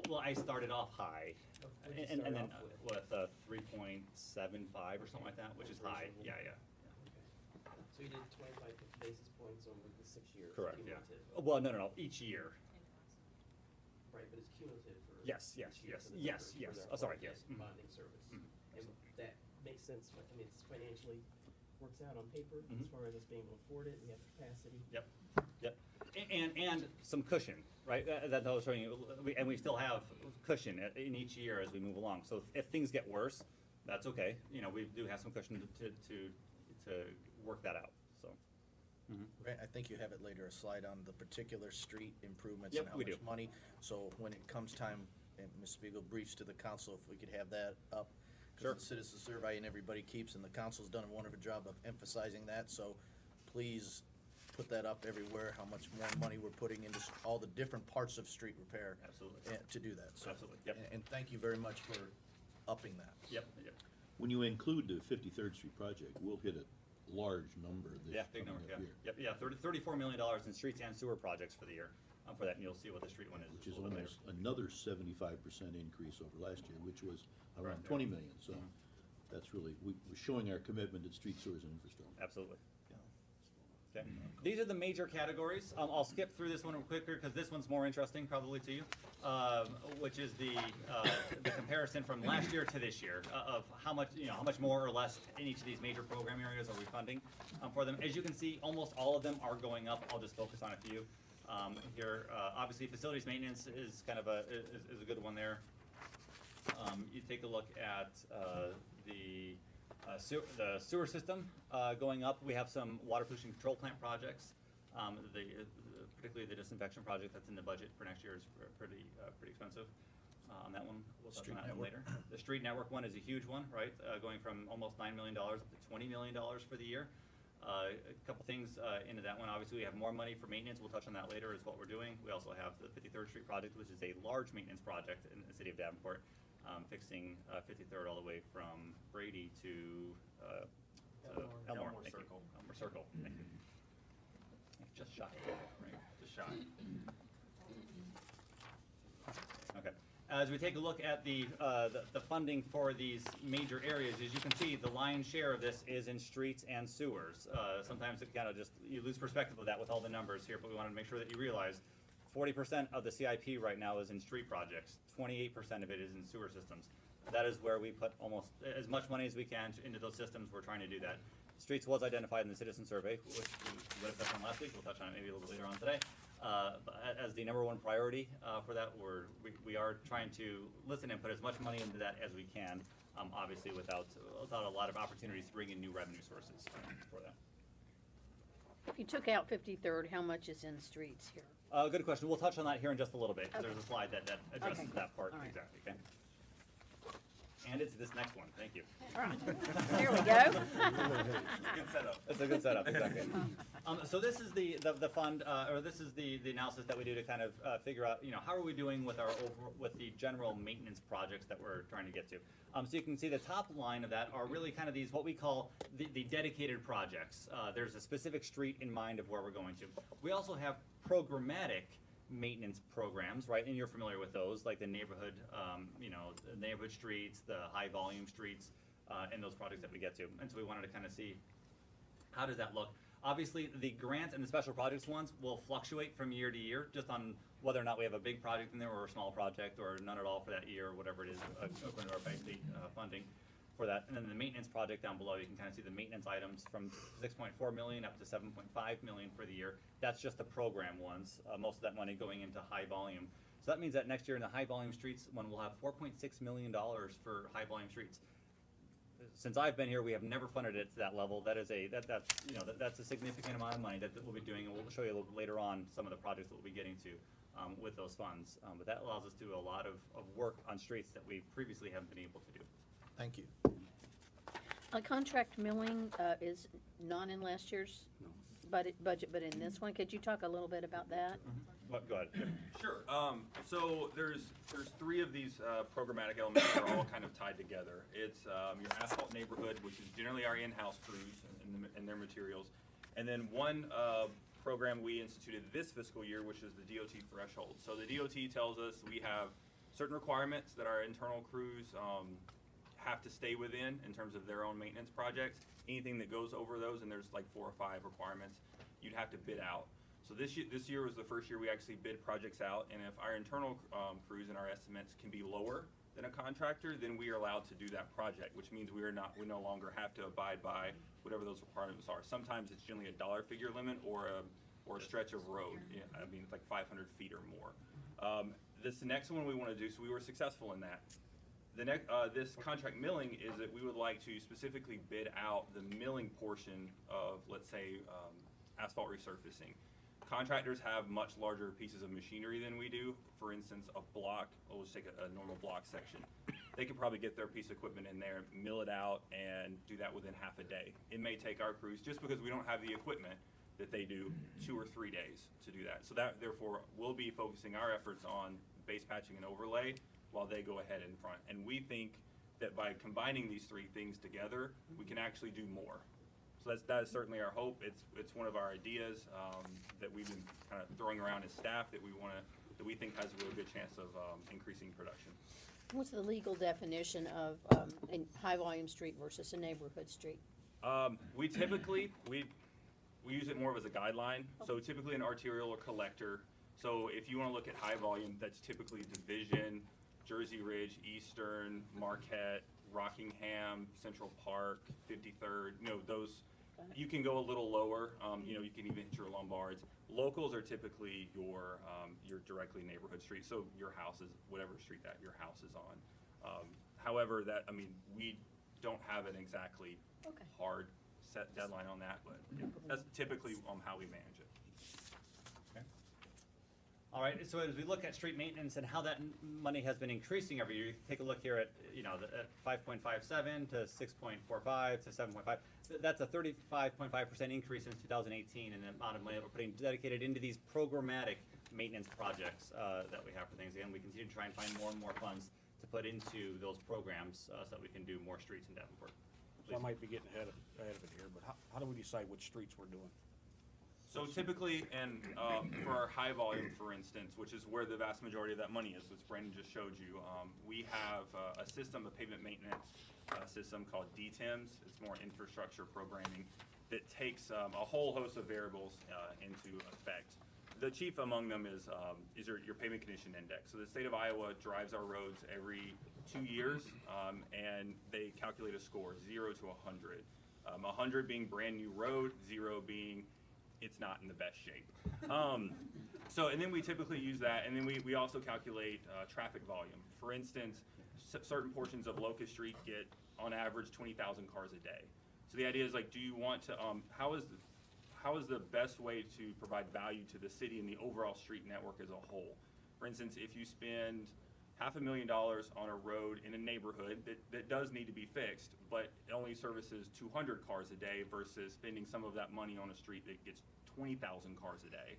Well, I started off high, What'd you and start then off with 3.75 or something like that, which is That's high. reasonable. Yeah. Okay. So you did 25, 50 basis points over the 6 years. Correct. Yeah. Cumulative. Well, no. Each year. Right, but it's cumulative for. Yes, each year for the yes. members for their Oh, sorry, home yes. debt bonding service. Mhm. And that makes sense, I mean, it's financially works out on paper as Mhm. far as us being able to afford it, we have the capacity. Yep. And some cushion, right? That I was showing you, and we still have cushion in each year as we move along. So if things get worse, that's okay. You know, we do have some cushion to work that out. So. Right, I think you have it later, a slide on the particular street improvements Yep, and how we much do. money. So when it comes time, and Ms. Spiegel briefs to the council, if we could have that up. Sure. Because the citizen survey and everybody keeps, and the council's done a wonderful job of emphasizing that, so please put that up everywhere, how much more money we're putting into all the different parts of street repair. Absolutely. To do that, so. Absolutely, yep. And thank you very much for upping that. Yep. When you include the 53rd Street project, we'll hit a large number Yeah, this big coming number. up Yeah. year. $34 million in streets and sewer projects for the year. For that, and you'll see what the street one is. Which a is little bit later. almost another 75% increase over last year, which was Correct, around yeah. 20 million. So Mhm. that's really, we're showing our commitment to street sewers and infrastructure. Absolutely. Okay. These are the major categories. I'll skip through this one quicker because this one's more interesting probably to you, which is the comparison from last year to this year of how much more or less in each of these major program areas are we funding for them. As you can see, almost all of them are going up. I'll just focus on a few here. Obviously, facilities maintenance is kind of a good one there. You take a look at the sewer system going up. We have some water pollution control plant projects. Particularly the disinfection project that's in the budget for next year is pretty expensive. On that one, we'll touch on that one later. The street network one is a huge one, right? Going from almost $9 million up to $20 million for the year. A couple things into that one. Obviously, we have more money for maintenance. We'll touch on that later, is what we're doing. We also have the 53rd Street project, which is a large maintenance project in the city of Davenport, fixing 53rd all the way from Brady to Elmore. Thank you. Circle. Elmore Circle. Thank you. Just shy, right? Just shy. Okay. As we take a look at the funding for these major areas, as you can see, the lion's share of this is in streets and sewers. Sometimes it kind of you lose perspective of that with all the numbers here, but we wanted to make sure that you realize 40% of the CIP right now is in street projects. 28% of it is in sewer systems. That is where we put almost as much money as we can into those systems. We're trying to do that. Streets was identified in the citizen survey, which we would have touched on last week. We'll touch on it maybe a little bit later on today. As the #1 priority for that, we are trying to listen and put as much money into that as we can, obviously without a lot of opportunities to bring in new revenue sources for that. If you took out 53rd, how much is in streets here? Good question. We'll touch on that here in just a little bit, because Okay. there's a slide that addresses Okay. that part All right. exactly, okay? And it's this next one. Thank you. All right, there we go. Good setup. It's a good setup, exactly. So this is the fund, or this is the analysis that we do to kind of figure out, how are we doing with with the general maintenance projects that we're trying to get to. So you can see the top line of that are really kind of these, what we call the dedicated projects. There's a specific street in mind of where we're going to. We also have programmatic maintenance programs, right? And you're familiar with those, like the neighborhood, the neighborhood streets, the high volume streets, and those projects that we get to. And so we wanted to kind of see, how does that look? Obviously, the grant and the special projects ones will fluctuate from year to year, just on whether or not we have a big project in there or a small project or none at all for that year, or whatever it is, according to our state funding for that. And then the maintenance project down below, you can kind of see the maintenance items from $6.4 million up to $7.5 million for the year. That's just the program ones, most of that money going into high volume. So that means that next year in the high volume streets one, we'll have $4.6 million for high volume streets. Since I've been here, we have never funded it to that level. That's a significant amount of money that we'll be doing, and we'll show you a little later on some of the projects that we'll be getting to with those funds. But that allows us to do a lot of work on streets that we previously haven't been able to do. Thank you. Contract milling is not in last year's budget, but in this one. Could you talk a little bit about that? But go ahead. Sure. So there's 3 of these programmatic elements that are all kind of tied together. It's your asphalt neighborhood, which is generally our in-house crews and their materials, and then one program we instituted this fiscal year, which is the DOT threshold. So the DOT tells us we have certain requirements that our internal crews have to stay within in terms of their own maintenance projects. Anything that goes over those, and there's like 4 or 5 requirements, you'd have to bid out. So this year was the first year we actually bid projects out, and if our internal crews and our estimates can be lower than a contractor, then we are allowed to do that project, which means we no longer have to abide by whatever those requirements are. Sometimes it's generally a dollar figure limit or a stretch of road. Yeah, I mean, it's like 500 feet or more. This next one we want to do, so we were successful in that. This contract milling is that we would like to specifically bid out the milling portion of, let's say, asphalt resurfacing. Contractors have much larger pieces of machinery than we do. For instance, a block, we'll just take a normal block section. They could probably get their piece of equipment in there, mill it out, and do that within half a day. It may take our crews, just because we don't have the equipment that they do, 2 or 3 days to do that. So that, therefore, we'll be focusing our efforts on base patching and overlay while they go ahead in front. And we think that by combining these 3 things together, we can actually do more. So that is certainly our hope. It's one of our ideas that we've been kind of throwing around as staff that we think has a really good chance of increasing production. What's the legal definition of a high-volume street versus a neighborhood street? We typically, we use it more of as a guideline. So typically an arterial or collector. So if you want to look at high volume, that's typically Division, Jersey Ridge, Eastern, Marquette, Rockingham, Central Park, 53rd, those. You can go a little lower, you can even hit your Lombards. Locals are typically your directly neighborhood street, so your house is, whatever street that your house is on. However, we don't have an exactly hard set deadline on that, but that's typically how we manage it. All right, so as we look at street maintenance and how that money has been increasing every year, you take a look here at, at 5.57 to 6.45 to 7.5. That's a 35.5% increase since 2018 in the amount of money that we're putting dedicated into these programmatic maintenance projects that we have for things. Again, we continue to try and find more and more funds to put into those programs so that we can do more streets in Davenport. So I might be getting ahead of it here, but how do we decide which streets we're doing? So typically, and for our high volume, for instance, which is where the vast majority of that money is, which Brandon just showed you, we have a system, a pavement maintenance system called DTIMS. It's more infrastructure programming that takes a whole host of variables into effect. The chief among them is your pavement condition index. So the state of Iowa drives our roads every 2 years, and they calculate a score, 0 to 100. 100 being brand new road, 0 being it's not in the best shape. And then we typically use that, and then we also calculate traffic volume. For instance, certain portions of Locust Street get, on average, 20,000 cars a day. So the idea is, like, do you want to, how is the best way to provide value to the city and the overall street network as a whole? For instance, if you spend $500,000 on a road in a neighborhood that does need to be fixed, but it only services 200 cars a day versus spending some of that money on a street that gets 20,000 cars a day.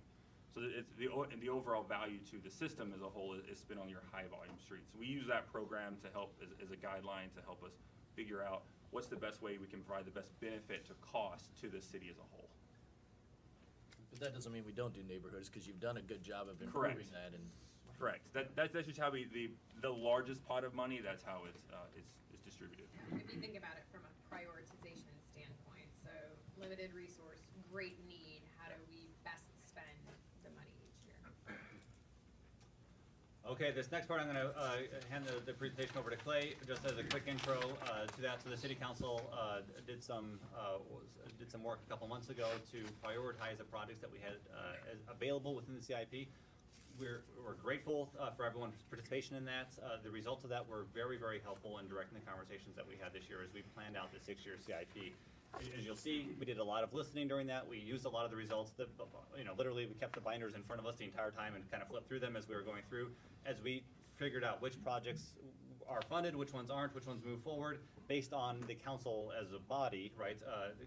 So it's the overall value to the system as a whole is spent on your high volume streets. So we use that program to help as a guideline to help us figure out what's the best way we can provide the best benefit to cost to the city as a whole. But that doesn't mean we don't do neighborhoods, because you've done a good job of improving that. And correct. That's just how the largest pot of money. That's how it's distributed. If you think about it from a prioritization standpoint, so limited resource, great need, how do we best spend the money each year? Okay, this next part I'm going to hand the presentation over to Clay, just as a quick intro to that. So the City Council did some work a couple months ago to prioritize the projects that we had available within the CIP. We're grateful for everyone's participation in that. The results of that were very, very helpful in directing the conversations that we had this year as we planned out the 6-year CIP. As you'll see, we did a lot of listening during that. We used a lot of the results that, literally we kept the binders in front of us the entire time and kind of flipped through them as we were going through, as we figured out which projects are funded, which ones aren't, which ones move forward, based on the council as a body, right,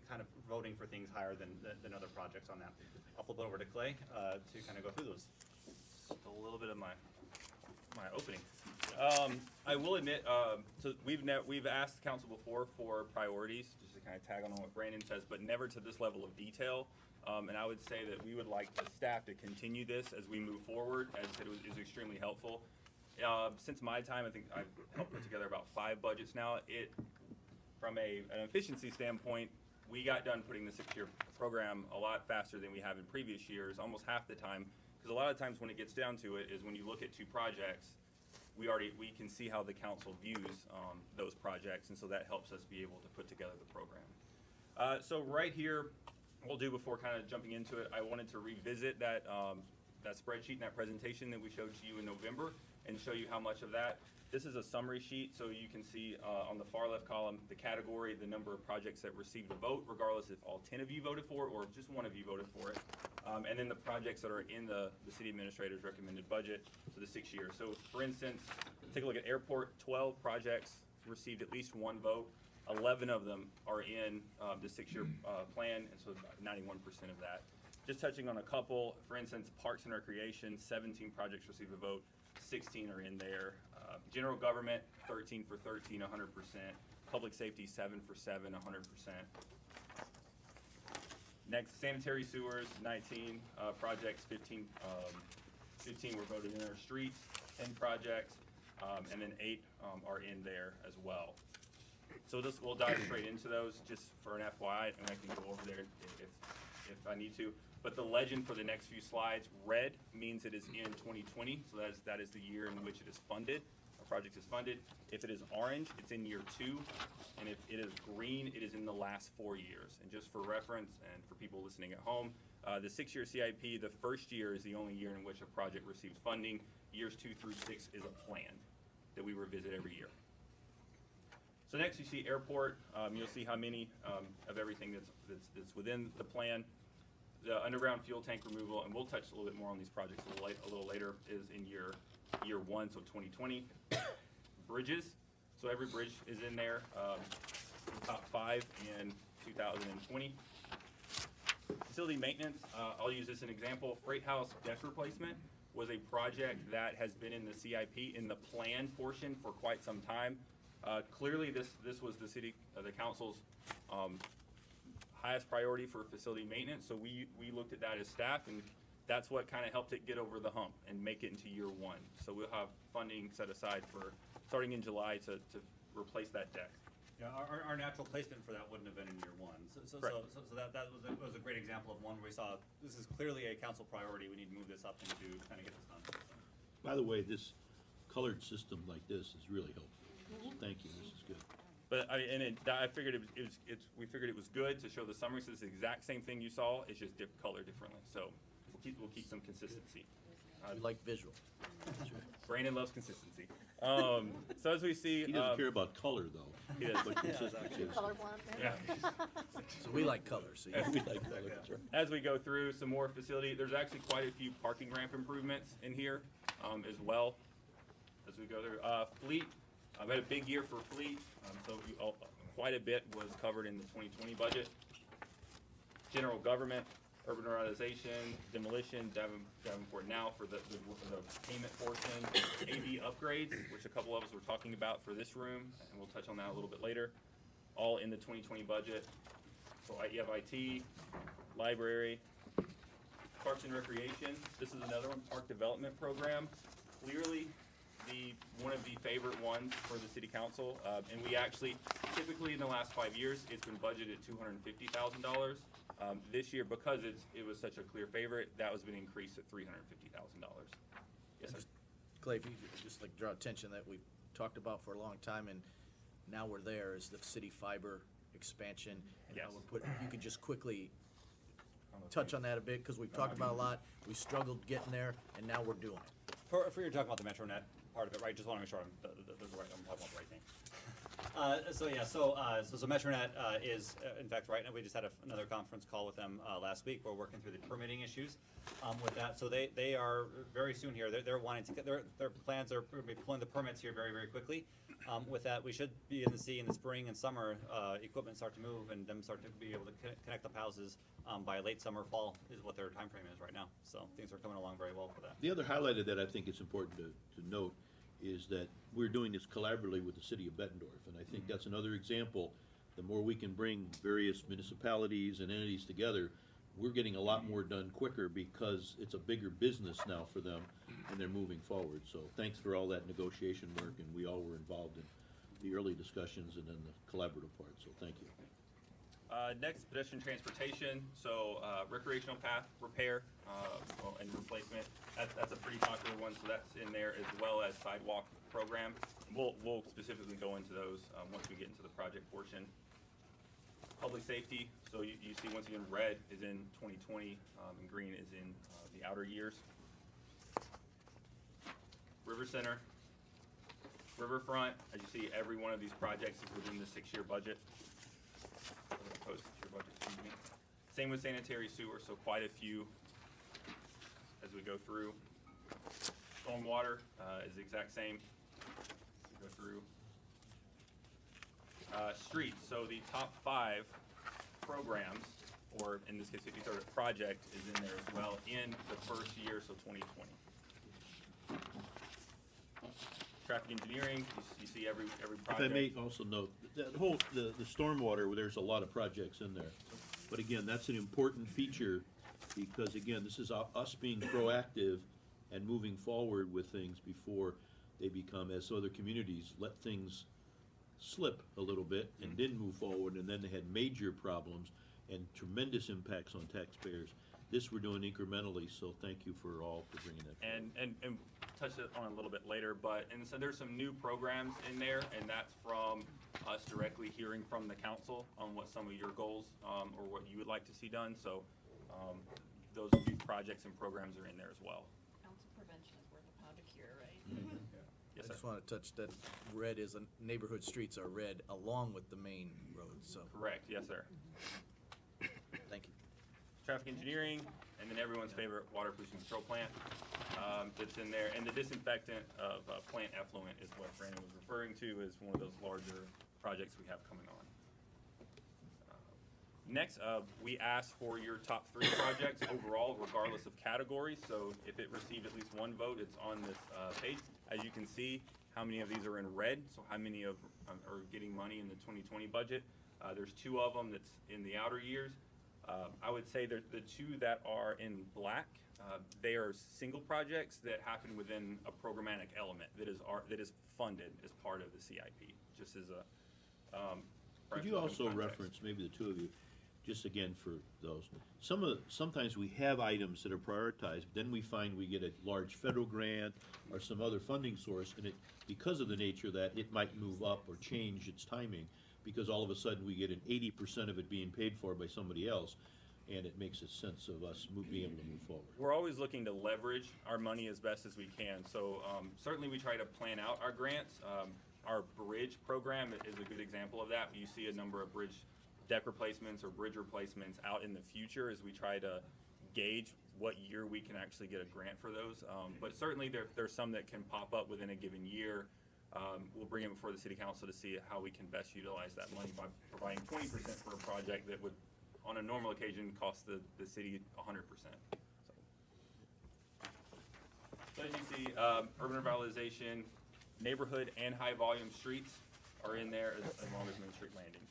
kind of voting for things higher than other projects on that. I'll flip it over to Clay to kind of go through those. A little bit of my opening. I will admit, so we've asked council before for priorities, just to kind of tag on what Brandon says, but never to this level of detail. And I would say that we would like the staff to continue this as we move forward, as it is extremely helpful. Since my time, I think I've helped put together about 5 budgets now. From an efficiency standpoint, we got done putting the 6-year program a lot faster than we have in previous years, almost half the time. Because a lot of times when it gets down to it is when you look at 2 projects, we can see how the council views those projects, and so that helps us be able to put together the program. So right here, we'll do before kind of jumping into it, I wanted to revisit that spreadsheet and that presentation that we showed to you in November and show you how much of that. This is a summary sheet, so you can see on the far left column the category, the number of projects that received a vote, regardless if all 10 of you voted for it or if just one of you voted for it. And then the projects that are in the city administrator's recommended budget for the 6 years. So for instance, take a look at airport, 12 projects received at least 1 vote. 11 of them are in the 6-year plan, and so about 91% of that. Just touching on a couple, for instance, Parks and Recreation, 17 projects received a vote, 16 are in there. General Government, 13 for 13, 100%. Public Safety, 7 for 7, 100%. Next, Sanitary Sewers, 19 projects, 15 were voted in their streets, 10 projects, and then 8 are in there as well. So we'll dive straight into those just for an FYI, and I can go over there if I need to. But the legend for the next few slides, red means it is in 2020, so that is the year in which it is funded. A project is funded. If it is orange, it's in year 2, and if it is green, it is in the last 4 years. And just for reference, and for people listening at home, the 6-year CIP, the first year is the only year in which a project receives funding. Years 2 through 6 is a plan that we revisit every year. So next you see airport. You'll see how many of everything that's within the plan. The underground fuel tank removal, and we'll touch a little bit more on these projects a little later, is in year 1, so 2020. Bridges, so every bridge is in there. Top 5 in 2020. Facility maintenance, I'll use this as an example. Freight House deck replacement was a project that has been in the CIP in the plan portion for quite some time. Clearly, this was the council's highest priority for facility maintenance, so we looked at that as staff, and that's what kind of helped it get over the hump and make it into year 1. So we'll have funding set aside for starting in July to replace that deck. Yeah, our natural placement for that wouldn't have been in year 1. So that was a great example of one where we saw this is clearly a council priority. We need to move this up and to kind of get this done. By the way, this colored system like this is really helpful. Thank you, this is good. But I figured we figured it was good to show the summary. So it's the exact same thing you saw. It's just color differently. So we'll keep some consistency. We like visual. Brandon loves consistency. So as we see, He doesn't care about color, though. He does. But consistency is- Colorblind Yeah. So we like colors, so We like color, that's right. As we go through some more facility, there's actually quite a few parking ramp improvements in here as well. As we go through fleet, I've had a big year for fleet, so quite a bit was covered in the 2020 budget. General Government, urban revitalization, demolition, Davenport Now for the payment portion, AV upgrades, which a couple of us were talking about for this room, and we'll touch on that a little bit later, all in the 2020 budget. So you have IT, library, Parks and Recreation. This is another one, Park Development Program. Clearly, one of the favorite ones for the city council, and we actually, typically in the last 5 years, it's been budgeted at $250,000. This year, because it was such a clear favorite, that was been increased at $350,000. Yes, sir. Clay, if you could just like draw attention that we've talked about for a long time, and now we're there, is the city fiber expansion. And how Yes. we're you could just quickly touch on that a bit, because we've talked about it a lot. We struggled getting there, and now we're doing it. For you're talking about the MetroNet part of it, right? Just want to make sure I'm talking about the right thing. So MetroNet is, in fact, right now we just had another conference call with them last week. We're working through the permitting issues with that. So they are very soon here. They're wanting to get their plans are pulling the permits here very, very quickly. With that, we should be in the spring and summer, equipment start to move and them start to be able to connect up houses by late summer, fall is what their time frame is right now. So things are coming along very well for that. The other highlight of that I think it's important to note is that we're doing this collaboratively with the city of Bettendorf, and I think that's another example. The more we can bring various municipalities and entities together, we're getting a lot more done quicker because it's a bigger business now for them and they're moving forward. So thanks for all that negotiation work, and we all were involved in the early discussions and then the collaborative part, so thank you. Next, pedestrian transportation, so recreational path repair and replacement. That's a pretty popular one, so that's in there, as well as sidewalk program. We'll specifically go into those once we get into the project portion. Public safety, so you see once again, red is in 2020 and green is in the outer years. River Center, Riverfront, as you see, every one of these projects is within the 6-year budget. Post-6-year budget, excuse me. Same with sanitary sewer, so quite a few as we go through. Stormwater is the exact same as we go through. Streets, so the top 5 programs, or in this case, 53rd project, is in there as well in the first year, so 2020. Traffic engineering, you see every project. If I may also note, that whole, the stormwater, there's a lot of projects in there. But again, that's an important feature, because again, this is us being proactive and moving forward with things before they become, as other communities let things slip a little bit and didn't move forward, and then they had major problems and tremendous impacts on taxpayers. This we're doing incrementally, so thank you for all for bringing that forward. And touch it on a little bit later, but, and so there's some new programs in there, and that's from us directly hearing from the council on what some of your goals, or what you would like to see done, so, those new projects and programs are in there as well. Council prevention is worth a pound of cure, right? Yes, I sir. just wanna touch that red is, neighborhood streets are red along with the main roads, so, Correct, yes, sir. thank you. Traffic engineering, and then everyone's favorite water pollution control plant, that's in there, and the disinfectant of plant effluent is what Brandon was referring to as one of those larger projects we have coming on. Next, we asked for your top 3 projects overall, regardless of category, so if it received at least 1 vote, it's on this page. As you can see, how many of these are in red, so how many of are getting money in the 2020 budget. There's 2 of them that's in the outer years. I would say the 2 that are in black, they are single projects that happen within a programmatic element that is funded as part of the CIP, just as a. Could you also reference, maybe the 2 of you, just again for those, sometimes we have items that are prioritized, but then we find we get a large federal grant or some other funding source, and because of the nature of that, it might move up or change its timing, because all of a sudden we get an 80% of it being paid for by somebody else, and it makes a sense of us being able to move forward. We're always looking to leverage our money as best as we can, so certainly we try to plan out our grants. Our bridge program is a good example of that. You see a number of bridge deck replacements or bridge replacements out in the future as we try to gauge what year we can actually get a grant for those. But certainly there's some that can pop up within a given year. We'll bring it before the city council to see how we can best utilize that money by providing 20% for a project that would, on a normal occasion, cost the city 100%. So as you see, urban revitalization, neighborhood and high volume streets are in there, as long as Main Street Landing.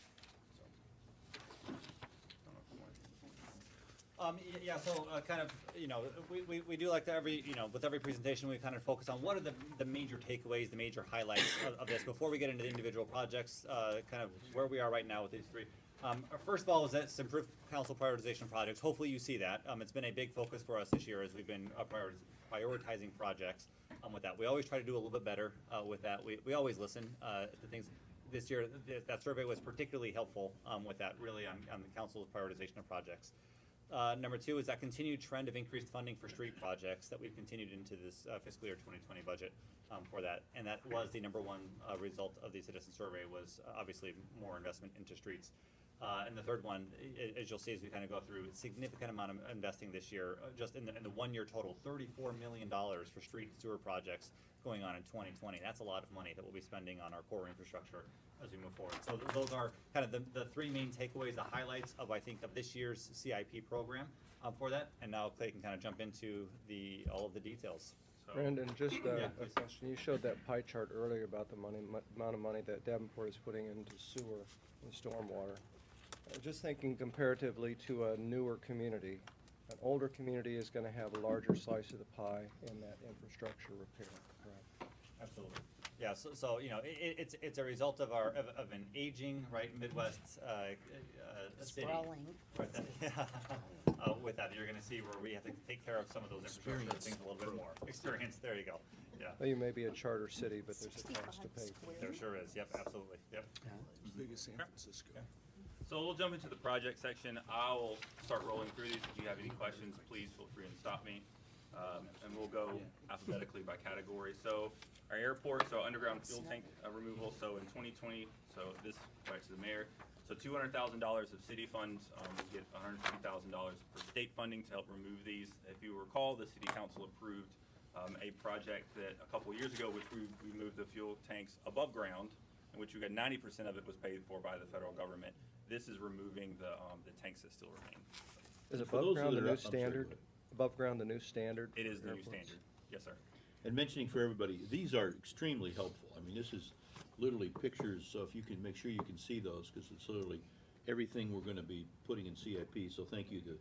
Yeah, so kind of, we do like to with every presentation, we kind of focus on what are the major takeaways, the major highlights of this, before we get into the individual projects, kind of where we are right now with these 3. First of all is that it's improved council prioritization projects. Hopefully you see that. It's been a big focus for us this year as we've been prioritizing projects with that. We always try to do a little bit better with that. We always listen to things. This year, that survey was particularly helpful with that, really, on the council's prioritization of projects. Number 2 is that continued trend of increased funding for street projects that we've continued into this fiscal year 2020 budget for that. And that was the number 1 result of the citizen survey, was obviously more investment into streets. And the third one, as you'll see as we kind of go through, significant amount of investing this year, just in the 1 year total, $34 million for street and sewer projects going on in 2020. That's a lot of money that we'll be spending on our core infrastructure as we move forward. So those are kind of the 3 main takeaways, the highlights of, I think, of this year's CIP program for that. And now Clay can kind of jump into all of the details. So, Brandon, just Yeah, a please. question. You showed that pie chart earlier about the amount of money that Davenport is putting into sewer and stormwater. just thinking comparatively to a newer community, an older community is gonna have a larger slice of the pie in that infrastructure repair, correct? Absolutely. Yeah, so, you know, it's a result of of an aging, right, Midwest, city. Sprawling. Right, yeah. With that, you're gonna see where we have to take care of some of those infrastructure Experience. things a little bit more. Experience, there you go, yeah. Well, you may be a charter city, but there's a cost to 65 pay. square. There sure is, yep, absolutely, yep. As big as San Francisco. So we'll jump into the project section. I'll start rolling through these. If you have any questions, please feel free to stop me. And we'll go alphabetically by category. So our airport, so underground fuel tank removal. So in 2020, so this right to the mayor. So $200,000 of city funds. We get $150,000 for state funding to help remove these. If you recall, the city council approved a project that a couple years ago, which we moved the fuel tanks above ground, in which we got 90% of it was paid for by the federal government. This is removing the tanks that still remain. Is For above those ground that the are- new I'm sorry, standard? go ahead. Above ground the new standard? It is for the new airports? standard. Yes, sir. And mentioning for everybody, these are extremely helpful. I mean, this is literally pictures, so if you can make sure you can see those, because it's literally everything we're gonna be putting in CIP. So thank you to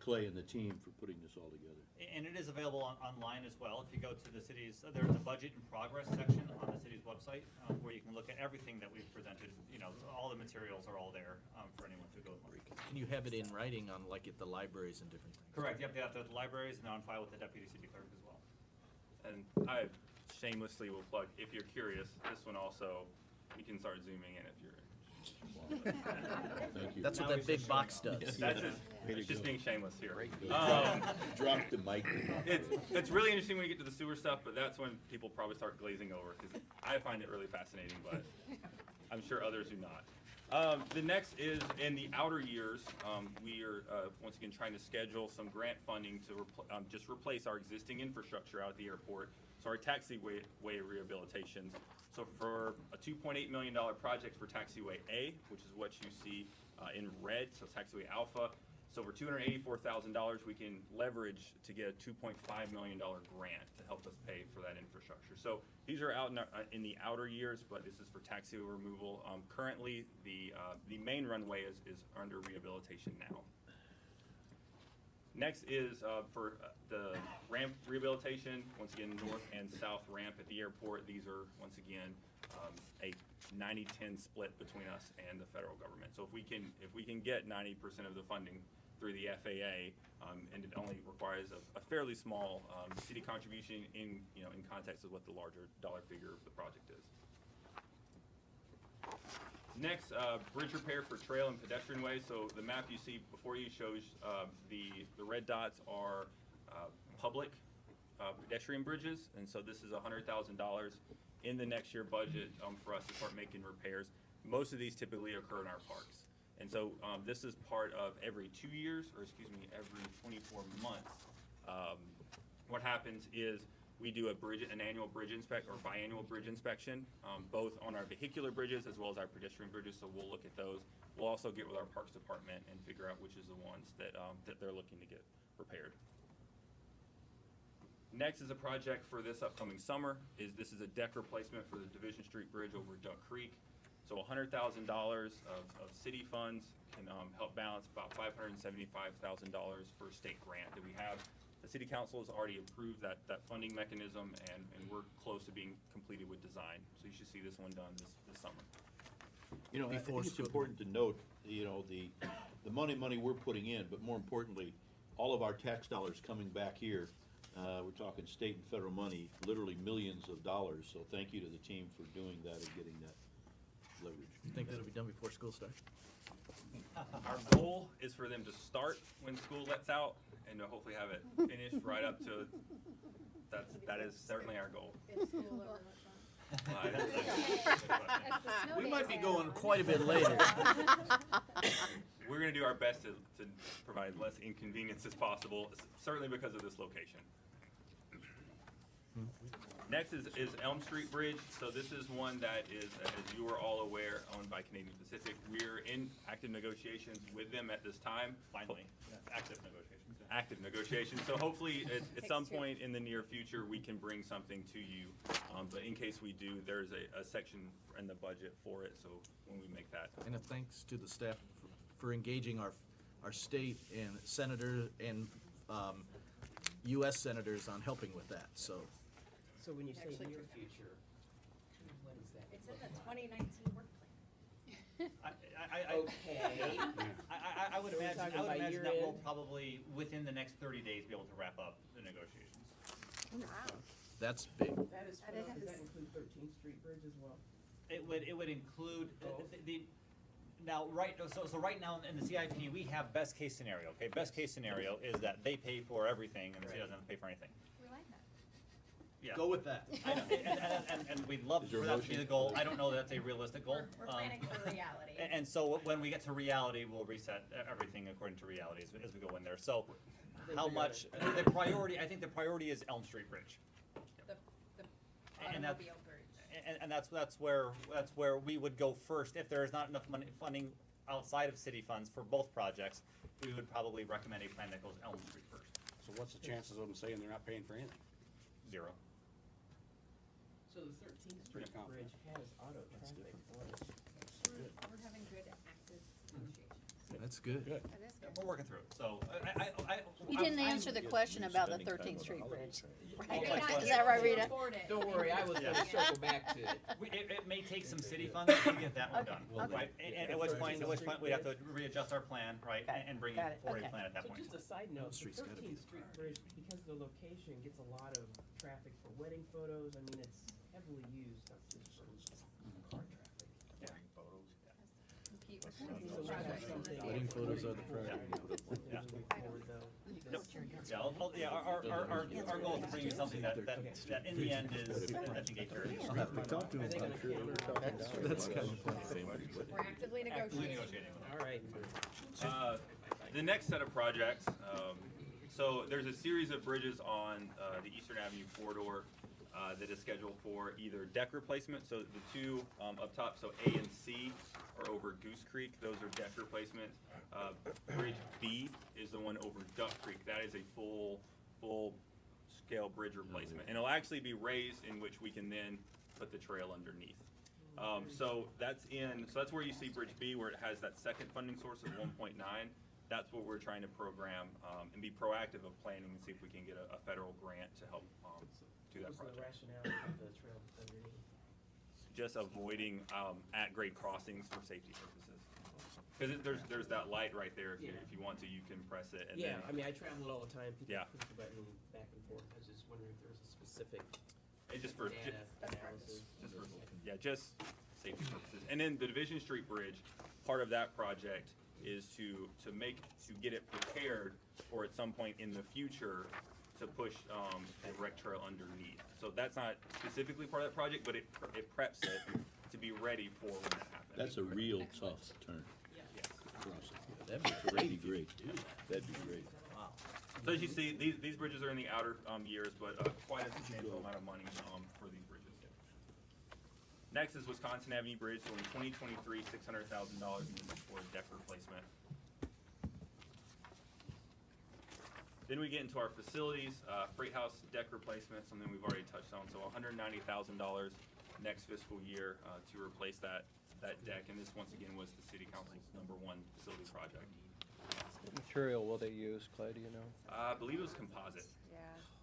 Clay and the team for putting this all together. And it is available online as well. If you go to the city's, there's a budget and progress section on the city's website, where you can look at everything that we've presented. You know, all the materials are all there, for anyone to go and look. Can you have it in writing on, like, at the libraries and different things? Correct, yep, yeah, the libraries, and they're on file with the deputy city clerk as well. And I shamelessly will plug, if you're curious, this one also, you can start zooming in if you're. Thank you. That's what Now that he's big just box showing does. That's just, Way to it's just go. being shameless here. Right. Drop the mic. It's really interesting when you get to the sewer stuff, but that's when people probably start glazing over, because I find it really fascinating, but I'm sure others do not. The next is, in the outer years, we are, once again, trying to schedule some grant funding to just replace our existing infrastructure out at the airport, so our taxiway rehabilitations. So for a $2.8 million project for Taxiway A, which is what you see in red, so Taxiway Alpha, so for $284,000, we can leverage to get a $2.5 million grant to help us pay for that infrastructure. So these are out in the outer years, but this is for taxiway removal. Currently, the main runway is under rehabilitation now. Next is for the ramp rehabilitation. Once again, north and south ramp at the airport. These are, once again, a 90-10 split between us and the federal government. So if we can get 90% of the funding through the FAA, and it only requires a fairly small city contribution in context of what the larger dollar figure of the project is. Next, bridge repair for trail and pedestrian ways. So the map you see before you shows the red dots are public pedestrian bridges, and so this is $100,000 in the next year budget for us to start making repairs. Most of these typically occur in our parks, and so this is part of every 2 years, or excuse me, every 24 months. What happens is we do an annual bridge or biannual bridge inspection, both on our vehicular bridges as well as our pedestrian bridges. So we'll look at those. We'll also get with our Parks Department and figure out which is the ones that they're looking to get repaired. Next is a project for this upcoming summer. This is a deck replacement for the Division Street Bridge over Duck Creek. So $100,000 of city funds can help balance about $575,000 for a state grant that we have. The city council has already approved that funding mechanism, and we're close to being completed with design. So you should see this one done this summer. You know, I think it's important to note, the money we're putting in, but more importantly, all of our tax dollars coming back here. We're talking state and federal money, literally millions of dollars. So thank you to the team for doing that and getting that leverage. You think that'll be done before school starts? Our goal is for them to start when school lets out and to hopefully have it finished right up to, that is certainly our goal. Is school over what time? We might be going quite a bit later. We're going to do our best to provide less inconvenience as possible, certainly because of this location. Next is Elm Street Bridge. So this is one that is, as you are all aware, owned by Canadian Pacific. We're in active negotiations with them at this time. Finally, yeah, active negotiations. Yeah. Active negotiations. So hopefully at some point in the near future, we can bring something to you. But in case we do, there's a section in the budget for it. So when we make that. And a thanks to the staff for for engaging our state and senator and, US senators on helping with that, so. So when you say Actually, near future, when is that? It's in the 2019 work plan. Okay. I would So we're imagine, talking I would by imagine year that we'll end? probably, within the next 30 days, be able to wrap up the negotiations. That's big. That is, That does that is- include 13th Street Bridge as well? It would include, Both? now, so right now in the CIP, we have best case scenario, okay? Best case scenario is that they pay for everything and the city doesn't have to pay for anything. We like that. Yeah. Go with that. I know, and we'd love Is there for a that to be motion? the goal. I don't know that that's a realistic goal. We're planning for reality. And so when we get to reality, we'll reset everything according to reality as we go in there. So how much, the priority, I think the priority is Elm Street Bridge. The And that- automobile bridge. And that's where we would go first. If there is not enough money, funding outside of city funds for both projects, we would probably recommend a plan that goes Elm Street first. So what's the chances of them saying they're not paying for anything? 0. So the 13th Street Pretty confident. Bridge has auto traffic on it. We're having good active negotiations. That's good. Good. That is good. We're working through it. So You didn't I'm- answer the question about the 13th Street Bridge. I Right? cannot Is that right, Rita? afford it. Don't worry, I was gonna Yeah. circle back to it. It may take some city funds to get that one Okay, done, okay. right? And at which point we'd have to readjust our plan, right, Got it, and bring got it it, forward a okay. plan at that So point. just a side note, the Street's gotta be 13th Street Bridge, because the location gets a lot of traffic for wedding photos, I mean, it's heavily used, not just for car traffic. Yeah. Compete with So some we of have these something. projects. Wedding photos are the priority. Yeah. Moving forward, though. Yeah, our goal is to bring you something that in the end is, I think, a fair deal. Are they gonna camera? That's kind of funny. We're actively Actively negotiating. negotiating. All right. The next set of projects, so there's a series of bridges on the Eastern Avenue corridor that is scheduled for either deck replacement. So the two up top, so A and C, are over Goose Creek. Those are deck replacements. Bridge B is the one over Duck Creek. That is a full scale bridge replacement, and it'll actually be raised in which we can then put the trail underneath. So that's where you see Bridge B, where it has that second funding source of 1.9. That's what we're trying to program and be proactive of planning and see if we can get a federal grant to help do that What's the project. rationale of the trail underneath? Just avoiding at-grade crossings for safety purposes. Because there's that light right there. If you want to, you can press it. And Yeah, then, I mean, I travel all the time, people Yeah. push the button back and forth, I was just wondering if there was a specific it just for data analysis. just safety purposes. And then the Division Street Bridge, part of that project is to get it prepared for at some point in the future to push a rec trail underneath. So that's not specifically part of that project, but it preps it to be ready for when that happens. That's a real tough turn. Yes. That'd be great. That'd be great. Wow. So as you see, these bridges are in the outer years, but quite a substantial amount of money for these bridges. Next is Wisconsin Avenue Bridge, so in 2023, $600,000 for a deck replacement. Then we get into our facilities, Freight House deck replacement, something we've already touched on, so $190,000 next fiscal year to replace that deck, and this once again was the City Council's #1 facility project. What material will they use, Clay, do you know? I believe it was composite. Yeah,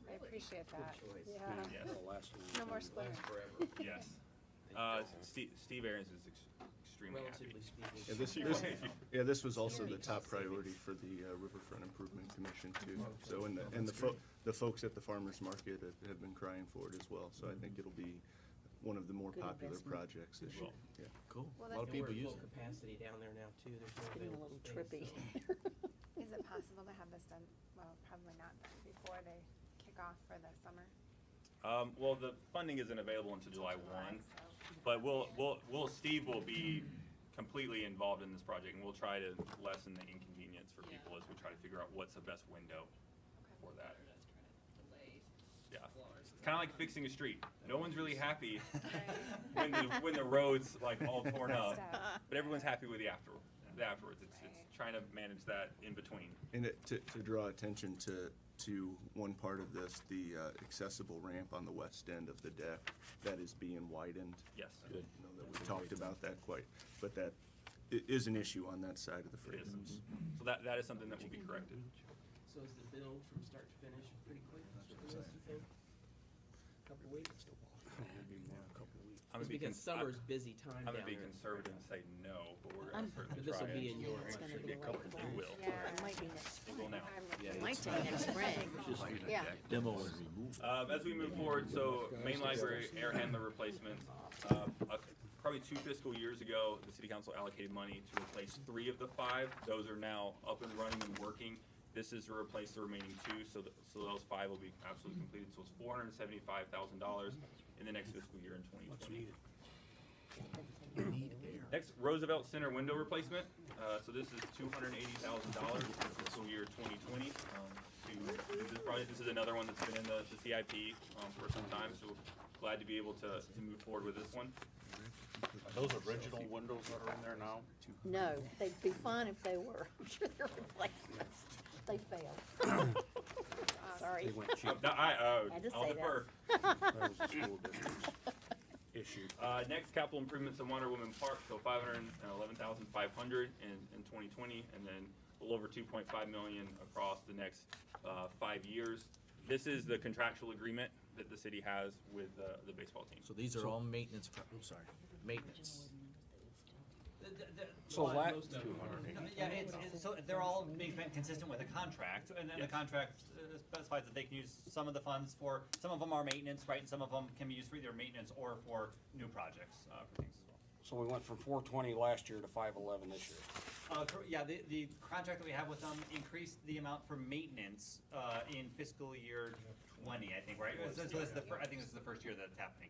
I appreciate that. choice. Yeah, Yes. That'll last a long no more time. splinters. Yes. Steve Aarons is extremely happy. Relatively speaking. Yeah, this was also the top priority for the Riverfront Improvement Commission too. So, and the folks at the farmer's market have been crying for it as well. So I think it'll be one of the more Good popular investment. projects this year. Well. Yeah. Cool. Well, A lot of that's- people We're use at full it. capacity down there now too, there's no Getting a available little space, trippy. so. Is it possible to have this done, well, probably not done before they kick off for the summer? Well, the funding isn't available until July 1, so- but Steve will be completely involved in this project, and we'll try to lessen the inconvenience for people as we try to figure out what's the best window for that. Yeah, it's kind of like fixing a street. No one's really happy when the road's like all torn up, but everyone's happy with the afterwards. It's trying to manage that in between. And to draw attention to one part of this, the accessible ramp on the west end of the deck that is being widened. Yes. I know that we talked about that quite, but is an issue on that side of the It freight is. lanes. So that is something that will be corrected. So is the build from start to finish pretty quick, you think? Couple weeks? It'd be more than a couple of weeks. I'm It's gonna be because summer's busy time I'm down gonna be there. conservative and say no, but we're I'm- gonna certainly But this try will be it. in your, It's gonna Should be be a late couple, fall. it will. Yeah. It might be next It will spring. now. It might take next spring. Yeah. Demo and remove. As we move forward, so main library air handler replacements. Probably 2 fiscal years ago, the city council allocated money to replace 3 of the 5. Those are now up and running and working. This is to replace the remaining 2, so those 5 will be absolutely completed. So it's $475,000 in the next fiscal year in 2020. Next, Roosevelt Center window replacement. So this is $280,000 for fiscal year 2020. To do this project, this is another one that's been in the CIP for some time. So glad to be able to move forward with this one. Are those original windows that are in there now? No, they'd be fine if they were. I'm sure they're replacements. They failed. Sorry. They went cheap. Had to I'll say defer. That was the school district's issue. Next, capital improvements in Wonder Woman Park, so $511,500 in 2020, and then a little over $2.5 million across the next 5 years. This is the contractual agreement that the city has with the baseball team. So these are all maintenance, maintenance. So la- Most of them are. Yeah, so they're all being spent consistent with the contract, and then the Yes. contract specifies that they can use some of the funds for, some of them are maintenance, right, and some of them can be used for either maintenance or for new projects, for things as well. So we went from 420 last year to 511 this year. Yeah, the contract that we have with them increased the amount for maintenance, in fiscal year 20, I think, right? So this is I think this is the first year that it's happening,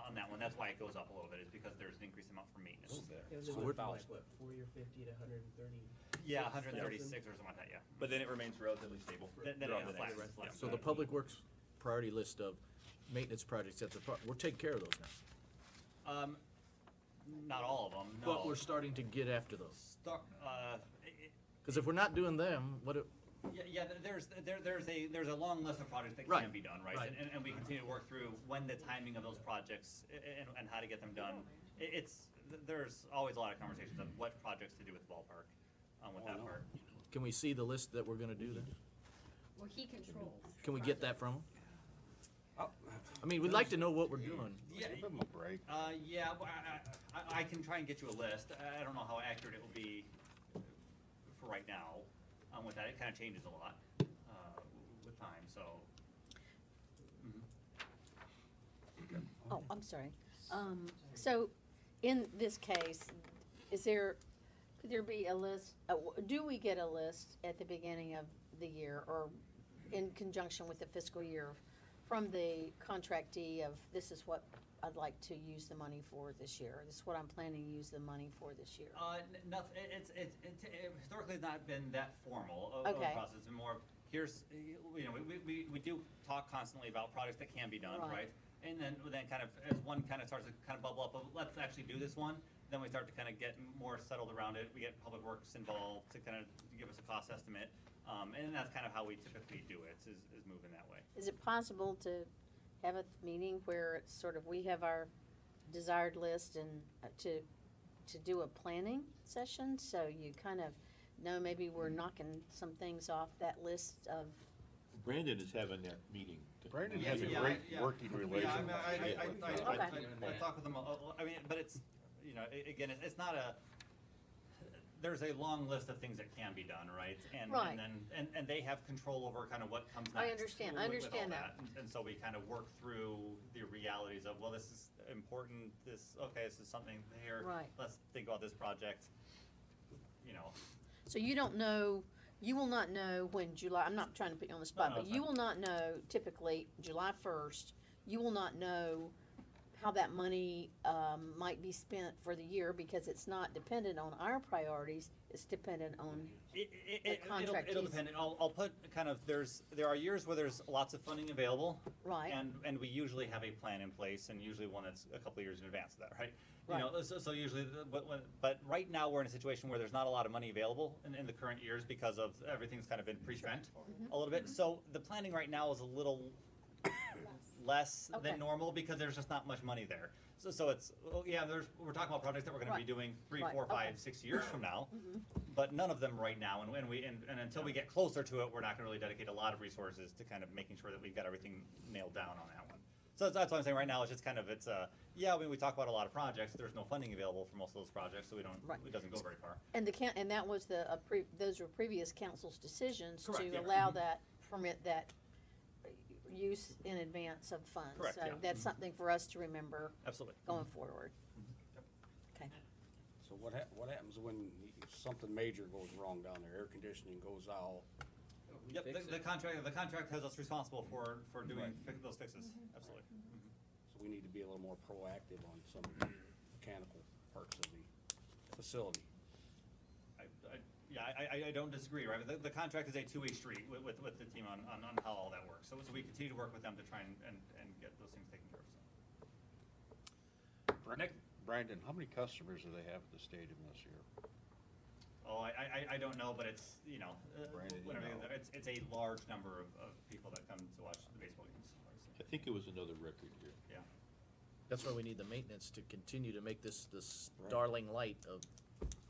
on that one, that's why it goes up a little bit, is because there's an increased amount for maintenance. It was So in we're- like, what, 40 or 50 to 130? Yeah, 136 or something like that, yeah. But then it remains relatively stable. Then throughout it's the flat, next- it's flat. yeah. So the Public Works priority list of maintenance projects at the, we're taking care of those now. Not all of them, no. But we're starting to get after those. It- Because if we're not doing them, what, Yeah, there's a long list of projects that can Right, be done, right? right. And we continue to work through when the timing of those projects and how to get them done. There's always a lot of conversations of what projects to do with the ballpark, with that part. can we see the list that we're gonna do then? Well, he controls. Can we get that from them? I mean, we'd like to know what we're doing. Yeah, Give them a break. yeah, well, I can try and get you a list. I don't know how accurate it will be for right now. With that, it kind of changes a lot, with time, so. Oh, I'm sorry. So, in this case, could there be a list, do we get a list at the beginning of the year, or in conjunction with the fiscal year, from the contractee of, this is what I'd like to use the money for this year, this is what I'm planning to use the money for this year? Nothing, it historically has not been that formal of a Okay. process. It's been more, of, here's, we do talk constantly about projects that can be done, Right. right? And then kind of, as one kind of starts to kind of bubble up, of, let's actually do this one, then we start to kind of get more settled around it. We get Public Works involved to kind of give us a cost estimate. And that's kind of how we typically do it, is moving that way. Is it possible to have a meeting where it's sort of, we have our desired list and to do a planning session? So you kind of know maybe we're knocking some things off that list of, Brandon is having that meeting. Brandon Yeah, has a yeah, great yeah. working Yeah, relationship. I talk with them, I mean, but it's, again, it's not there's a long list of things that can be done, right? Right. And they have control over kind of what comes next. I understand with all that. And so we kind of work through the realities of, well, this is important, this is something here. Right. Let's think about this project, so you don't know, you will not know when July, I'm not trying to put you on the spot, No, but it's you fine. will not know typically July 1st, you will not know how that money might be spent for the year, because it's not dependent on our priorities, it's dependent on, It'll depend. I'll put kind of, there are years where there's lots of funding available. Right. And we usually have a plan in place, and usually one that's a couple of years in advance of that, right? Right. So usually, but right now, we're in a situation where there's not a lot of money available in the current years because of everything's kind of been pre-spent a little bit. So the planning right now is a little less Okay. than normal because there's just not much money there. So it's, yeah, we're talking about projects that we're gonna be Right. doing 3, Right, 4, 5, okay. 6 years from now, Mhm. but none of them right now, and until we get closer to it, we're not gonna really dedicate a lot of resources to kind of making sure that we've got everything nailed down on that one. So that's what I'm saying right now, it's just kind of, yeah, we talk about a lot of projects, there's no funding available for most of those projects, so Right. it doesn't go very far. And and that was those were previous council's decisions Correct, to yeah. allow that, permit that use in advance of funds. Correct, yeah. So that's something for us to remember Absolutely. going forward. Okay. So what happens when something major goes wrong down there, air conditioning goes out? We Yep, fix the it. contract has us responsible for doing Right. those fixes, absolutely. So we need to be a little more proactive on some of the mechanical parts of the facility. I don't disagree, right? The contract is a two-way street with the team on how all that works. So we continue to work with them to try and get those things taken care of, so. Next, Brandon, how many customers do they have at the stadium this year? Oh, I don't know, but it's, Brandon, you whatever, know. it's a large number of people that come to watch the baseball games. I think it was another record year. Yeah. That's why we need the maintenance to continue to make this Right. darling light of,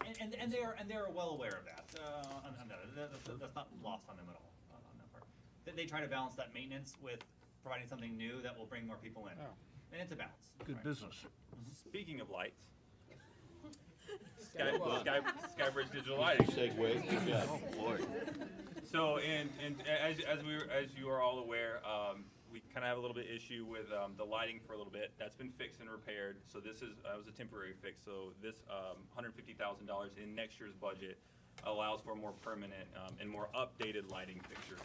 And they are well aware of that. That's not lost on them at all, on that part. They try to balance that maintenance with providing something new that will bring more people in. Oh. And it's a balance. Good right? business. speaking of lights, Skybridge Digital Lighting. Segue, yeah. Oh, boy. So, and as you are all aware, we kind of have a little bit issue with the lighting for a little bit. That's been fixed and repaired. So this was a temporary fix. So this $150,000 in next year's budget allows for more permanent and more updated lighting fixtures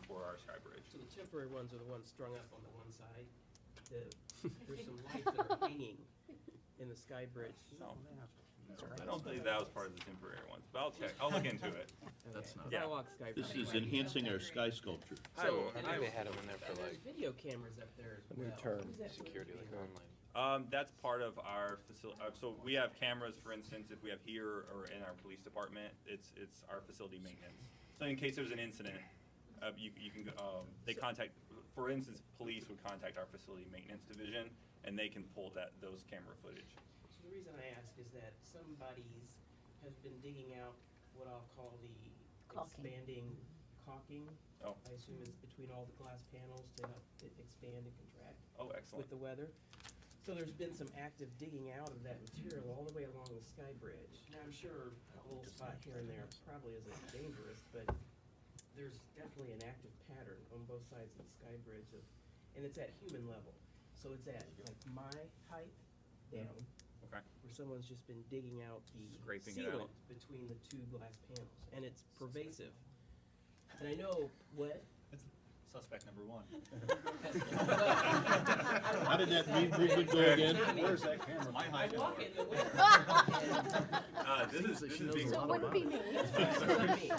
for our Skybridge. So the temporary ones are the ones strung up on the one side. There's some lights that are hanging in the Sky Bridge. No. I don't believe that was part of the temporary ones, but I'll check. I'll look into it. that's not. Yeah. I walk Sky This Bridge. is enhancing our sky sculpture. So, And I- had them in there for like. There's video cameras up there as A well. new term. What does that Security, mean? like online. That's part of our facility. So we have cameras, for instance, if we have here or in our police department, it's our facility maintenance. So in case there's an incident, you can go, they contact, for instance, police would contact our facility maintenance division, and they can pull those camera footage. So the reason I ask is that somebody's has been digging out what I'll call the Caulking. expanding caulking. Oh. I assume it's between all the glass panels to help it expand and contract Oh, excellent. with the weather. So there's been some active digging out of that material all the way along the Sky Bridge. Now, I'm sure a little spot here and there probably isn't dangerous, but there's definitely an active pattern on both sides of the Sky Bridge and it's at human level. So it's at like my height down, Okay. where someone's just been digging out the Scraping it sealant out. between the two glass panels, and it's pervasive. And I know what. It's suspect number one. How did that movement go again? Where's that camera? My I height. walk in the winter. This Seems like is she knows being a So lot it wouldn't be me.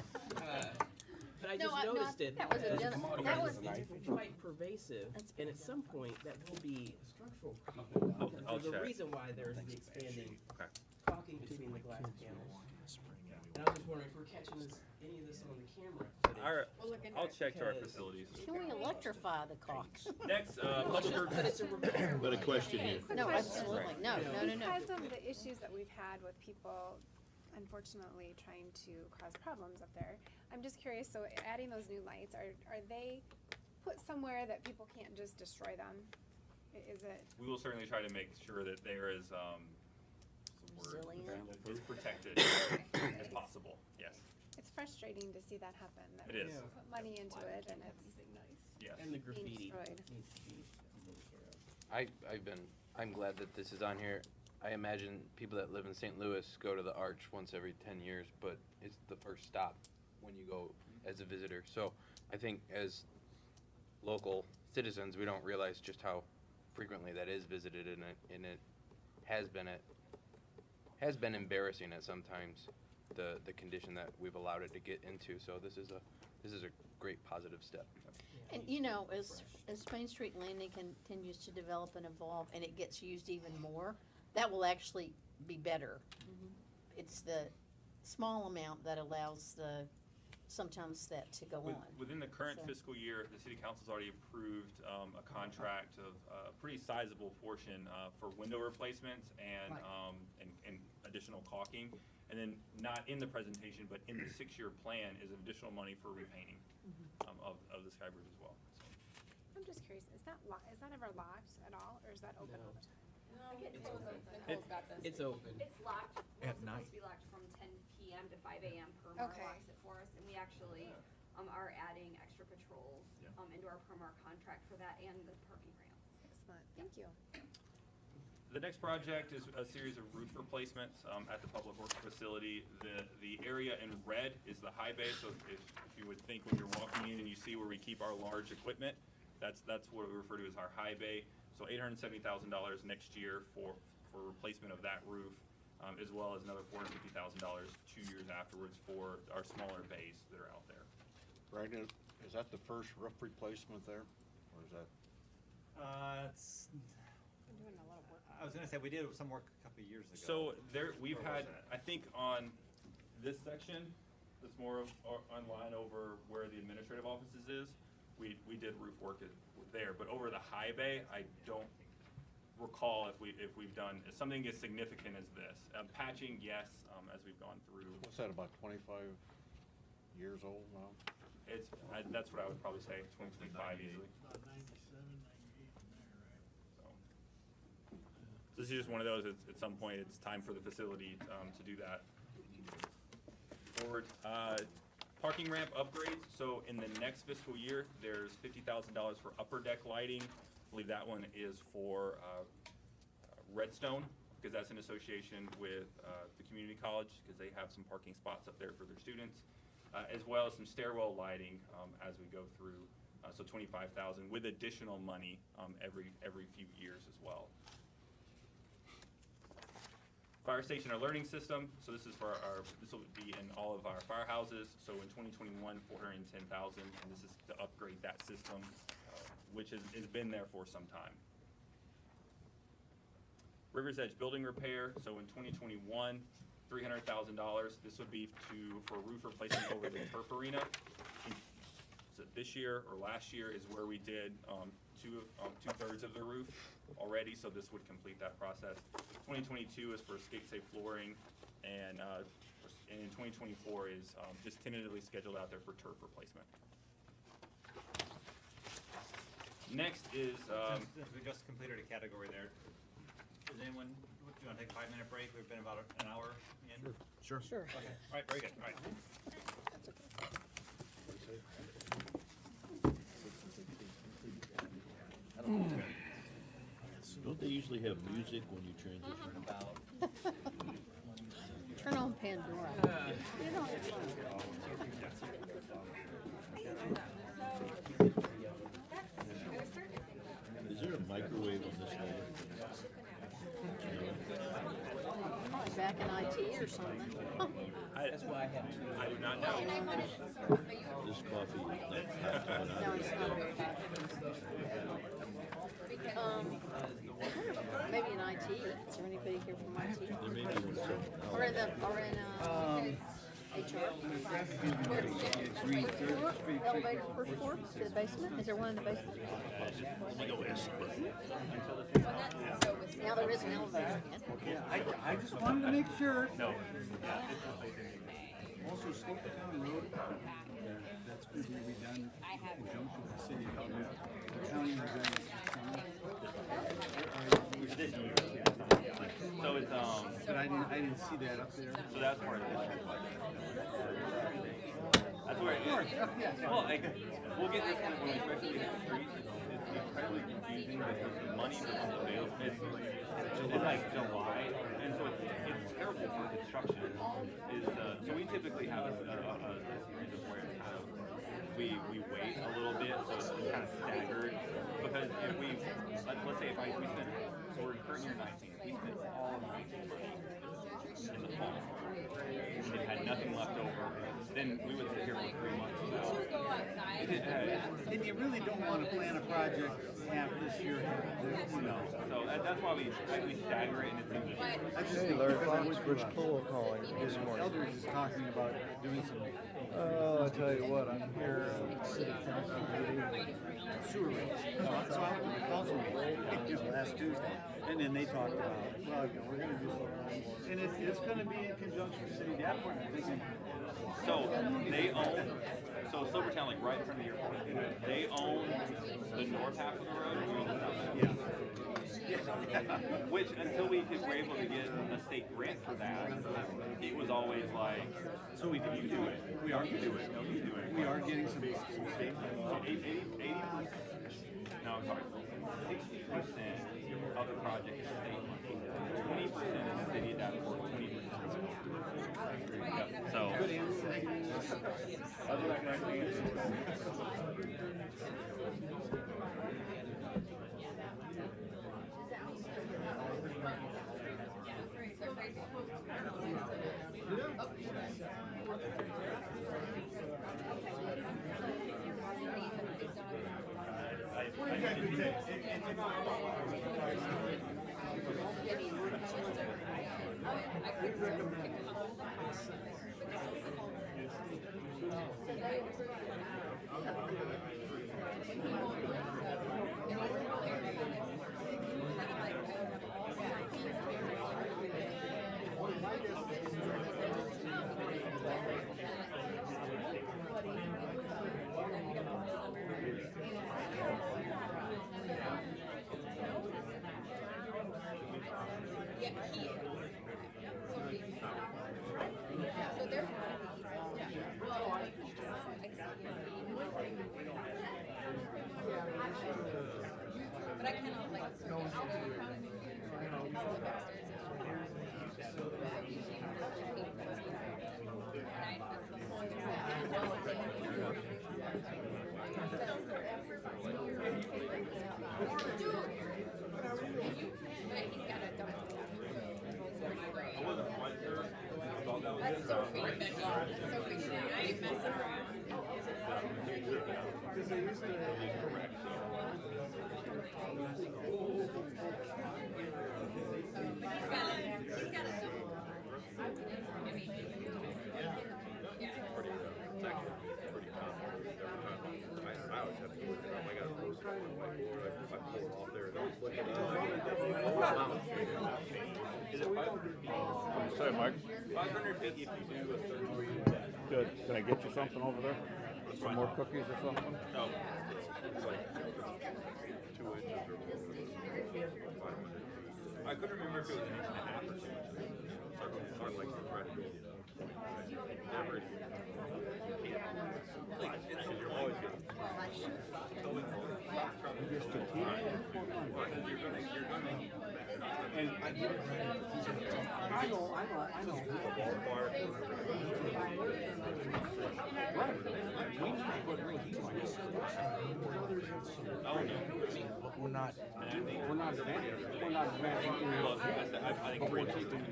But I No, just no, noticed it. that was a because gen- it's that was- quite pervasive, That's and at some point, that will be a structural problem. I'll There's a check. reason why there's the expanding Okay. caulking between the glass panels. And I was just wondering if we're catching any of this on the camera All right. We'll look into I'll it. check to our Because- facilities. Can we electrify the caulks? Next, public But it's a repair. Got a question here. No, absolutely, no. Because of the issues that we've had with people unfortunately trying to cause problems up there, I'm just curious, so adding those new lights, are they put somewhere that people can't just destroy them? Is it, We will certainly try to make sure that there is, what's the word? Resilient. Is protected as possible, yes, it's frustrating to see that happen, that it we is, put money into it and it's yes. And the graffiti destroyed. needs to be taken care of. I'm glad that this is on here. I imagine people that live in St. Louis go to the Arch once every 10 years, but it's the first stop when you go as a visitor. So I think as local citizens, we don't realize just how frequently that is visited, and it has been embarrassing at sometimes, the condition that we've allowed it to get into. So this is a great positive step. And as Main Street Landing continues to develop and evolve and it gets used even more, that will actually be better. It's the small amount that allows the sometimes set to go on. Within the current So- fiscal year, the city council's already approved a contract of a pretty sizable portion for window replacements and, Right. and additional caulking. And then not in the presentation, but in the 6-year plan is additional money for repainting of the Sky Bridge as well. I'm just curious, is that ever locked at all, or is that open all the time? It's open. It's locked, well, At it's supposed night. to be locked from 10 PM to 5 AM. Permar Okay. locks it for us, and we actually, are adding extra patrols, into our Permar contract for that and the parking ramps. Excellent, thank you. The next project is a series of roof replacements at the Public Works facility. The area in red is the high bay, so if you would think when you're walking in and you see where we keep our large equipment, that's what we refer to as our high bay. So $870,000 next year for replacement of that roof, as well as another $450,000 2 years afterwards for our smaller bays that are out there. Brandon, is that the first roof replacement there, or is that? It's, Been doing a lot of work. I was gonna say, we did some work a couple of years ago. So there, we've Where was had, that? I think on this section, that's more of, on line over where the administrative offices is, we did roof work there, but over the high bay, I don't recall if we've done something as significant as this. Patching, yes, as we've gone through. What's that, about 25 years old now? That's what I would probably say, 2025 easily. About 97, 98 in there, right? So this is just one of those, at some point, it's time for the facility to do that. Forward, parking ramp upgrades, so in the next fiscal year, there's $50,000 for upper deck lighting. I believe that one is for Redstone, because that's in association with the community college, because they have some parking spots up there for their students, as well as some stairwell lighting as we go through, so $25,000 with additional money every few years as well. Fire station or learning system, so this is for this will be in all of our firehouses. So in 2021, $410,000, and this is to upgrade that system, which has been there for some time. River's Edge building repair, so in 2021, $300,000. This would be for roof replacement over the turf arena. So this year or last year is where we did two-thirds of the roof already, so this would complete that process. 2022 is for skate safe flooring, and in 2024 is just tentatively scheduled out there for turf replacement. Next is Since we just completed a category there, does anyone, do you wanna take a 5-minute break? We've been about an hour in. Sure. Sure. Okay, all right, very good, all right. That's okay. Don't they usually have music when you transition? Turn on Pandora. You know, it's fun. Is there a microwave on this thing? Probably back in IT or something. That's why I had to. I do not know. This coffee is not hot coming No, out. it's not very hot. Maybe in IT. Is there anybody here from IT? There may be one somewhere. Or in HR? Elevator, first floor, to the basement? Is there one in the basement? Now there is an elevator again. I just wanted to make sure. No. Also, Slocum Road, that's going to be redone in conjunction with the city. The county has done So it's but I didn't see that up there. so that's part of it. That's where it is. Well, we'll get this when we especially get the streets. It's incredibly confusing because the money becomes available. It's like July, and so it's terrible for construction. So we typically have a series of where it's kind of we wait a little bit, so it's kind of staggered. Because if we let's say if we spend, so we're current year 19, we spent all of 19 money in the fall. It had nothing left over. Then we would sit here for 3 months. And you really don't want to plan a project half this year, half next, So that's why we stagger it and it's usually. Hey, Larry Fox, Rich Cole calling this morning. Elders is talking about doing some Oh, I tell you what, I'm here at City Council meeting. sewer rates. So I went to the council meeting, last Tuesday, and then they talked about, well, we're gonna do something. And it's gonna be in conjunction with City Davenport, I'm thinking. So they own, so Silvertown, like right in front of your point, they own the north half of the road, and we own the south half. Yeah. Which, until we were able to get a state grant for that, it was always like, so you do it. We are. You do it. No, you do it. We are getting some state. So 80%, no, I'm sorry, 60% of the project is state money. 20% is city of Davenport, 20% is so. Good answer. Other than that, good answer. But I cannot like That's Sophie, Becky. Sophie, I ain't messing around. Because they used to. He's got a Say, Mike. 550 if you do a third. Good. Can I get you something over there? Some more cookies or something? No. It's like 2 inches or 5 inches. I couldn't remember if it was an inch and a half or 2 inches. Sort of like you're trying to go. Never. You're always good. And I know. Right. We need to put real heat on this. Oh, no. But we're not, We're not advancing. Well, I think we're keeping.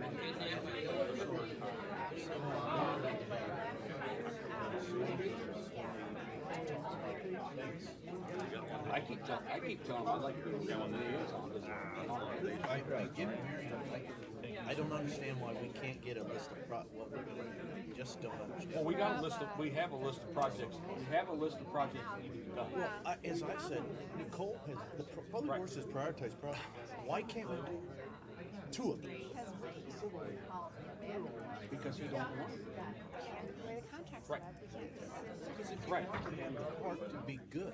I keep telling them I like the liaison. I don't understand why we can't get a list of what we're gonna do. Just don't understand. Well, we have a list of projects. We have a list of projects that need to be done. Well, as I said, Nicole has, the Public Works has prioritized projects. Why can't we do 2 of them? Because you don't want it. The way the contract's set up, we can't do that. Because if you want the damn park to be good.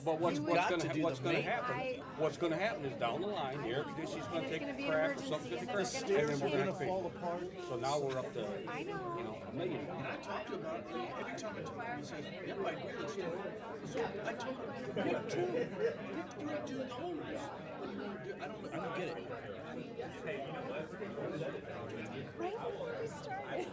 But what's You've got to do what's the gonna main- happen? What's gonna happen is down the line, the air conditioning's gonna take gonna a be an crack or something emergency, to and the then crack. they're Stairs are we're gonna pay. fall apart. So now we're up to, I know. $1 million. And I talked to him about it, every time I talk to him, he says, yep, I agree, let's do it. So I told him, pick 2, pick 3, do those. What do you want to do? I don't get it. Right before we started.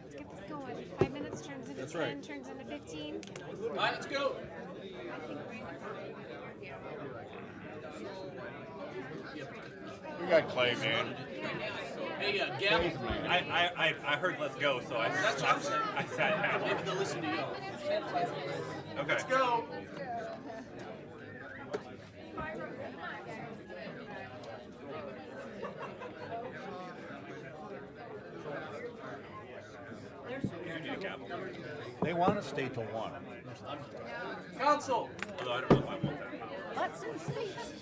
Let's get this going. 5 minutes turns into That's 10, right. turns into 15. All right, let's go. We got Clay, man. Hey, Gavin. I heard let's go, so I sat down. Maybe they'll listen to you. Okay. Let's go. You need a gavel. They want to stay till 1. Council. Although I don't know if I want that. Butts and seats.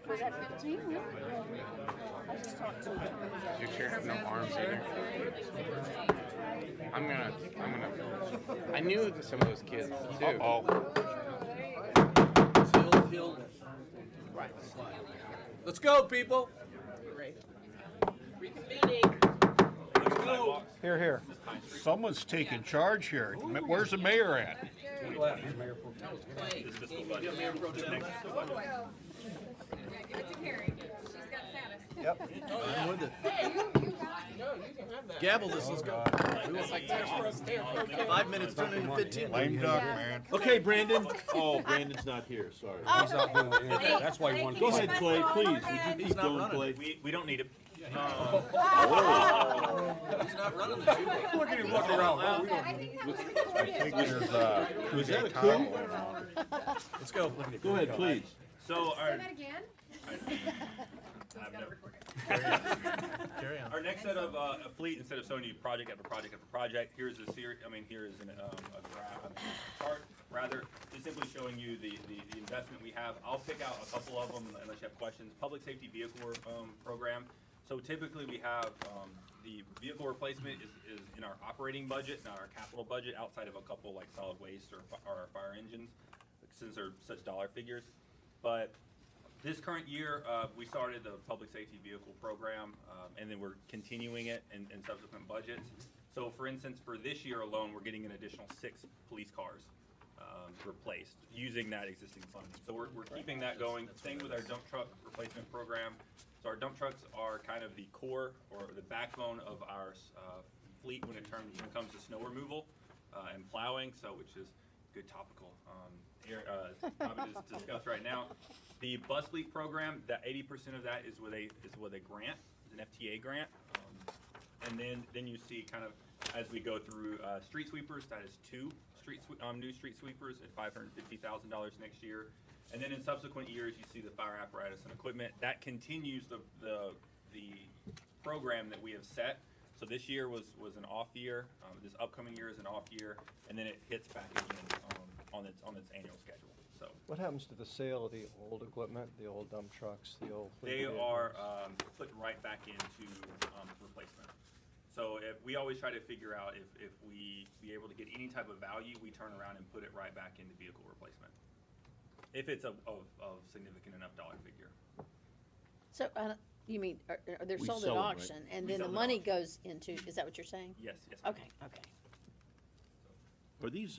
Was that 15? Really? I just talked to them. Your chair have no arms either. I knew some of those kids too. He'll slide. Let's go, people. Here, here. Someone's taking charge here. Where's the mayor at? This fiscal budget. This next fiscal budget. Yeah, give it to Carrie. She's got status. Yep. I'm with it. Hey, you got it. Gavel this, let's go. 5 minutes turn into 15. Lame duck, man. Okay, Brandon. Oh, Brandon's not here, sorry. He's not doing anything. That's why he wanted to. Go ahead, Clay, please. Would you He's keep not going, running. Clay? We don't need it. He's not running the shoe. Look at him looking around. I think that was recorded. Was that a coup? Let's go. Go ahead, please. So Say that again? I've never recorded. Carry on. Our next set of a fleet, instead of showing you project after project after project, here's a series. I mean, here is a graph, a chart rather, just simply showing you the investment we have. I'll pick out a couple of them unless you have questions. Public safety vehicle program. So typically we have the vehicle replacement is in our operating budget, not our capital budget, outside of a couple like solid waste or our fire engines, since they're such dollar figures. But this current year, we started the public safety vehicle program, and then we're continuing it in subsequent budgets. So for instance, for this year alone, we're getting an additional 6 police cars replaced using that existing funding. So we're keeping that going. Same with our dump truck replacement program. So our dump trucks are kind of the core or the backbone of our fleet when it comes to snow removal and plowing, so which is good topical topic to discuss right now. The bus fleet program, that 80% of that is with a grant, an FTA grant, and then you see kind of as we go through street sweepers, that is 2 new street sweepers at $550,000 next year, and then in subsequent years you see the fire apparatus and equipment. That continues the program that we have set. So this year was an off year. This upcoming year is an off year, and then it hits back again on its annual schedule. So What happens to the sale of the old equipment, the old dump trucks, the old fleet they vehicles? are put right back into replacement. So if we always try to figure out if we be able to get any type of value, we turn around and put it right back into vehicle replacement. If it's of significant enough dollar figure. So, you mean, they're We sold at sell 'em, right? auction, and We then the sell at money auction. goes into, is that what you're saying? Yes. Okay, okay. Are these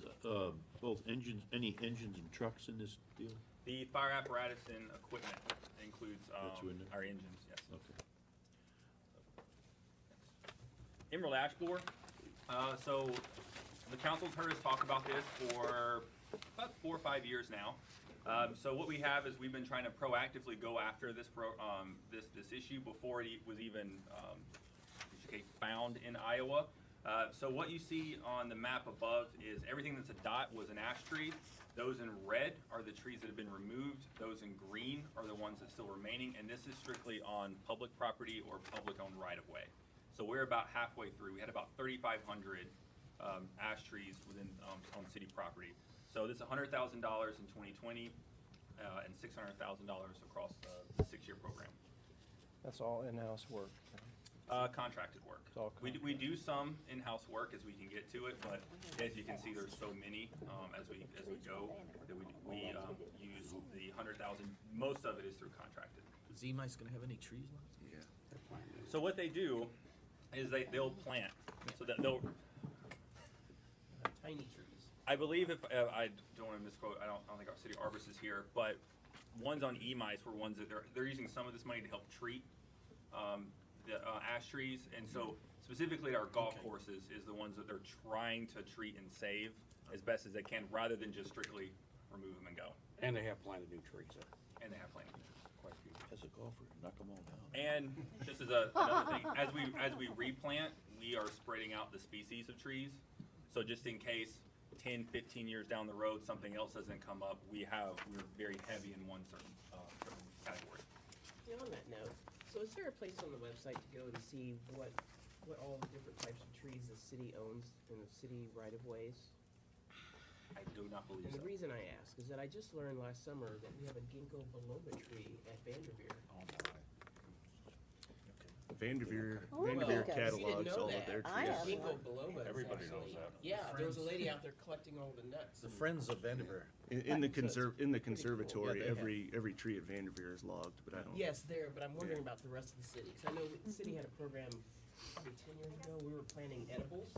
both engines, any engines and trucks in this deal? The fire apparatus and equipment includes That's in there? our engines, yes. Okay. Emerald ash borer. So the council's heard us talk about this for about 4 or 5 years now. So what we have is we've been trying to proactively go after this this issue before it was even found in Iowa. So what you see on the map above is everything that's a dot was an ash tree. Those in red are the trees that have been removed. Those in green are the ones that still remaining, and this is strictly on public property or public-owned right-of-way. So we're about halfway through. We had about 3,500 ash trees within on city property. So this is $100,000 in 2020 and $600,000 across the 6-year program. That's all in-house work. Contracted work. It's all We do some in-house work as we can get to it, but as you can see, there's so many as we go that we use the 100,000. Most of it is through contracted. Is EMICE gonna have any trees left? Yeah. So what they do is they'll plant. So that they'll. Tiny trees. I believe if I don't want to misquote, I don't think our city arborist is here, but ones on EMICE were ones that they're using some of this money to help treat the ash trees, and so specifically our golf courses is the ones that they're trying to treat and save as best as they can, rather than just strictly remove them and go. And they have planted new trees there. And they have plenty of trees. Quite a few. As a golfer, knock them all down. And just as another thing, as we replant, we are spreading out the species of trees. So just in case 10, 15 years down the road, something else doesn't come up, we're very heavy in one certain category. Yeah, on that note, so is there a place on the website to go and see what all the different types of trees the city owns in the city right-of-ways? I do not believe And so. the reason I ask is that I just learned last summer that we have a ginkgo biloba tree at Vanderveer. Vanderveer Oh, Vanderveer okay. catalogs all of their I trees. am. Ginkgo biloba is Everybody actually- knows that. Yeah, there was a lady out there collecting all the nuts. The and- Friends of Vanderveer. In the cool. conservatory, Yeah, they have- every tree at Vanderveer is logged, but I don't. Yes, there, but I'm wondering about the rest of the city, because I know the city had a program probably 10 years ago, we were planting edibles,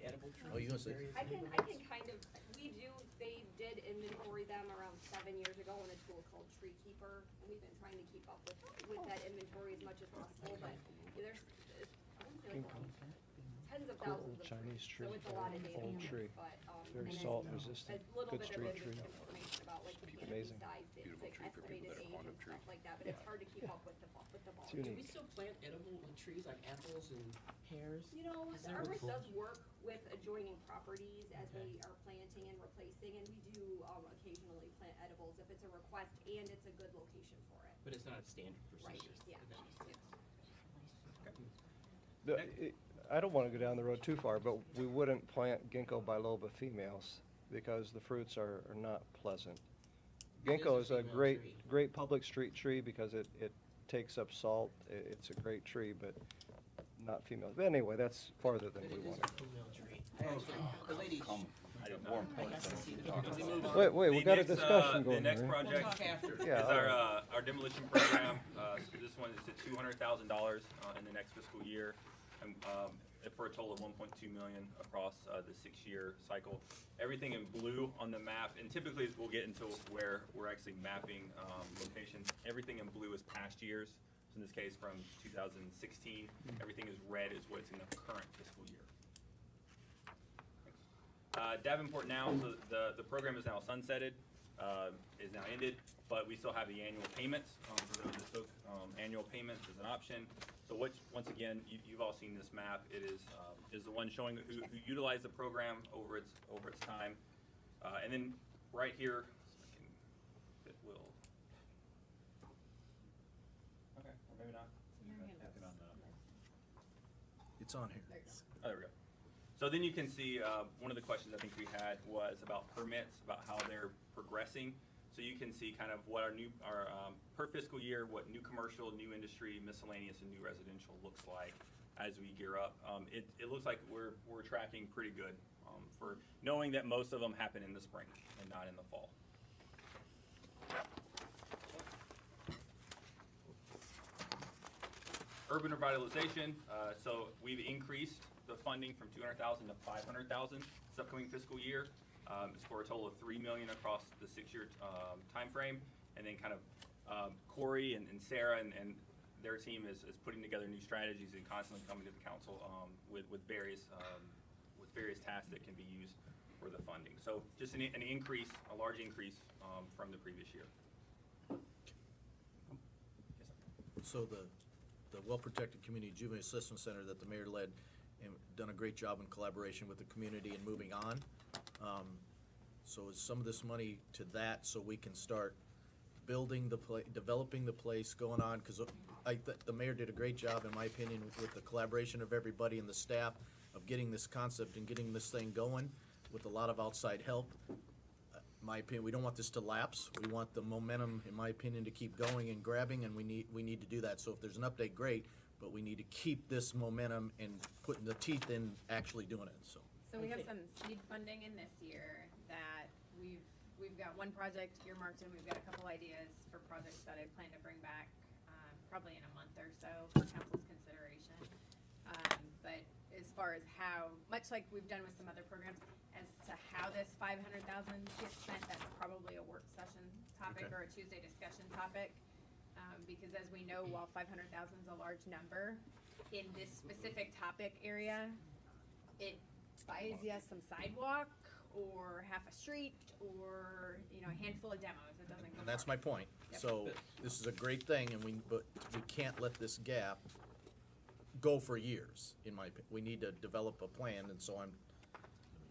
edible trees. Oh, you gonna in say- various I can neighborhoods. kind of, they did inventory them around 7 years ago in a tool called Tree Keeper. And we've been trying to keep up with that inventory as much as possible, but there's, I don't feel like tens of thousands of Chinese trees. tree, So it's a lot of data, old tree, but, very and then salt resistant, a little good bit street of tree. information about like the canopy Amazing. size, the Beautiful like tree for people estimated that are age fond of and trees. stuff like that, but it's hard to keep up with the It's Do unique. we still plant edible trees like apples and pears? You know, Is the there- arborist does work with adjoining properties as they are planting and replacing, and we do occasionally plant edibles if it's a request and it's a good location for it. But it's not a standard Right, procedure. yeah. I don't want to go down the road too far, but we wouldn't plant ginkgo biloba females because the fruits are not pleasant. It is Ginkgo a is a female great, tree. great public street tree because it takes up salt. It's a great tree, but not female. But anyway, that's farther than But we it is wanted. a female tree. I actually, the lady, I I got to see the, because we moved on. Wait, we The got a next, discussion The going next here. project We'll talk after. Yeah, is all right. our demolition program. So this one is at $200,000 in the next fiscal year, and for a total of 1.2 million across the 6-year cycle. Everything in blue on the map, and typically we'll get into where we're actually mapping locations. Everything in blue is past years. So in this case, from 2016, everything is red is what's in the current fiscal year. Davenport now, so the program is now sunsetted, is now ended, but we still have the annual payments. For those that took annual payments as an option. So once again, you've all seen this map. It is the one showing who utilized the program over its time. And then right here, it will. Okay, or maybe not. It's on here. Oh, there we go. So then you can see, one of the questions I think we had was about permits, about how they're progressing. So you can see kind of what our per fiscal year, what new commercial, new industry, miscellaneous, and new residential looks like as we gear up. It looks like we're tracking pretty good for knowing that most of them happen in the spring and not in the fall. Urban revitalization, so we've increased the funding from 200,000 to 500,000 this upcoming fiscal year. It's for a total of $3 million across the 6-year timeframe. And then kind of Corey and Sarah and their team is putting together new strategies and constantly coming to the council with various tasks that can be used for the funding. So just an increase, a large increase from the previous year. So the well-protected community juvenile assessment center that the mayor led and done a great job in collaboration with the community and moving on. So is some of this money to that so we can start building developing the place, going on, because the mayor did a great job, in my opinion, with the collaboration of everybody and the staff of getting this concept and getting this thing going with a lot of outside help. My opinion, we don't want this to lapse. We want the momentum, in my opinion, to keep going and grabbing, and we need to do that. So if there's an update, great, but we need to keep this momentum and putting the teeth in actually doing it, so. So we have some seed funding in this year that we've got one project earmarked, and we've got a couple ideas for projects that I plan to bring back, probably in a month or so for council's consideration. But as far as how, much like we've done with some other programs, as to how this 500,000 gets spent, that's probably a work session topic or a Tuesday discussion topic. Because as we know, while 500,000 is a large number, in this specific topic area, it buys you some sidewalk or half a street or, you know, a handful of demos. It doesn't go And that's far. my point. Yep. So this is a great thing, but we can't let this gap go for years, in my opinion. We need to develop a plan, and so I'm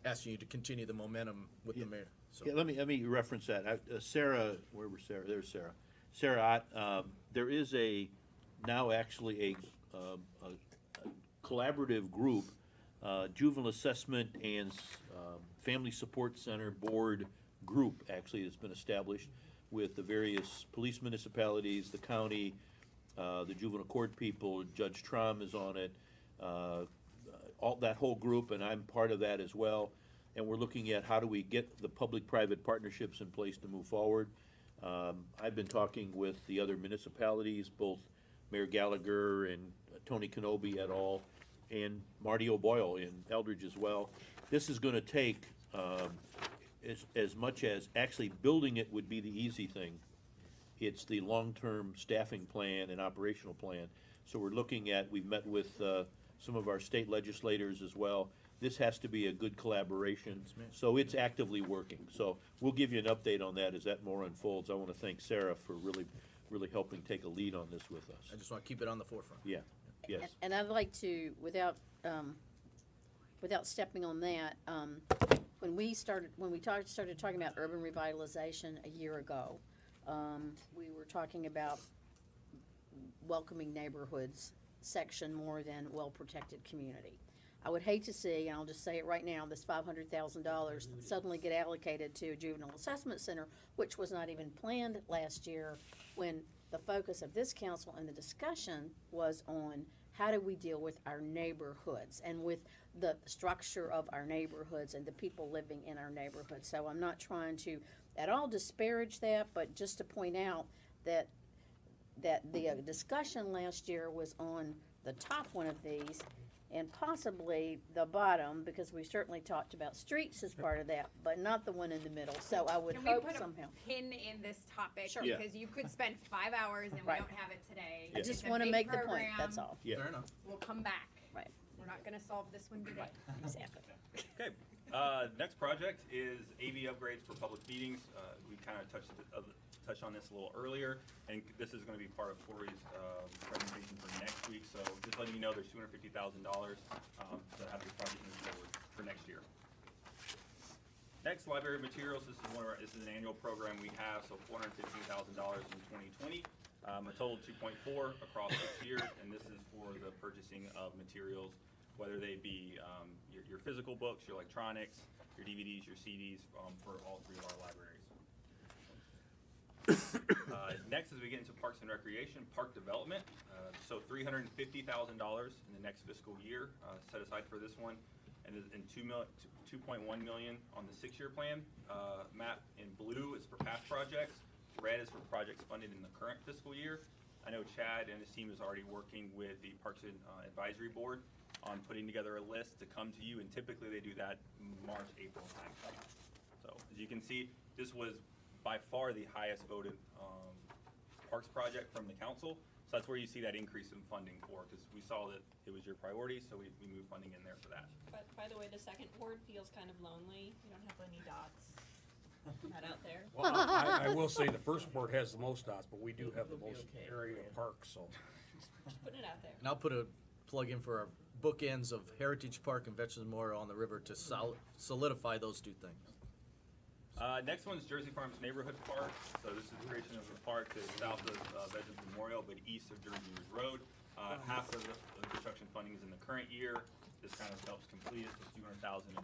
asking you to continue the momentum with the mayor. So. Yeah, let me reference that. Sarah, where was Sarah? There's Sarah. Sarah, there is now actually a collaborative group, juvenile assessment and family support center board group, actually, that's been established with the various police municipalities, the county, the juvenile court people. Judge Trom is on it, that whole group, and I'm part of that as well. And we're looking at how do we get the public-private partnerships in place to move forward. I've been talking with the other municipalities, both Mayor Gallagher and Tony Kenobi et al., and Marty O'Boyle in Eldridge as well. This is gonna take, as much as actually building it would be the easy thing. It's the long-term staffing plan and operational plan. So we're looking at, we've met with some of our state legislators as well. This has to be a good collaboration, so it's actively working. So we'll give you an update on that as that more unfolds. I want to thank Sarah for really helping take a lead on this with us. I just want to keep it on the forefront. Yeah, yes. And I'd like to, without stepping on that, when we started talking about urban revitalization a year ago, we were talking about welcoming neighborhoods section more than well-protected community. I would hate to see, and I'll just say it right now, this $500,000 suddenly get allocated to a juvenile assessment center, which was not even planned last year, when the focus of this council and the discussion was on how do we deal with our neighborhoods and with the structure of our neighborhoods and the people living in our neighborhoods. So I'm not trying to at all disparage that, but just to point out that the discussion last year was on the top one of these and possibly the bottom, because we certainly talked about streets as part of that, but not the one in the middle. So I would Can hope we put somehow. a pin in this topic? Sure. Yeah. Because you could spend 5 hours and we Right. don't have it today. I It's just a want to big make the point, program. that's all. Yeah. Fair enough. We'll come back. Right. We're not gonna solve this one today. Exactly. Okay, next project is AV upgrades for public meetings. We kind of touched on this a little earlier, and this is going to be part of Corey's presentation for next week. So just letting you know, there's $250,000 to have this project move forward for next year. Next, library materials. This is an annual program we have, so $415,000 in 2020. A total of 2.4 across 6 years, and this is for the purchasing of materials, whether they be your physical books, your electronics, your DVDs, your CDs, for all three of our libraries. Next, as we get into Parks and Recreation, park development. So $350,000 in the next fiscal year set aside for this one, and $2.1 million on the 6-year plan. Map in blue is for past projects. Red is for projects funded in the current fiscal year. I know Chad and his team is already working with the Parks and Advisory Board on putting together a list to come to you, and typically they do that March, April timeframe. So as you can see, this was by far the highest voted parks project from the council. So that's where you see that increase in funding for, because we saw that it was your priority, so we moved funding in there for that. But by the way, the second ward feels kind of lonely. You don't have any dots. Not out there. Well, I will say the first board has the most dots, but we do have the most area of parks, so. Just putting it out there. And I'll put a plug in for our bookends of Heritage Park and Veterans Memorial on the river to solidify those two things. Next one's Jersey Farms Neighborhood Park. So this is the creation of a park that is south of Veterans Memorial, but east of Jersey Road. Half of the construction funding is in the current year. This kind of helps complete it, so $200,000 in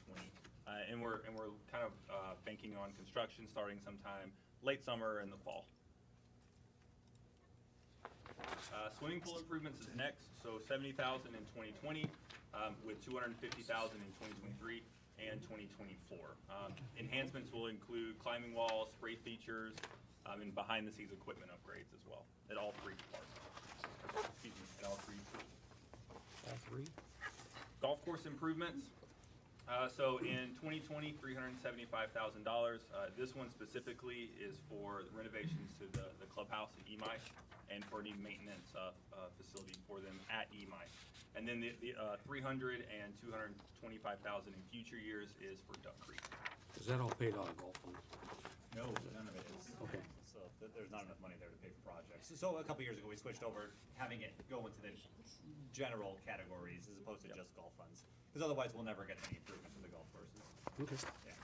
2020. And we're kind of banking on construction starting sometime late summer and the fall. Swimming pool improvements is next, so $70,000 in 2020, with $250,000 in 2023 and 2024. Enhancements will include climbing walls, spray features, and behind-the-scenes equipment upgrades as well at all three parks. Excuse me, at all three pools. All three? Golf course improvements. So in 2020, $375,000. This one specifically is for renovations to the clubhouse at EMI and for any maintenance facility for them at EMI. And then the $300,000 and $225,000 in future years is for Duck Creek. Is that all paid out of golf funds? No, none of it is. Okay. So there's not enough money there to pay for projects. So a couple years ago, we switched over, having it go into the general categories as opposed to just golf funds. Because otherwise, we'll never get any improvement to the golf courses. Okay. Yeah.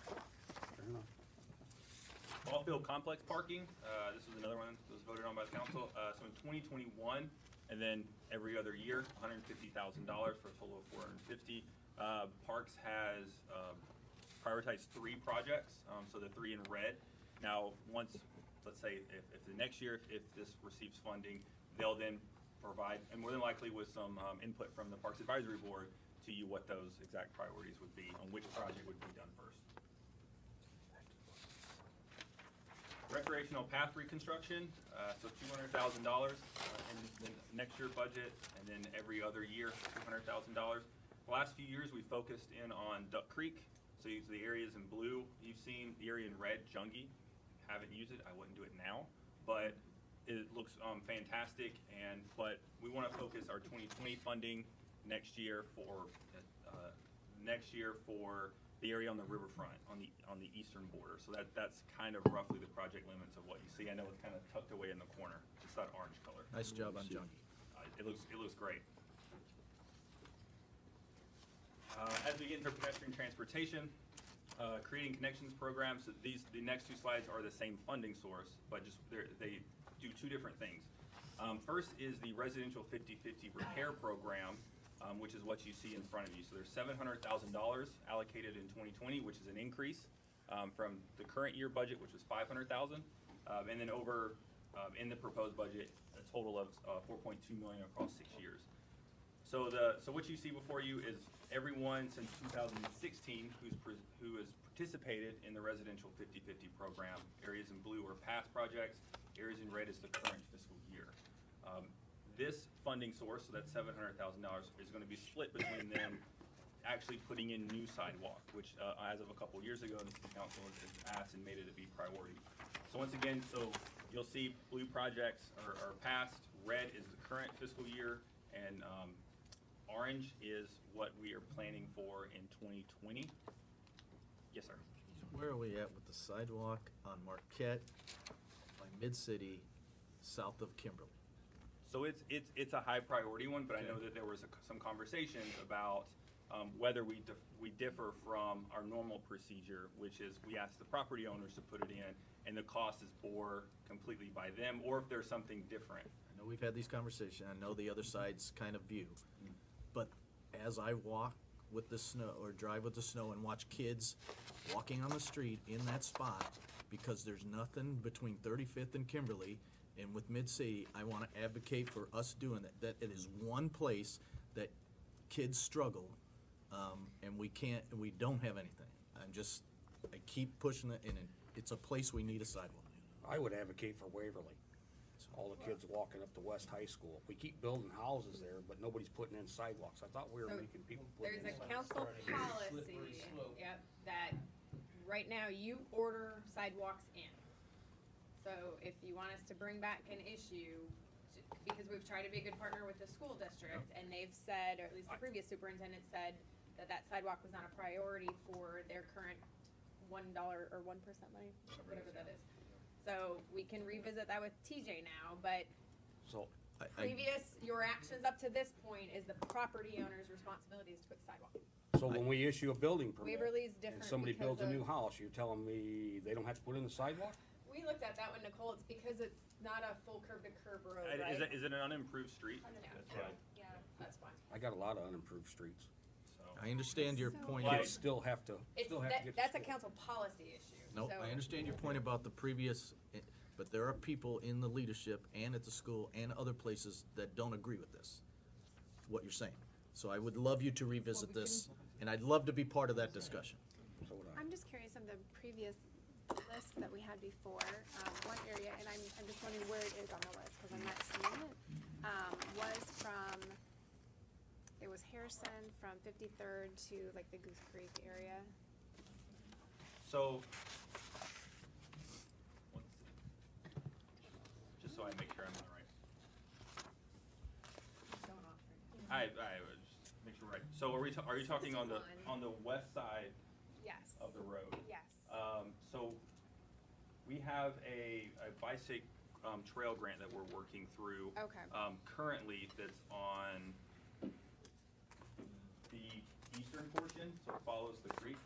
Fair enough. Ball field complex parking, this was another one that was voted on by the council. So in 2021, and then every other year, $150,000 for a total of $450,000. Parks has prioritized 3 projects, so the 3 in red. Now, once, let's say, if the next year, if this receives funding, they'll then provide, and more than likely with some input from the Parks Advisory Board, to you what those exact priorities would be, on which project would be done first. Recreational path reconstruction, so $200,000 in the next year budget, and then every other year, $200,000. The last few years, we focused in on Duck Creek, so the areas in blue you've seen, the area in red, Jungie. Haven't used it, I wouldn't do it now, but it looks fantastic. But we want to focus our 2020 funding next year for the area on the riverfront, on the eastern border. So that's kind of roughly the project limits of what you see. I know it's kind of tucked away in the corner. It's that orange color. Nice job on Junkie. It looks great. As we get into pedestrian transportation, creating connections programs. So the next 2 slides are the same funding source, but just they do 2 different things. First is the residential 50/50 repair program, which is what you see in front of you. So there's $700,000 allocated in 2020, which is an increase from the current year budget, which was $500,000, and then over in the proposed budget, a total of $4.2 million across 6 years. So what you see before you is everyone since 2016 who has participated in the residential 50/50 program. Areas in blue are past projects. Areas in red is the current fiscal year. This funding source, so that's $700,000, is going to be split between them actually putting in new sidewalk, which as of a couple years ago, the city council has asked and made it a big priority. So once again, so you'll see blue projects are passed, red is the current fiscal year, and orange is what we are planning for in 2020. Yes, sir. Where are we at with the sidewalk on Marquette by Mid-City, south of Kimberly? So it's a high priority one, but I know that there was some conversations about whether we differ from our normal procedure, which is we ask the property owners to put it in, and the cost is bore completely by them, or if there's something different. I know we've had these conversations. I know the other side's kind of view, but as I walk with the snow or drive with the snow and watch kids walking on the street in that spot, because there's nothing between 35th and Kimberly. And with Mid-City, I want to advocate for us doing that it is one place that kids struggle, and we don't have anything. I keep pushing it, and it's a place we need a sidewalk. I would advocate for Waverly. All the kids walking up to West High School. We keep building houses there, but nobody's putting in sidewalks. I thought we were So making people put in There's a sidewalks. council policy, yep, that right now you order sidewalks in. So if you want us to bring back an issue, because we've tried to be a good partner with the school district, and they've said, or at least the previous superintendent said, that sidewalk was not a priority for their current $1 or 1% money, whatever that is. So we can revisit that with TJ now, but So your actions up to this point is the property owner's responsibility is to put the sidewalk. So when we issue a building permit, Waverly's and different somebody because builds a of- new house, you're telling me they don't have to put in the sidewalk? We looked at that one, Nicole, it's because it's not a full curb to curb road, right? Is it an unimproved street? Yeah. Yeah, that's fine. I got a lot of unimproved streets. I understand your point. Kids still have to, It's, still have to get to that's a school. council policy issue. No, so- I understand your point about the previous, but there are people in the leadership and at the school and other places that don't agree with this, what you're saying. So I would love you to revisit this, and I'd love to be part of that discussion. So would I. I'm just curious of the previous list that we had before, one area, and I'm just wondering where it is on the list, because I'm not seeing it, was from, it was Harrison from 53rd to like the Goose Creek area. So, let's see. Just so I make sure I'm on the right. I would just make sure we're right. So are you talking on the west side Yes. of the road? Yes. So we have a bicycle trail grant that we're working through. Okay. Currently that's on the eastern portion, so it follows the creek.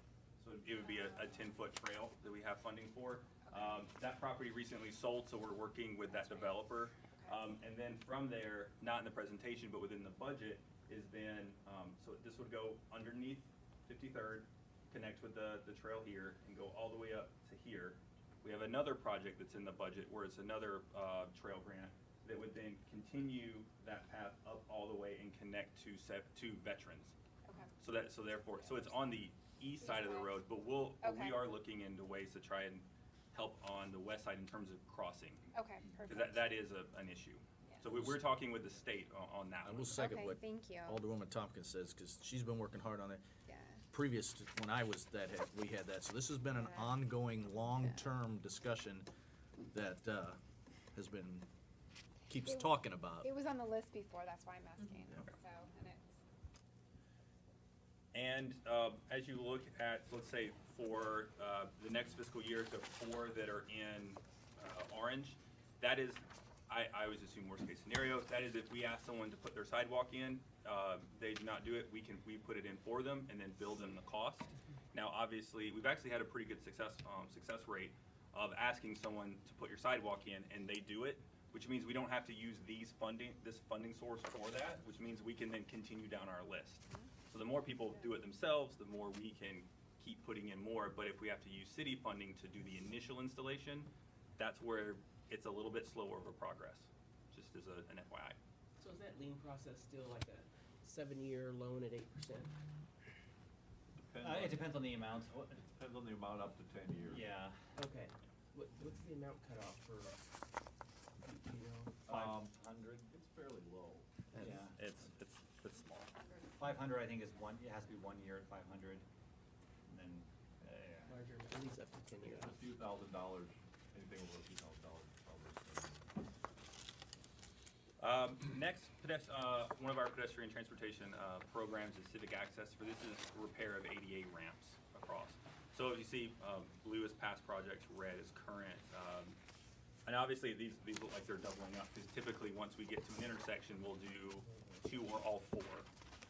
So it would be a 10-foot trail that we have funding for. That property recently sold, so we're working with that developer. And then from there, not in the presentation, but within the budget, is then, so this would go underneath 53rd, connect with the trail here, and go all the way up to here. We have another project that's in the budget where it's another trail grant that would then continue that path up all the way and connect to veterans. Okay. So therefore, it's on the east side of the road, but we Okay. are looking into ways to try and help on the west side in terms of crossing. Okay, Because perfect. that is an issue. So we're talking with the state on that I one. will second Okay, what thank you. Alderwoman Tompkins says, because she's been working hard on it. Yeah. Previous, to when I was we had that. So this has been an ongoing, long-term discussion that has been, keeps It- talking about. It was on the list before, that's why I'm asking. Okay. So, and it's, And as you look at, let's say, for the next fiscal year, the 4 that are in orange, that is, I always assume worst case scenario, that is if we ask someone to put their sidewalk in, they do not do it, we put it in for them and then bill them the cost. Now, obviously, we've actually had a pretty good success rate of asking someone to put your sidewalk in and they do it, which means we don't have to use this funding source for that, which means we can then continue down our list. So the more people do it themselves, the more we can keep putting in more. But if we have to use city funding to do the initial installation, that's where it's a little bit slower of a progress, just as an FYI. So is that lien process still like a 7-year loan at 8%? It depends on the amount. Depends on the amount up to 10 years. Yeah. Okay. What's the amount cut off for, you know? 500, it's fairly low. Yeah. It's small. 500, I think, is it has to be 1 year at 500. And then, Larger, at least up to 10 years. A few $1,000, anything over a few $1,000 probably. Next, one of our pedestrian transportation programs is Civic Access. For this is repair of ADA ramps across. So you see, blue is past projects, red is current. And obviously, these look like they're doubling up, because typically, once we get to an intersection, we'll do 2 or all 4.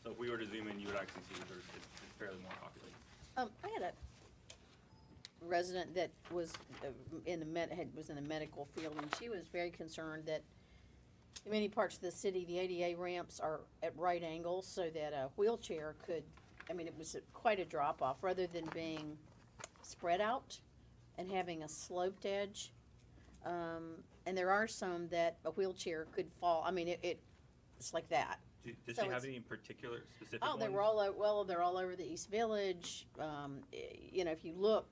So if we were to zoom in, you would actually see that it's fairly more populated. I had a resident that was in the medical field, and she was very concerned that in many parts of the city, the ADA ramps are at right angles so that a wheelchair could, it was quite a drop off, rather than being spread out and having a sloped edge. And there are some that a wheelchair could fall, it's like that. Does So she have it's- any particular specific Oh, ones? they were all they're all over the East Village. If you look,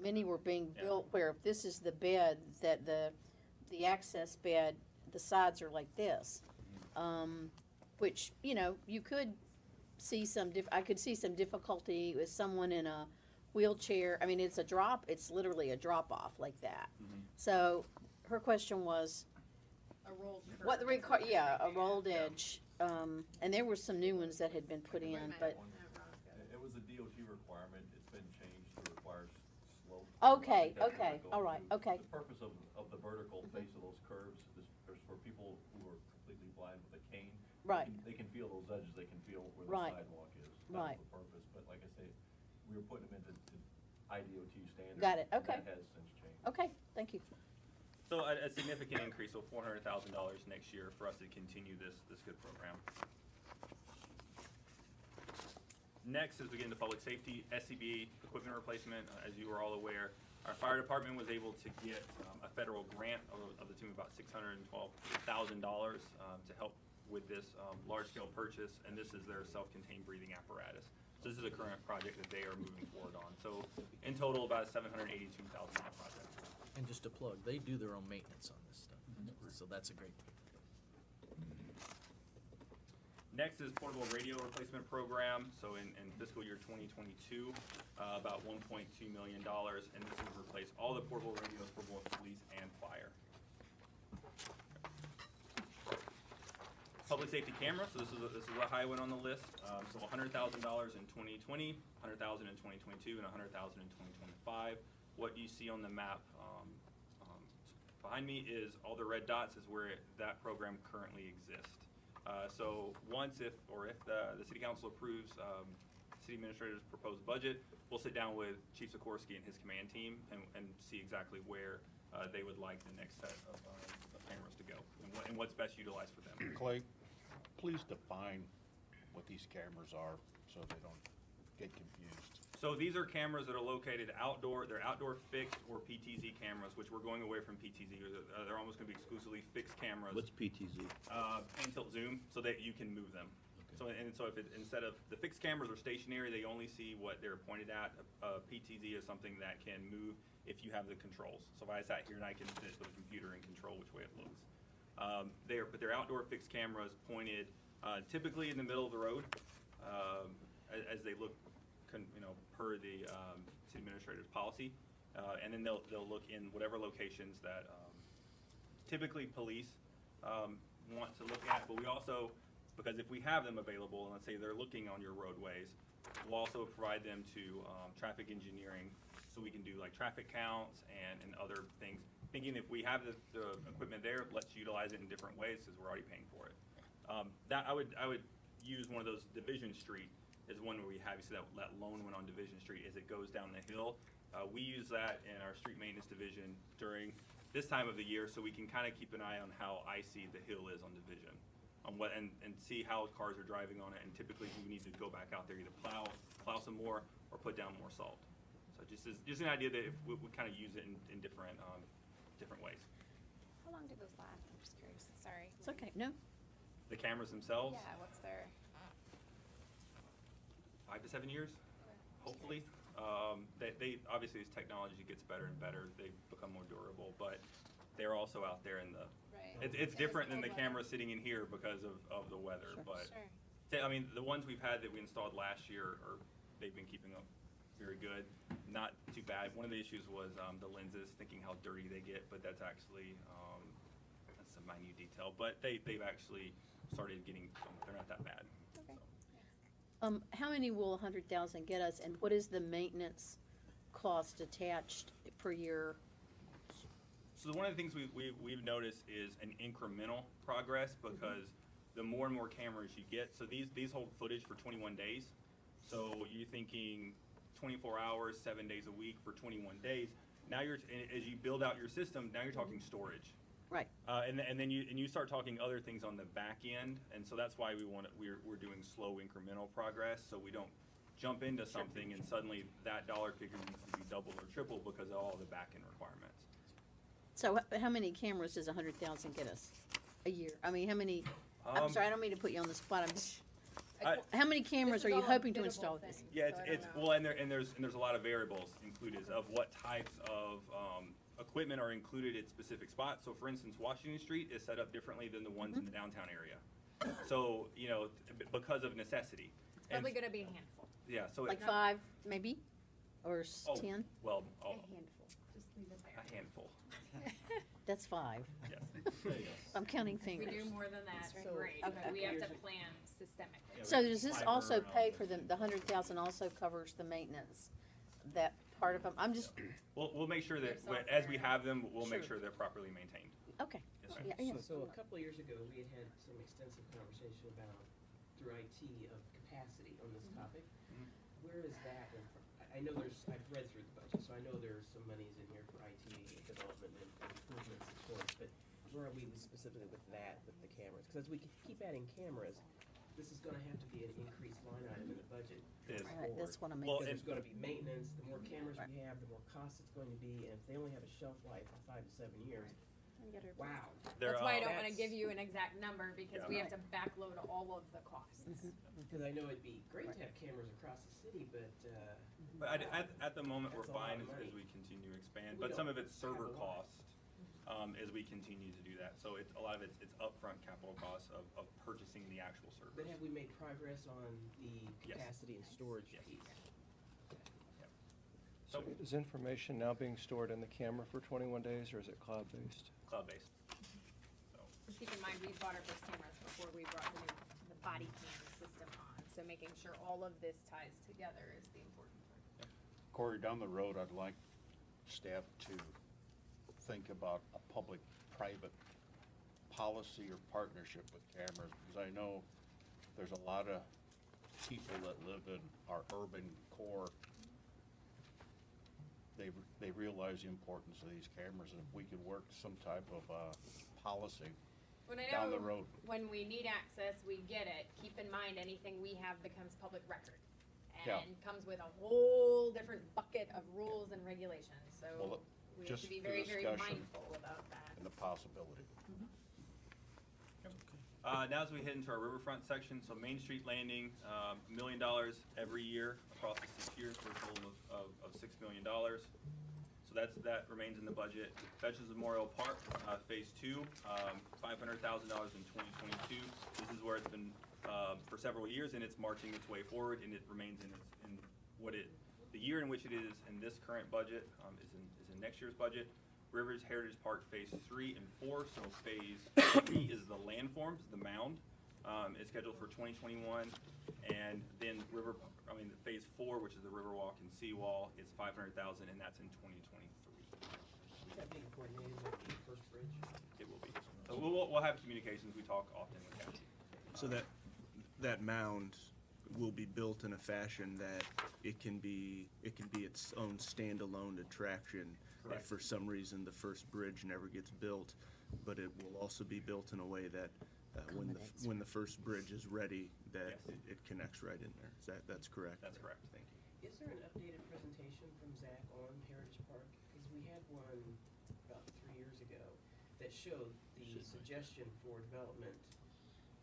many were being built where if this is the bed, that the access bed, the sides are like this. Which, you could see I could see some difficulty with someone in a wheelchair. It's literally a drop off like that. So her question was, A rolled curb. what a rolled edge, and there were some new ones that had been put in, but, It was a DOT requirement, it's been changed to require slope. okay, That's okay, vertical. all right, okay. The purpose of the vertical face of those curves is for people who are completely blind with a cane. Right. They can feel those edges, they can feel where the Right. sidewalk is. Right. That was the purpose, but like I say, we were putting them into IDOT standards. Got it, and okay. That has since changed. Okay, thank you. So a significant increase, so $400,000 next year for us to continue this good program. Next, as we get into public safety, SCBA equipment replacement, as you are all aware, our fire department was able to get a federal grant of the tune of about $612,000 to help with this large-scale purchase, and this is their self-contained breathing apparatus. So this is a current project that they are moving forward on. So in total, about a $782,000 project. And just a plug, they do their own maintenance on this stuff, so that's a great thing. Next is portable radio replacement program. So in fiscal year 2022, about $1.2 million, and this will replace all the portable radios for both police and fire. Public safety camera. So this is a high one on the list. So $100,000 in 2020, $100,000 in 2022, and $100,000 in 2025. What you see on the map behind me is all the red dots is where that program currently exists. So once if the city council approves city administrator's proposed budget, we'll sit down with Chief Sikorsky and his command team and see exactly where they would like the next set of cameras to go and what's best utilized for them. Clay, please define what these cameras are so they don't get confused. So these are cameras that are located outdoor. They're outdoor fixed or PTZ cameras, which we're going away from PTZ. They're almost going to be exclusively fixed cameras. What's PTZ? Pan tilt zoom, so that you can move them. So so if instead of the fixed cameras are stationary, they only see what they're pointed at. PTZ is something that can move if you have the controls. So if I sat here and I can sit with a computer and control which way it looks. They're outdoor fixed cameras pointed typically in the middle of the road as they look. Per the city administrator's policy, and then they'll look in whatever locations that typically police want to look at. But we also, because if we have them available, and let's say they're looking on your roadways, we'll also provide them to traffic engineering, so we can do like traffic counts and other things. Thinking if we have the equipment there, let's utilize it in different ways because we're already paying for it. That I would use one of those Division Street. Is one where we have, you see that lone one on Division Street as it goes down the hill. We use that in our street maintenance division during this time of the year, so we can kind of keep an eye on how icy the hill is on Division, and see how cars are driving on it. And typically, we need to go back out there either plow some more or put down more salt. So just an idea that if we kind of use it in different ways. How long do those last? I'm just curious. Sorry. It's okay. No. The cameras themselves. Yeah. What's their 5 to 7 years, hopefully. They obviously as technology gets better and better, they become more durable. But they're also out there in the. Right. It's different than the camera sitting in here because of the weather. Sure. But Sure. I mean, the ones we've had that we installed last year they've been keeping up very good, not too bad. One of the issues was the lenses, thinking how dirty they get, but that's actually that's a minute detail. But they've actually started getting. They're not that bad. Okay. How many will 100,000 get us, and what is the maintenance cost attached per year? So one of the things we've noticed is an incremental progress because the more and more cameras you get, so these hold footage for 21 days. So you're thinking 24 hours, 7 days a week for 21 days. Now as you build out your system, now you're talking storage. Right. And then you start talking other things on the back end, and so that's why we're doing slow incremental progress, so we don't jump into something and suddenly that dollar figure needs to be double or triple because of all the back end requirements. So how many cameras does 100,000 get us a year? I mean, how many? I'm sorry, I don't mean to put you on the spot. How many cameras are you hoping to install with this? Yeah, it's well, and there's a lot of variables included of what types of equipment are included at specific spots. So for instance, Washington Street is set up differently than the ones in the downtown area. So, because of necessity. It's probably gonna be a handful. Yeah, so like 5, maybe? Or 10? Well, A handful. Just leave it there. a handful. That's 5. Yes. I'm counting If we fingers. do more than that, So- great, Okay. but we have to plan systemically. So does this also pay for the 100,000 also covers the maintenance? That part of them, I'm just, We'll make sure that Their as we software. have them, we'll make Sure. sure they're properly maintained. Okay. Yes, ma'am. Yeah, yeah. So a couple of years ago, we had some extensive conversation about, through IT, of capacity on this topic. Where is that? I know I've read through the budget, so I know there's some monies in here for IT development and improvements and storage, but where are we specifically with that, with the cameras? Because as we keep adding cameras, this is gonna have to be an increased line item in the budget. It is. Right, this one will make. Well, Because there's gonna be maintenance, the more cameras we have, the more cost it's going to be, and if they only have a shelf life of 5 to 7 years, wow. That's why I don't wanna That's- give you an exact number, because we Yeah. have to backload all of the costs. Because I know it'd be great to have cameras across the city, but, But at the moment, we're That's a lot fine of as money. we continue to expand, We but some don't of it's server have a lot. cost, as we continue to do that. So a lot of it's upfront capital costs of purchasing the actual servers. but have we made progress on the Yes. capacity and storage Yes. piece? So, Is information now being stored in the camera for 21 days, or is it cloud-based? cloud-based. So, Just keep in mind, we bought our first cameras before we brought the body cam system on, so making sure all of this ties together is the important part. Corey, down the road, I'd like staff to think about a public-private policy or partnership with cameras, because I know there's a lot of people that live in our urban core. They realize the importance of these cameras, and if we could work some type of, policy When I down know the road. when we need access, we get it. Keep in mind, anything we have becomes public record. Yeah. And comes with a whole different bucket of rules and regulations, so Well, we have just to be for very, very discussion. mindful about that. And the possibility. now as we head into our riverfront section, so Main Street Landing, $1 million every year across the 6 years for a total of $6 million. So that remains in the budget. Veterans Memorial Park, Phase 2, $500,000 in 2022. This is where it's been for several years, and it's marching its way forward, and it remains in the year in which it is in this current budget is in next year's budget. Rivers Heritage Park Phase 3 and 4. So Phase 3 is the landforms, the mound. It's scheduled for 2021, and then Phase 4, which is the Riverwalk and Seawall, is $500,000, and that's in 2023. Is that being coordinated with the first bridge? It will be. So we'll have communications. We talk often with Kathy. So that mound will be built in a fashion that it can be its own standalone attraction. Correct. If for some reason the first bridge never gets built, but it will also be built in a way that when the first bridge is ready, that Yes. it connects right in there. That's correct? That's correct. Thank you. Is there an updated presentation from Zach on Heritage Park? Because we had one about 3 years ago that showed the suggestion for development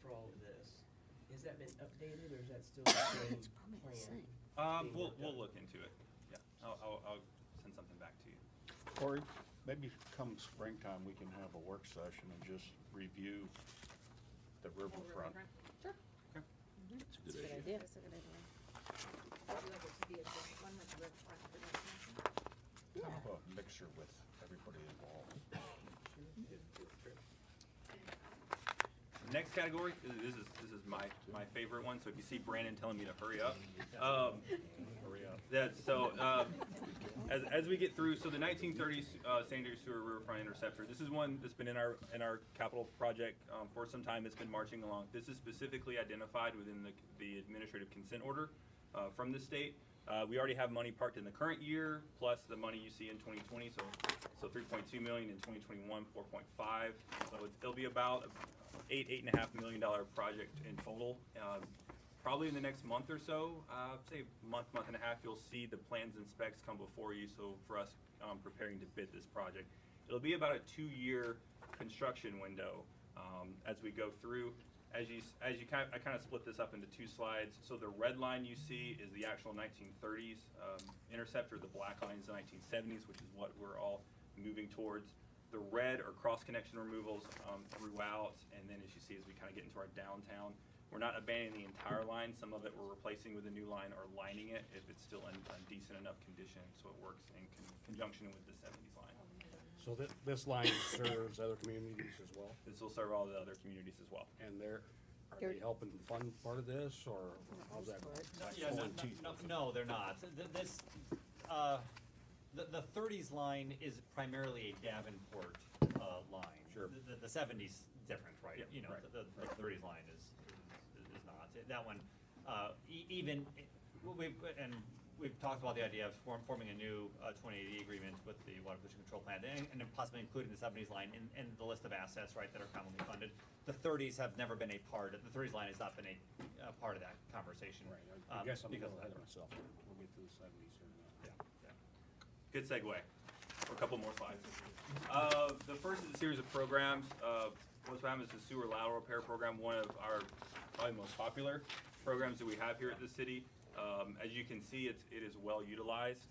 for all of this. Has that been updated, or is that still the same plan? We'll look into it. Yeah, I'll send something back to you. Corey, maybe come springtime, we can have a work session and just review the riverfront. Sure. It's a That's a good good idea. idea. That's a good idea. Would you like it to be a joint one with the riverfront production? Kind of a mixture with everybody involved. Next category, this is my favorite one, so if you see Brandon telling me to hurry up. Hurry up. As we get through, so the 1930s Sanitary Sewer Riverfront Interceptor, this is one that's been in our capital project for some time. It's been marching along. This is specifically identified within the administrative consent order from the state. We already have money parked in the current year, plus the money you see in 2020, so 3.2 million in 2021, 4.5. So it'll be about $8.5 million project in total. Probably in the next month or so, say month and a half, you'll see the plans and specs come before you. So for us preparing to bid this project, it'll be about a 2-year construction window as we go through. I kind of split this up into 2 slides. So the red line you see is the actual 1930s interceptor. The black line is the 1970s, which is what we're all moving towards. The red are cross-connection removals throughout, and then as you see, as we kind of get into our downtown, we're not abandoning the entire line. Some of it we're replacing with a new line or lining it if it's still in a decent enough condition, so it works in conjunction with the 70s line. So this line serves other communities as well? This will serve all the other communities as well. And are they helping fund part of this, or how's that going? No, they're not. the 30s line is primarily a Davenport line. Sure. The 70s different, right? Yeah, You know, right. the 30s line is not. That one, even, we've talked about the idea of forming a new 2080 agreement with the Water Pollution Control Plant and then possibly including the 70s line in the list of assets, right, that are commonly funded. The 30s have never been a part, the 30s line has not been a part of that conversation. Right, I guess I'm a because little of ahead of that. myself. We'll get to the 70s here in a minute. Yeah. Good segue. Or a couple more slides. The first is a series of programs. What's happened is the sewer lateral repair program, one of our probably most popular programs that we have here at the city. As you can see, it is well utilized.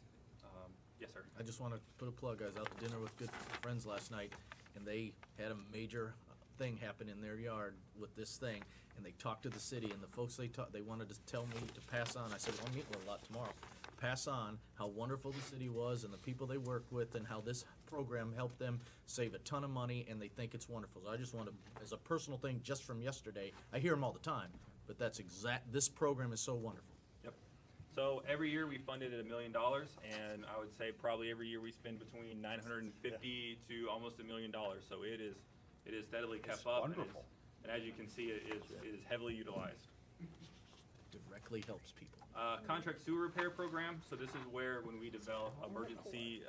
Yes, sir. I just want to put a plug. I was out to dinner with good friends last night, and they had a major thing happen in their yard with this thing, and they talked to the city, and the folks they wanted to tell me to pass on. I said, well, I'm meeting with a lot tomorrow. Pass on how wonderful the city was and the people they work with and how this program helped them save a ton of money, and they think it's wonderful. So I just want to, as a personal thing, just from yesterday, I hear them all the time, but that's this program is so wonderful. Yep. So every year we fund it at $1 million, and I would say probably every year we spend between $950 to almost $1 million. So it is steadily kept up. Wonderful. And as you can see, it is heavily utilized. Directly helps people. Contract sewer repair program. So this is where when we develop emergency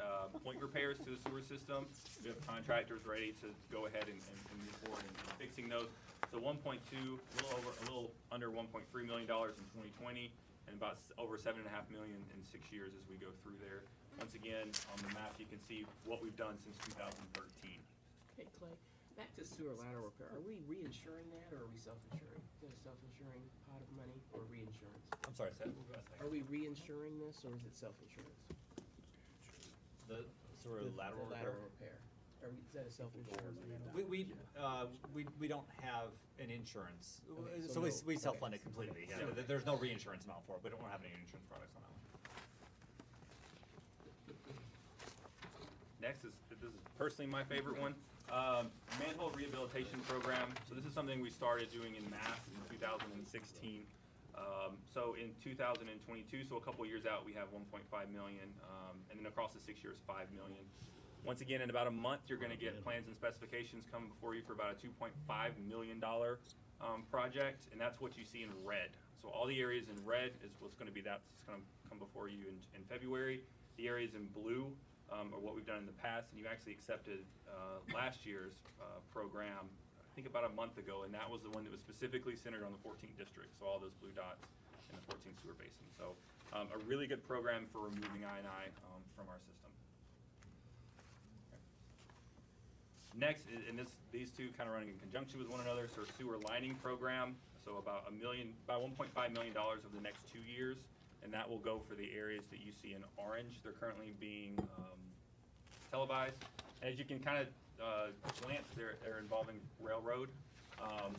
point repairs to the sewer system, we have contractors ready to go ahead and move forward in fixing those. So 1.2, a little under $1.3 million in 2020, and about over $7.5 million in 6 years as we go through there. Once again, on the map, you can see what we've done since 2013. Hey, Clay, back to sewer lateral repair. Are we reinsuring that, or are we self-insuring? Is it a self-insuring pot of money or reinsurance? I'm sorry, Seth. Are we reinsuring this, or is it self-insurance? The sewer lateral repair? Lateral repair. Is that a self-insurance? We don't have an insurance, Okay, so so we no. self-fund Okay. it completely. Yeah. Okay. There's no reinsurance amount for it. We don't have any insurance products on that one. Next this is personally my favorite one. Manhole rehabilitation program. So this is something we started doing in Mass in 2016. So in 2022, so a couple years out, we have 1.5 million, and then across the 6 years, 5 million. Once again, in about a month, you're going to get plans and specifications coming before you for about a $2.5 million project, and that's what you see in red. So all the areas in red is what's going to be that's going to come before you in February. The areas in blue are what we've done in the past, and you actually accepted last year's program, I think about a month ago, and that was the one that was specifically centered on the 14th district, so all those blue dots in the 14th sewer basin. So a really good program for removing I&I from our system. Next, and these two kind of running in conjunction with one another, so sewer lining program, so about $1.5 million over the next 2 years, and that will go for the areas that you see in orange. They're currently being televised. As you can kind of glance, they're involving railroad.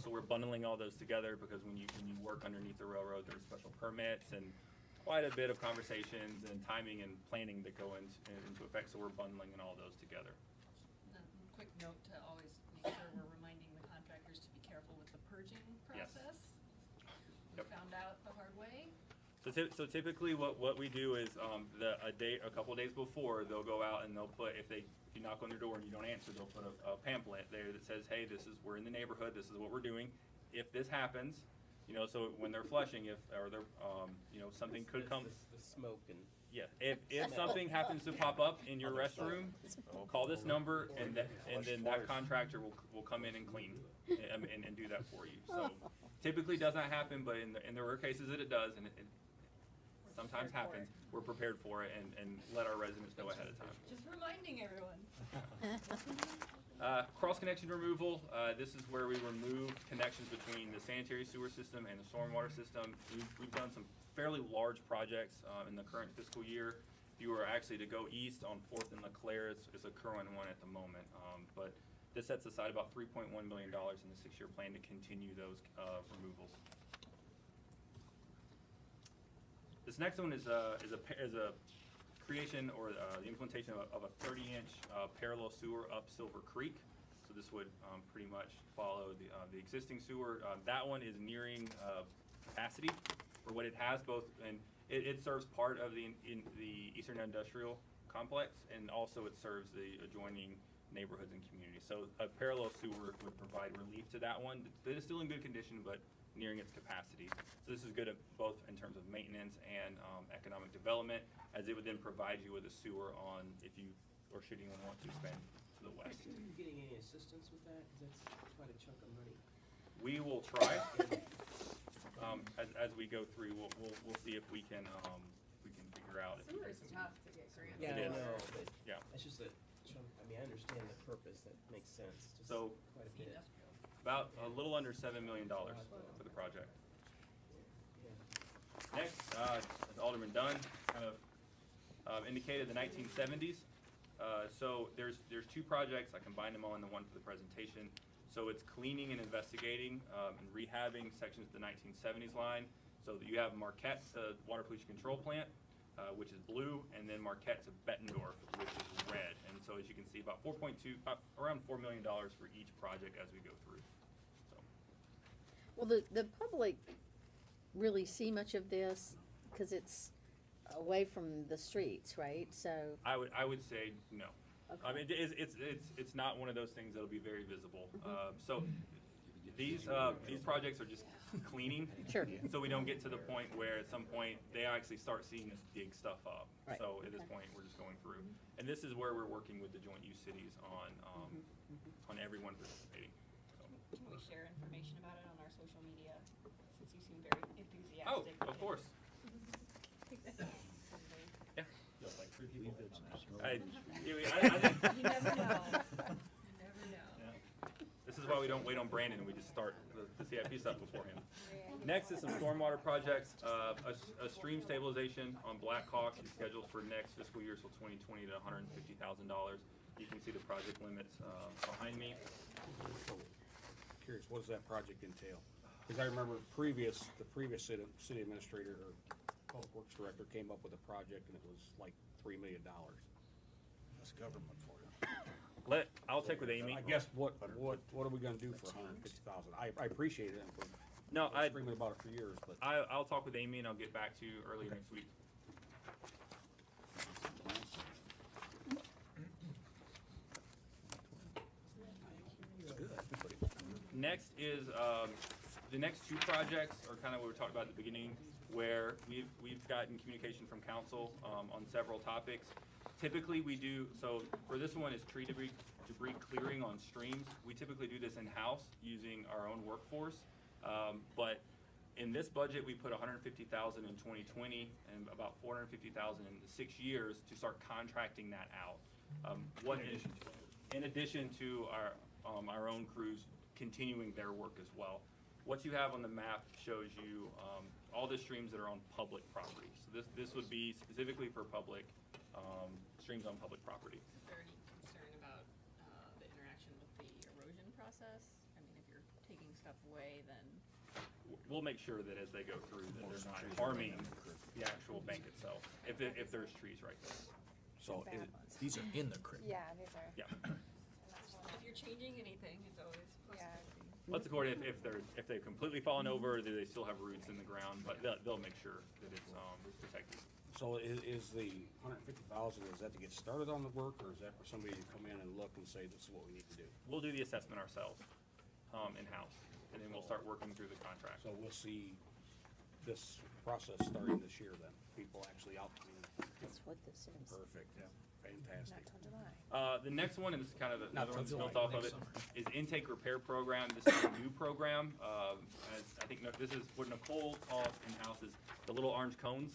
So we're bundling all those together because when you work underneath the railroad, there's special permits and quite a bit of conversations and timing and planning that go into effect. So we're bundling all those together. Quick note to always make sure we're reminding the contractors to be careful with the purging Yes. process. We Yep. found out the hard way. So typically what we do is a couple of days before, they'll go out and they'll put, if you knock on their door and you don't answer, they'll put a pamphlet there that says, hey, we're in the neighborhood, this is what we're doing. If this happens, so when they're flushing, something could come. The smoke and. Yeah, if something happens to pop up in your restroom, call this number, and then that contractor will come in and clean and do that for you. So typically does not happen, but in the rare cases that it does, and it sometimes happens, we're prepared for it and let our residents know ahead of time. Just reminding everyone. Cross connection removal, this is where we remove connections between the sanitary sewer system and the stormwater system. We've done some fairly large projects in the current fiscal year. If you were actually to go east on 4th and LeClaire, it's a current one at the moment. But this sets aside about $3.1 million in the 6-year plan to continue those removals. This next one is a creation or the implementation of a 30-inch parallel sewer up Silver Creek. So this would pretty much follow the existing sewer. That one is nearing capacity for what it has both, and it serves part of the Eastern Industrial complex, and also it serves the adjoining neighborhoods and communities. So a parallel sewer would provide relief to that one. It is still in good condition, but nearing its capacity. So this is good at both in terms of maintenance and economic development, as it would then provide you with a sewer on if you, or should you want to expand to the west. Are you getting any assistance with that? 'Cause that's quite a chunk of money. We will try. As we go through, we'll see if we can figure out. if we Sewer can is some- tough to get grants. Yeah, It I is. know, but Yeah. it's just that, I mean, I understand the purpose, that makes sense, just So- quite a bit. About a little under $7 million for the project. Next, as Alderman Dunn kind of indicated, the 1970s. So there's two projects. I combined them all into one for the presentation. So it's cleaning and investigating and rehabbing sections of the 1970s line. So you have Marquette Water Pollution Control Plant, which is blue, and then Marquette to Bettendorf, which is red. And so as you can see, about around $4 million for each project as we go through. So. Well, the public really see much of this because it's away from the streets, right? So, I would say no. Okay. I mean, it's not one of those things that'll be very visible. So these projects are just cleaning. Sure. So we don't get to the point where at some point they actually start seeing us dig stuff up. Right. So at this point, we're just going through. And this is where we're working with the joint use cities on everyone participating. So. Can we share information about it on our social media, since you seem very enthusiastic? Oh, of course. Yeah. I think, You never know. this is why we don't wait on Brandon, we just start the CIP stuff before him. Next is some stormwater projects. A stream stabilization on Black Hawk is scheduled for next fiscal year, so 2020 to $150,000. You can see the project limits behind me. Curious, what does that project entail? Because I remember the previous city administrator or public works director came up with a project and it was like $3 million. That's government for you. I'll check with Amy. I guess what are we gonna do for $150,000? I appreciate it. No, I've been screaming about it for years, but. I'll talk with Amy and I'll get back to you early next week. Next is, the next two projects are kind of what we talked about at the beginning, where we've gotten communication from council on several topics. Typically we do, so for this one is tree debris clearing on streams. We typically do this in-house using our own workforce. But in this budget, we put $150,000 in 2020 and about $450,000 in the 6 years to start contracting that out. In addition to our own crews continuing their work as well. What you have on the map shows you all the streams that are on public property. So this would be specifically for public streams on public property. Is there any concern about the interaction with the erosion process? I mean, if you're taking stuff away, then. We'll make sure that as they go through, that they're not harming the actual bank itself, if there's trees right there. So these are in the creek. Yeah, these are. Yeah. If you're changing anything, it's always possibility. Let's accord if they've completely fallen over, do they still have roots in the ground, but they'll make sure that it's protected. So is the $150,000, is that to get started on the work, or is that for somebody to come in and look and say, this is what we need to do? We'll do the assessment ourselves, in-house, and then we'll start working through the contract. So we'll see this process starting this year then, people actually out. that's what this is. Perfect, yeah, fantastic. Not till July. The next one, and this is kind of Not another one till that's built July, off of it, next is intake repair program. This is a new program. As I think this is what Nicole calls in-house is the little orange cones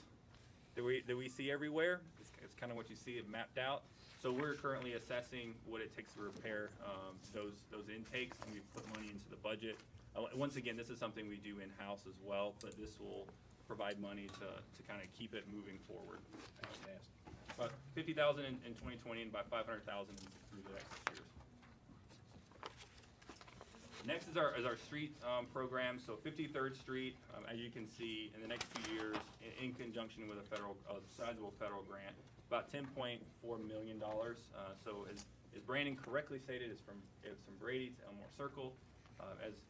that we see everywhere. It's kind of what you see it mapped out. So we're currently assessing what it takes to repair those intakes, and we put money into the budget. Once again, this is something we do in-house as well, but this will provide money to kind of keep it moving forward. About $50,000 in 2020 and about $500,000 through the next 6 years. Next is our street program. So 53rd Street, as you can see, in the next 2 years, in conjunction with a sizable federal grant, about $10.4 million. So as Brandon correctly stated, it's from Brady to Elmore Circle,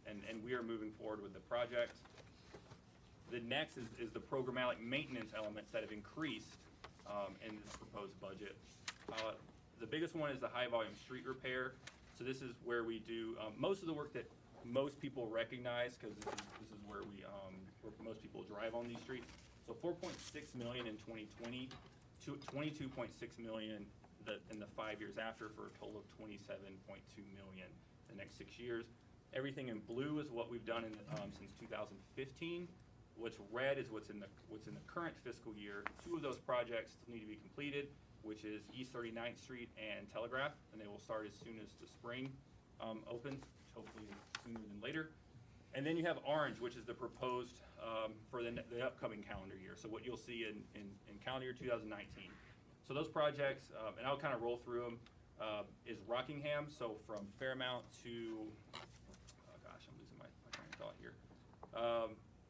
and we are moving forward with the project. The next is the programmatic maintenance elements that have increased in this proposed budget. The biggest one is the high volume street repair. So this is where we do most of the work that most people recognize, because this is where where most people drive on these streets. So 4.6 million in 2020, 22.6 million in the 5 years after, for a total of 27.2 million the next 6 years. Everything in blue is what we've done since 2015. What's red is what's in the current fiscal year. 2 of those projects need to be completed, which is East 39th Street and Telegraph, and they will start as soon as the spring opens, hopefully sooner than later. And then you have orange, which is the proposed for the upcoming calendar year. So what you'll see in calendar year 2019. So those projects, and I'll kind of roll through them, is Rockingham. So from Fairmount to, oh gosh, I'm losing my train of thought here.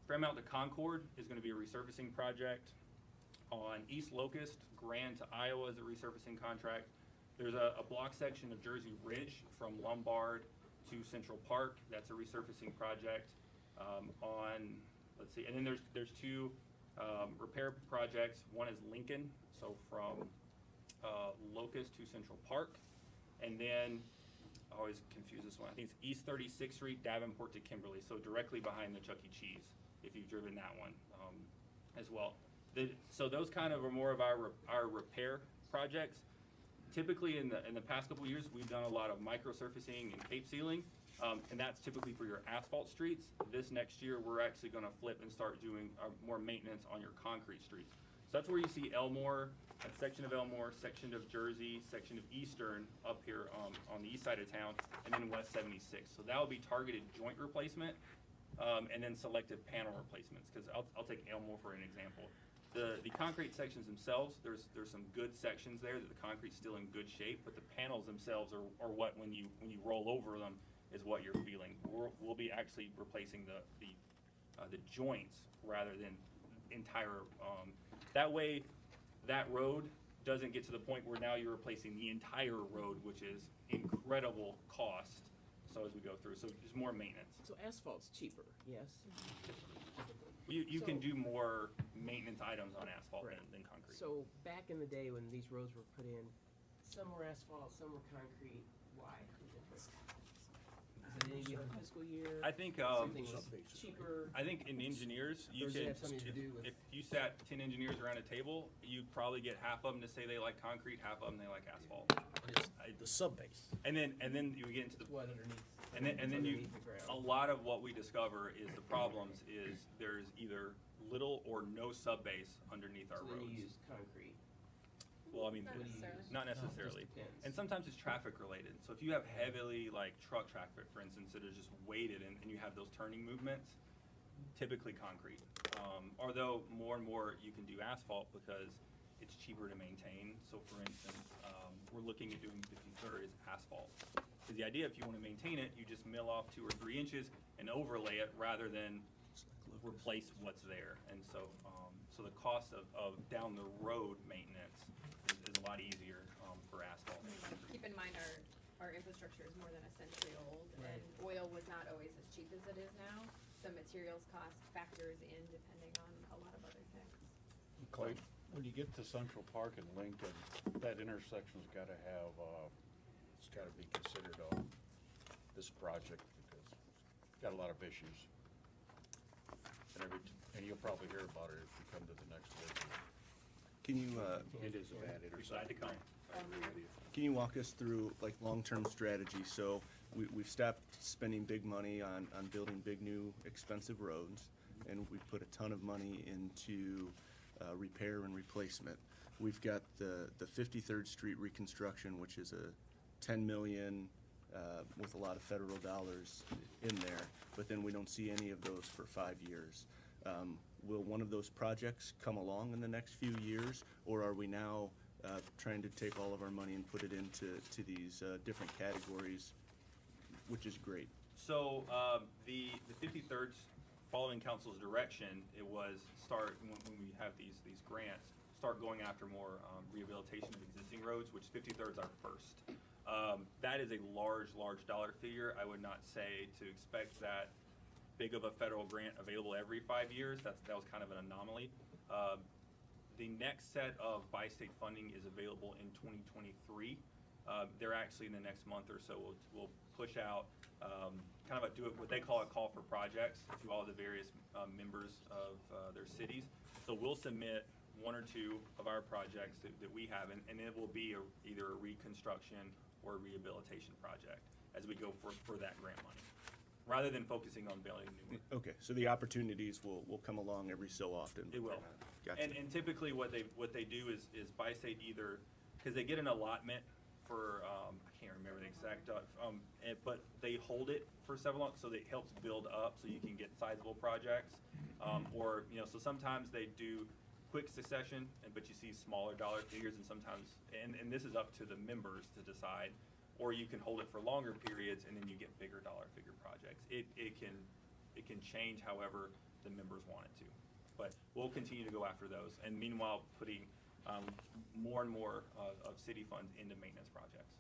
Fairmount to Concord is going to be a resurfacing project. On East Locust, Grand to Iowa is a resurfacing contract. There's a block section of Jersey Ridge from Lombard to Central Park. That's a resurfacing project. Let's see, and then there's 2 repair projects. One is Lincoln, so from Locust to Central Park. And then, I always confuse this one, I think it's East 36th Street, Davenport to Kimberly, so directly behind the Chuck E. Cheese, if you've driven that one as well. So those kind of are more of our repair projects. Typically in the past couple of years, we've done a lot of micro surfacing and cape sealing, and that's typically for your asphalt streets. This next year, we're actually going to flip and start doing more maintenance on your concrete streets. So that's where you see Elmore, a section of Elmore, section of Jersey, section of Eastern up here on the east side of town, and then West 76. So that will be targeted joint replacement, and then selective panel replacements. Because I'll take Elmore for an example. The concrete sections themselves, there's some good sections there that the concrete's still in good shape, but the panels themselves are what, when you roll over them, is what you're feeling. We'll be actually replacing the joints rather than entire. That way, that road doesn't get to the point where now you're replacing the entire road, which is incredible cost. So as we go through, so just more maintenance. So asphalt's cheaper, yes? You can do more maintenance items on asphalt than concrete. So back in the day when these roads were put in, some were asphalt, some were concrete. Why the difference? Is it any given fiscal year? I think something was cheaper. I think in engineers, you Does it could, have something to do with- if you sat 10 engineers around a table, you'd probably get half of them to say they like concrete, half of them they like asphalt. The sub-base. And then you get into the what underneath. and then you underneath the ground. a lot of what we discover is the problems is there's either little or no sub base underneath our So then roads. you use concrete. Well, I mean, Not necessarily. not necessarily. Just depends. And sometimes it's traffic related. So if you have heavily like truck traffic, for instance, that is just weighted and you have those turning movements, typically concrete. Although more and more you can do asphalt because it's cheaper to maintain. So for instance, we're looking at doing 53rd as asphalt. Because the idea, if you want to maintain it, you just mill off 2 or 3 inches and overlay it rather than replace what's there. And so, so the cost of down the road maintenance is a lot easier for asphalt. Keep in mind, our infrastructure is more than a century old, and oil was not always as cheap as it is now. So materials cost factors in depending on a lot of other things. Clay, when you get to Central Park and Lincoln, that intersection's gotta have, it's gotta be considered on this project because it's got a lot of issues. And you'll probably hear about it if you come to the next visit. Can you, It is a bad Glad to intersection. come. can you walk us through like long-term strategy? So we've stopped spending big money on building big new expensive roads, and we put a ton of money into repair and replacement. We've got the 53rd Street reconstruction, which is a 10 million with a lot of federal dollars in there, but then we don't see any of those for 5 years. Will one of those projects come along in the next few years, or are we now trying to take all of our money and put it into these different categories, which is great? So the 53rd, following council's direction, it was start when we have these grants, start going after more rehabilitation of existing roads, which 53rd is our first. That is a large dollar figure. I would not say to expect that big of a federal grant available every 5 years. That was kind of an anomaly. The next set of by-state funding is available in 2023. They're actually in the next month or so, we'll push out kind of what they call a call for projects to all the various members of their cities. So we'll submit one or two of our projects that we have, and it will be either a reconstruction or a rehabilitation project as we go for that grant money, rather than focusing on building new ones. Okay, so the opportunities will come along every so often. It will. Gotcha. And typically what they do is by-state either, because they get an allotment for, I can't remember the exact, but they hold it for several months, so it helps build up so you can get sizable projects. Or, so sometimes they do quick succession, but you see smaller dollar figures, and sometimes, and this is up to the members to decide, or you can hold it for longer periods and then you get bigger dollar figure projects. It can change however the members want it to. But we'll continue to go after those, and meanwhile putting more and more of city funds into maintenance projects.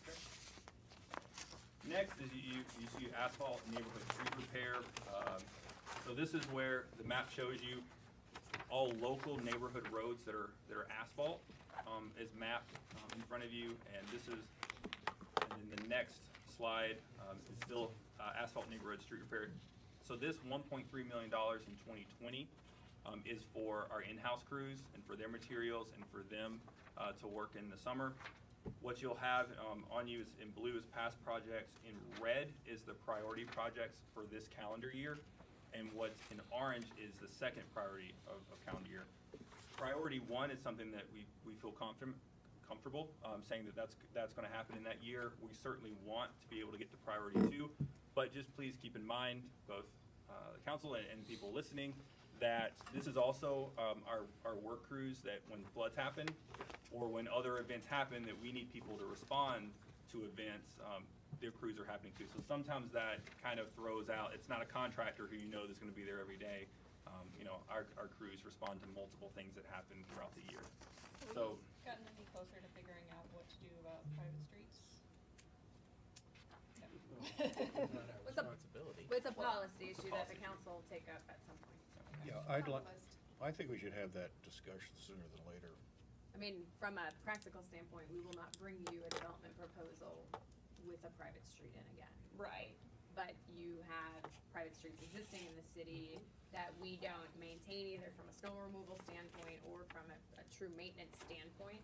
Okay. Next is you see asphalt neighborhood street repair. So this is where the map shows you all local neighborhood roads that are asphalt is mapped in front of you, and this is, and then the next slide is still asphalt neighborhood street repair. So this $1.3 million in 2020 is for our in-house crews and for their materials and for them to work in the summer. What you'll have on you is in blue is past projects, in red is the priority projects for this calendar year, and what's in orange is the second priority of calendar year. Priority 1 is something that we feel comfortable saying that's going to happen in that year. We certainly want to be able to get to priority 2, but just please keep in mind, both the council and people listening, that this is also our work crews that when floods happen or when other events happen that we need people to respond to events, their crews are happening too. So sometimes that kind of throws out, it's not a contractor who that's going to be there every day. Our crews respond to multiple things that happen throughout the year. So Gotten any closer to figuring out what to do about private streets? It's a policy issue that the council will take up at some point. Yeah, I think we should have that discussion sooner than later. I mean, from a practical standpoint, we will not bring you a development proposal with a private street in again. Right. But you have private streets existing in the city that we don't maintain either from a snow removal standpoint or from a true maintenance standpoint.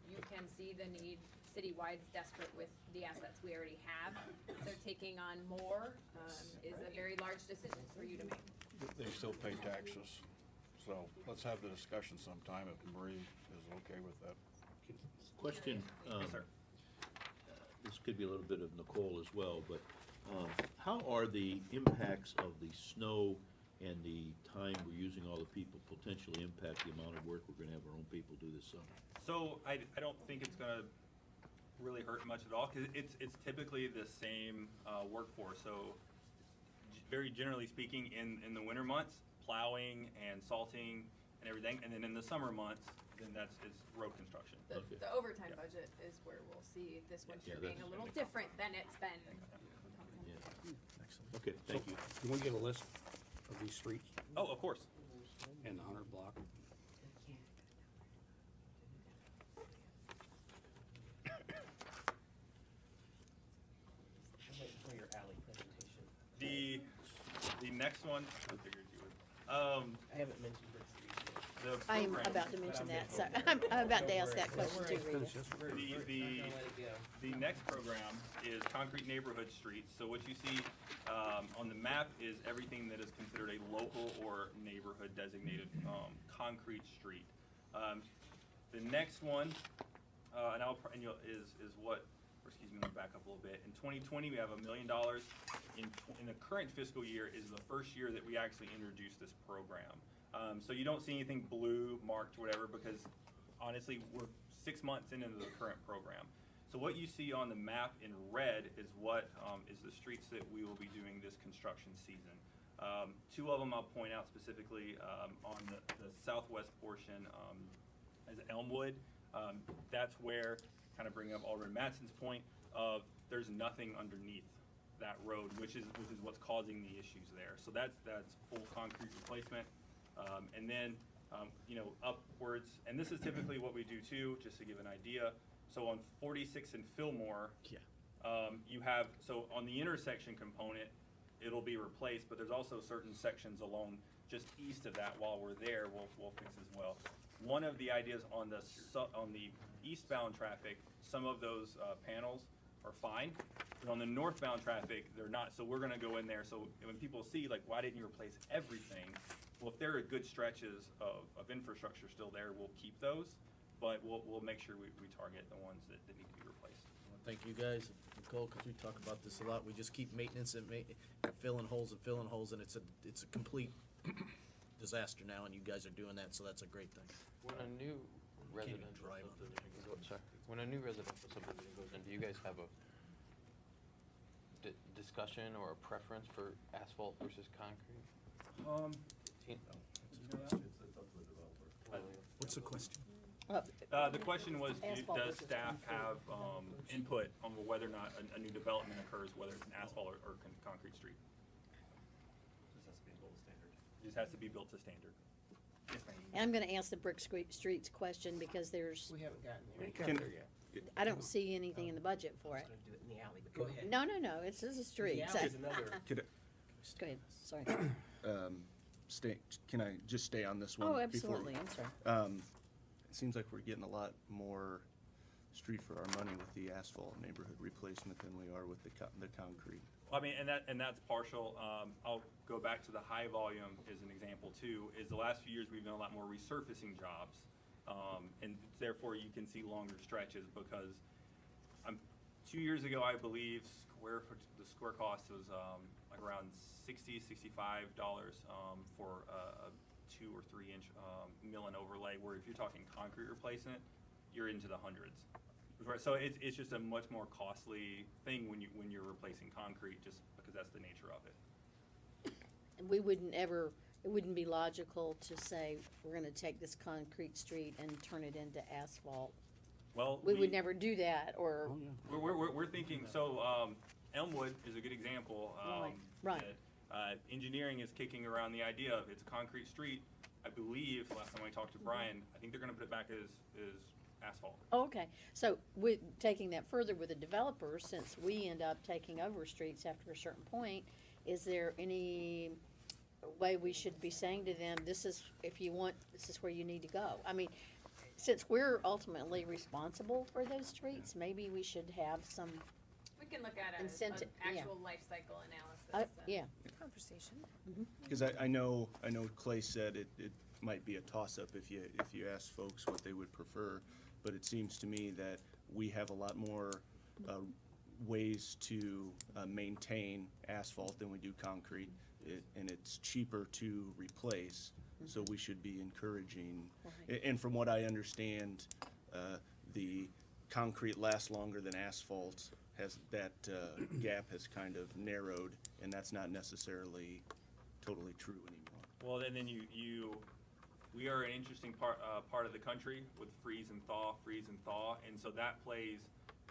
You can see the need citywide is desperate with the assets we already have. So taking on more is a very large decision for you to make. They still pay taxes, so let's have the discussion sometime if Marie is okay with that. Question. Yes, sir. This could be a little bit of Nicole as well, but how are the impacts of the snow and the time we're using all the people potentially impact the amount of work we're going to have our own people do this summer? So I don't think it's going to really hurt much at all, because it's typically the same workforce. So very generally speaking, in the winter months, plowing and salting and everything, and then in the summer months, then it's road construction. The overtime budget is where we'll see this winter being a little different than it's been. Excellent. Okay, thank you. Can we get a list of these streets Oh, of course. and the 100 block? I'm waiting for your alley presentation. The next one, I figured you would. I haven't mentioned Brick Street yet. The I am program- about to mention that, so I'm about to ask that question too, Rita. The next program is concrete neighborhood streets. So what you see on the map is everything that is considered a local or neighborhood designated concrete street. The next one, is what, or excuse me, let me back up a little bit. In 2020, we have $1 million. In the current fiscal year is the first year that we actually introduced this program. So you don't see anything blue marked, whatever, because honestly, we're 6 months into the current program. So what you see on the map in red is what is the streets that we will be doing this construction season. Two of them I'll point out specifically on the southwest portion is Elmwood. That's where, kind of bringing up Alderman Matson's point of there's nothing underneath that road, which is what's causing the issues there. So that's full concrete replacement. And then, you know, upwards, and this is typically what we do too, just to give an idea. So on 46 and Fillmore, you have, so on the intersection component, it'll be replaced, but there's also certain sections along just east of that. While we're there, we'll fix as well. One of the ideas on the eastbound traffic, some of those panels are fine, but on the northbound traffic, they're not. So we're gonna go in there, so when people see, like, why didn't you replace everything? Well, if there are good stretches of infrastructure still there, we'll keep those, but we'll make sure we target the ones that need to be replaced. Well, thank you guys, Nicole, because we talk about this a lot. We just keep maintenance and filling holes, and it's a complete disaster now, and you guys are doing that, so that's a great thing. When a new Can't even residential drive under there. subdivision sorry, when a new residential subdivision goes in, do you guys have a discussion or a preference for asphalt versus concrete? What's the question? The question was, Asphalt does versus staff concrete. have input on whether or not a new development occurs, whether it's an asphalt or concrete street? Just has to be built to standard. Yes, ma'am. And I'm gonna ask the Brick Streets question because there's, We haven't gotten there. Can- there yet. I don't see anything in the budget for it. Gonna do it in the alley, but go ahead. No, it's just a street. The alley's another. Could Go ahead, sorry. can I just stay on this one? Oh, before- absolutely, I'm sorry. It seems like we're getting a lot more street for our money with the asphalt neighborhood replacement than we are with the concrete. I mean, and that's partial. I'll go back to the high volume as an example too, is the last few years we've done a lot more resurfacing jobs. And therefore you can see longer stretches because 2 years ago, I believe the square cost was like around $60, $65 for a 2 or 3 inch mill and overlay, where if you're talking concrete replacement, you're into the hundreds. Right, so it's just a much more costly thing when you're replacing concrete, just because that's the nature of it. We wouldn't ever, it wouldn't be logical to say, we're gonna take this concrete street and turn it into asphalt. Well, We would never do that, or, We're thinking, so Elmwood is a good example. Right. that, engineering is kicking around the idea of it's a concrete street. I believe, last time I talked to Brian, I think they're gonna put it back as asphalt. oh, okay. So with, taking that further with the developers, since we end up taking over streets after a certain point, is there any way we should be saying to them, this is, if you want, this is where you need to go? I mean, since we're ultimately responsible for those streets, maybe we should have some, We can look at an Incentive, yeah. actual life cycle analysis. and- yeah. Conversation. Because I know Clay said it might be a toss-up if you ask folks what they would prefer, but it seems to me that we have a lot more ways to maintain asphalt than we do concrete, and it's cheaper to replace, so we should be encouraging. And from what I understand, the concrete lasts longer than asphalt. That gap has kind of narrowed, and that's not necessarily totally true anymore. Well, and then we are an interesting part of the country with freeze and thaw, and so that plays,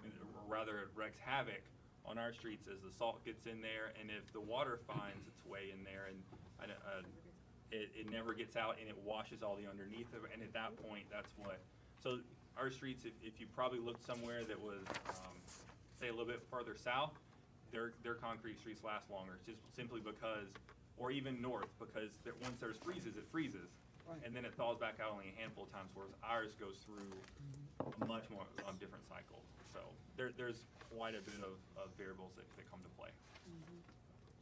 or rather it wreaks havoc on our streets as the salt gets in there, and if the water finds its way in there, and it never gets out, and it washes all the underneath of it, and at that point, that's what. So our streets, if you probably looked somewhere that was, say a little bit further south, their concrete streets last longer, just simply because, or even north, because once there's freezes, it freezes. Right. And then it thaws back out only a handful of times, whereas ours goes through a much more different cycle. So there's quite a bit of variables that come to play.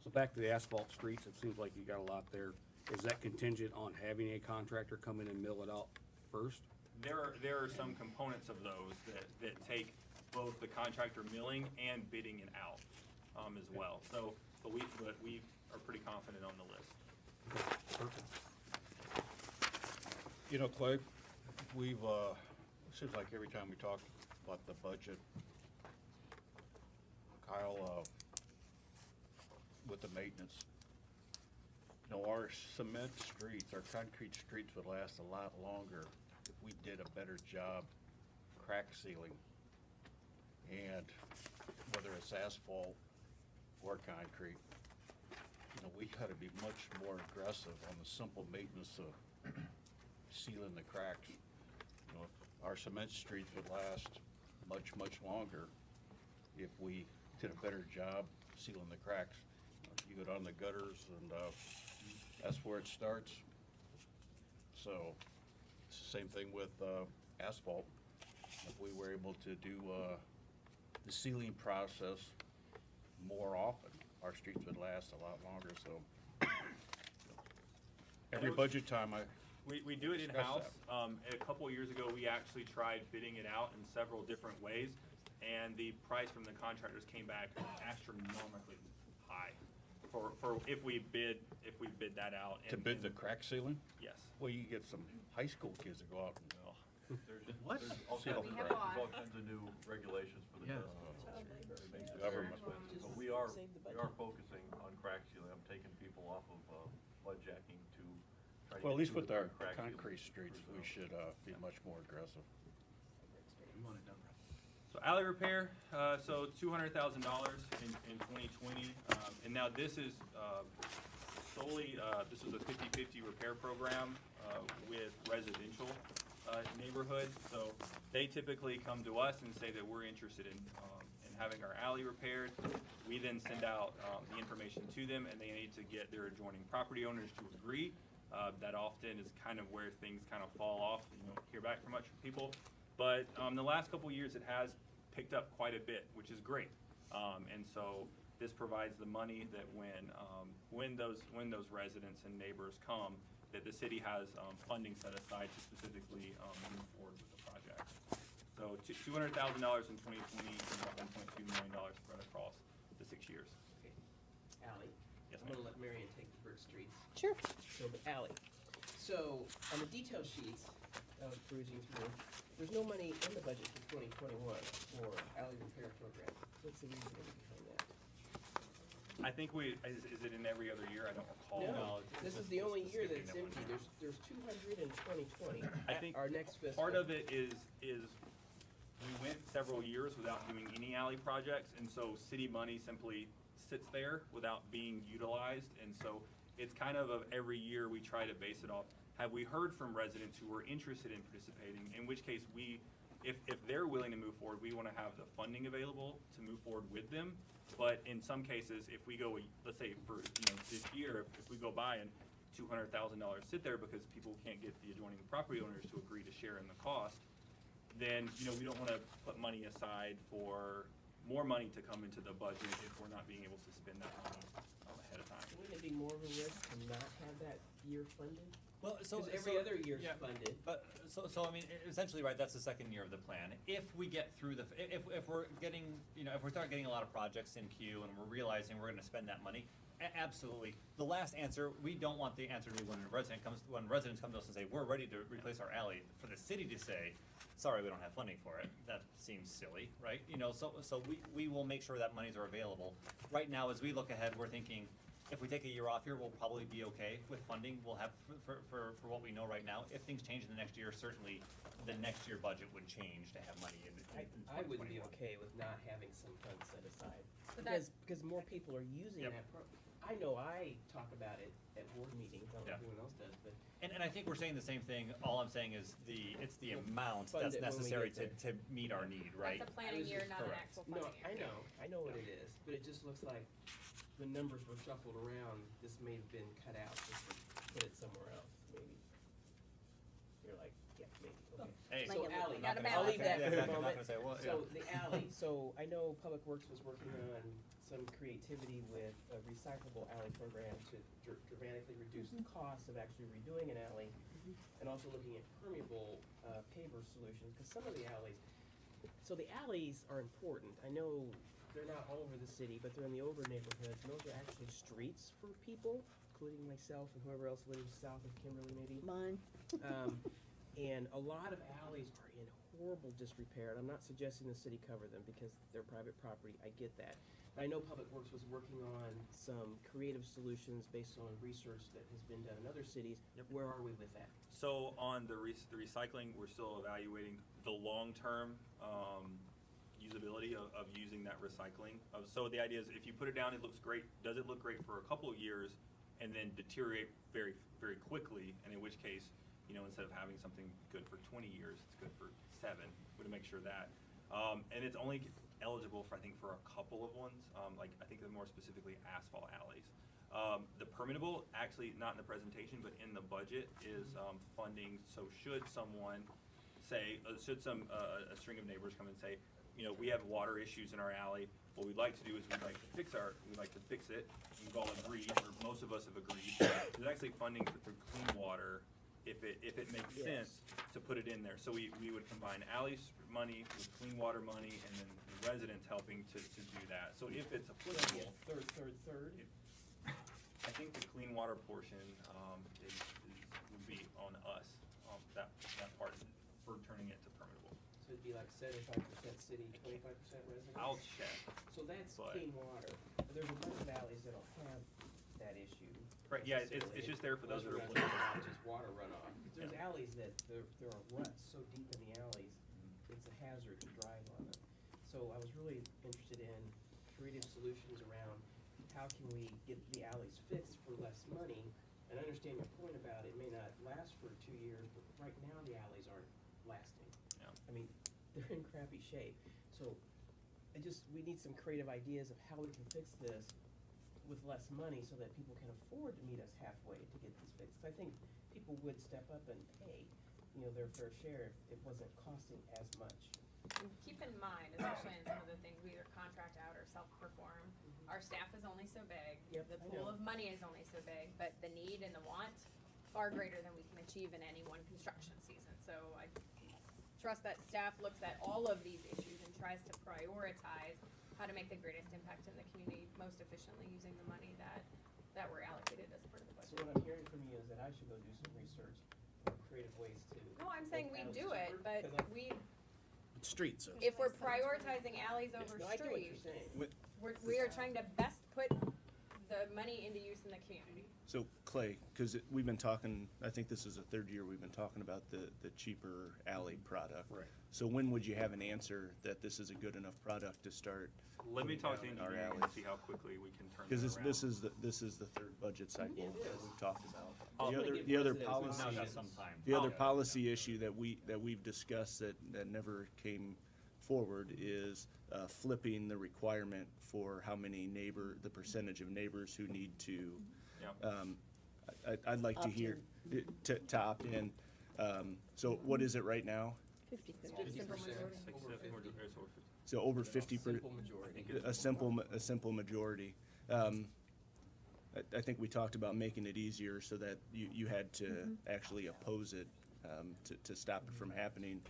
So back to the asphalt streets, it seems like you got a lot there. Is that contingent on having a contractor come in and mill it out first? There are some components of those that take both the contractor milling and bidding it out as well. So, but we are pretty confident on the list. Perfect. You know, Clay, it seems like every time we talk about the budget, Kyle, with the maintenance, you know, our cement streets, our concrete streets would last a lot longer if we did a better job crack sealing. And whether it's asphalt or concrete, you know, we gotta be much more aggressive on the simple maintenance of sealing the cracks. You know, our cement streets would last much, much longer if we did a better job sealing the cracks. You go down the gutters and, that's where it starts. So, it's the same thing with, asphalt. If we were able to do, the sealing process more often, our streets would last a lot longer, so. Every budget time We do it discuss in-house. that. A couple of years ago, we actually tried bidding it out in several different ways, and the price from the contractors came back astronomically high for if we bid that out. To and- bid the and- crack sealing? Yes. Well, you get some high school kids to go out and, What? There's all Seal kinds of, the there's crack. all kinds of new regulations for the Yeah. Government. But we are focusing on crack sealing. I'm taking people off of, mud jacking to try to. Well, at get least to with the our crack sealing. concrete streets, we should, be much more aggressive. You want it done right. So alley repair, so $200,000 in 2020, and now this is solely, this is a 50/50 repair program with residential neighborhoods. So they typically come to us and say that we're interested in having our alley repaired. We then send out the information to them, and they need to get their adjoining property owners to agree. That often is kind of where things kind of fall off. You don't hear back from much from people. But the last couple of years, it has picked up quite a bit, which is great. And so this provides the money that when those residents and neighbors come, that the city has funding set aside to specifically move forward with the project. So $200,000 in 2020, and $1.2 million spread across the 6 years. Okay. Ally? Yes, I'm gonna let Marion take the Brick Streets. Sure. So, but Ally, so on the detail sheets, cruising through, there's no money in the budget for 2021 for alley repair program. What's the reasoning behind that? I think is it in every other year? I don't recall. No, this is the only year that's skipping that empty. one. There's 200 in 2020. I think Our next fiscal. part of it is we went several years without doing any alley projects, and so city money simply sits there without being utilized, and so it's kind of every year we try to base it off. Have we heard from residents who are interested in participating? In which case if they're willing to move forward, we want to have the funding available to move forward with them. But in some cases, if we go, let's say for this year, if we go by and $200,000 sit there because people can't get the adjoining property owners to agree to share in the cost, then we don't want to put money aside for more money to come into the budget if we're not being able to spend that money ahead of time. Wouldn't it be more of a risk to not have that year funded? Well, Because every other year's funded. But so I mean, essentially, right? That's the second year of the plan. If we get through if we're getting, if we start getting a lot of projects in queue and we're realizing we're going to spend that money, absolutely. The last answer, we don't want the answer to be when residents come to us and say we're ready to replace our alley, for the city to say, sorry, we don't have funding for it. That seems silly, right? So we will make sure that monies are available. Right now, as we look ahead, we're thinking, if we take a year off here, we'll probably be okay with funding. We'll have for what we know right now. If things change in the next year, certainly the next year budget would change to have money in I would be 2021. okay with not having some funds set aside. But that- Because more people are using Yep. that I know I talk about it at board meetings, I don't know if Yeah. anyone else does, but. And I think we're saying the same thing. All I'm saying is it's the amount fund that's it when we necessary get to meet our need, right? That's a planning year, not an Correct. actual No, funding year. I know what it is, but it just looks like the numbers were shuffled around, this may have been cut out just to put it somewhere else, maybe. You're like, yeah, maybe, okay. Hey, So Like a- alley, you gotta I'll leave that Yeah, for I'm the not moment. gonna say, well, So yeah. the alley, so I know Public Works was working on some creativity with a recyclable alley program to dramatically reduce the cost of actually redoing an alley, and also looking at permeable paver solutions, because some of the alleys, so the alleys are important. I know they're not all over the city, but they're in the older neighborhoods, and those are actually streets for people, including myself and whoever else lives south of Kimberly maybe. Mine. And a lot of alleys are in horrible disrepair, and I'm not suggesting the city cover them because they're private property, I get that. I know Public Works was working on some creative solutions based on research that has been done in other cities. Where are we with that? So on the recycling, we're still evaluating the long-term usability of using that recycling. So the idea is if you put it down, it looks great. Does it look great for a couple of years and then deteriorate very, very quickly? And in which case, you know, instead of having something good for 20 years, it's good for 7. We to make sure that. And it's only eligible for, I think, for a couple of ones, like I think they're more specifically asphalt alleys. The permittable, actually not in the presentation, but in the budget is funding. So should someone say, should a string of neighbors come and say, you know, we have water issues in our alley. What we'd like to do is we'd like to fix it. We've all agreed, or most of us have agreed. There's actually funding for clean water if it makes sense to put it in there. So we would combine alleys money with clean water money and then the residents helping to do that. So if it's applicable. Third. I think the clean water portion would be on us, that part for turning it to permittable. So it'd be like 75% city, 25% resident? I'll check. So that's but- clean water. But there's a bunch of alleys that'll have that issue. Right, yeah, it's necessarily. just there for those that are Most residents applicable. want just water runoff. There's alleys that there are ruts so deep in the alleys, it's a hazard to drive on them. So I was really interested in creative solutions around how can we get the alleys fixed for less money? And I understand your point about it may not last for 2 years, but right now the alleys aren't lasting. Yeah. I mean, they're in crappy shape. So we need some creative ideas of how we can fix this with less money so that people can afford to meet us halfway to get this fixed. I think people would step up and pay, you know, their fair share if it wasn't costing as much. And keep in mind, especially in some of the things we either contract out or self-perform, our staff is only so big. Yep, The I pool know. of money is only so big, but the need and the want, far greater than we can achieve in any one construction season. So I trust that staff looks at all of these issues and tries to prioritize how to make the greatest impact in the community most efficiently using the money that were allocated as part of the So budget. what I'm hearing from you is that I should go do some research on creative ways to. No, I'm saying we make do alleys it, cheaper, but 'cause we, Streets. if we're prioritizing alleys over No, I get what you're streets, saying. we are trying to best put the money into use in the community. So Clay, because we've been talking, I think this is the 3rd year we've been talking about the cheaper alley product. Right. So when would you have an answer that this is a good enough product to start? Let me putting talk to down in our engineering and alleys? see how quickly we can turn Because that around. this is the 3rd budget cycle It that is. we've talked about. Oh. The other Give policy, residents No, sometime. the other Oh. policy issue that we've discussed that never came forward is flipping the requirement for how many the percentage of neighbors who need to. Yeah. I'd like to Opt hear, to opt in. So what is it right now? 50/50. Simple majority. So over 50%. Simple majority. A simple majority. I think we talked about making it easier so that you had to actually oppose it to stop it from happening.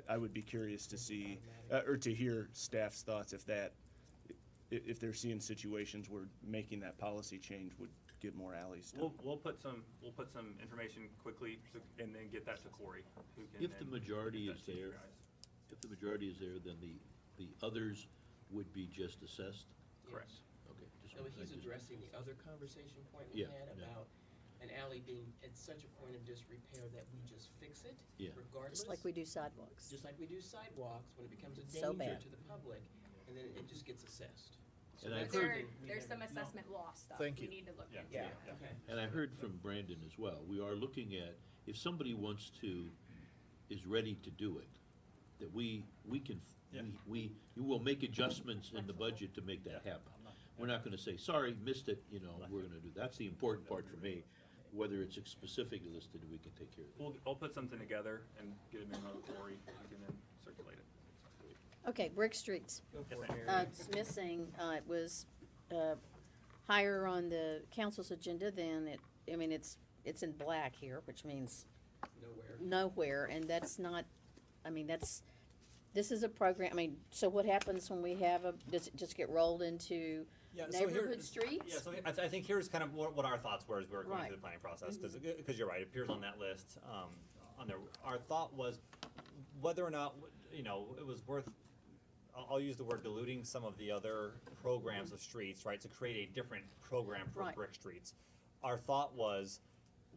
I would be curious to see, or to hear staff's thoughts if they're seeing situations where making that policy change would get more alleys done. We'll put some information quickly and then get that to Corey, who can If the then majority get is that to you there, guys. if the majority is there, then the others would be just assessed? Correct. Okay. just- No, but I he's just- addressing the other conversation point we Yeah, had yeah. about an alley being at such a point of disrepair that we just fix it Yeah. regardless. Just like we do sidewalks. Just like we do sidewalks, when it becomes a So danger bad. to the public, and then it just gets assessed. So And I've that's heard- something we There's some never- assessment law stuff Thank we you. need to look into. Yeah, okay. And I heard from Brandon as well, we are looking at, if somebody is ready to do it, that we can, you will make adjustments in the budget to make that happen. We're not gonna say, sorry, missed it, we're gonna do, that's the important part for me. Whether it's specifically listed, we can take care of it. I'll put something together and get it in front of Corey, who can then circulate it. Okay, brick streets. Go for it, Mary. It's missing, it was higher on the council's agenda than it's in black here, which means Nowhere. nowhere, and that's not, this is a program, so what happens when we have does it just get rolled into neighborhood streets? Yeah, so I think here's kind of what our thoughts were as we were going Right. through the planning process, because you're right, it appears on that list, on there. Our thought was whether or not, it was worth, I'll use the word diluting some of the other programs of streets, right, to create a different program for Right. brick streets. Our thought was,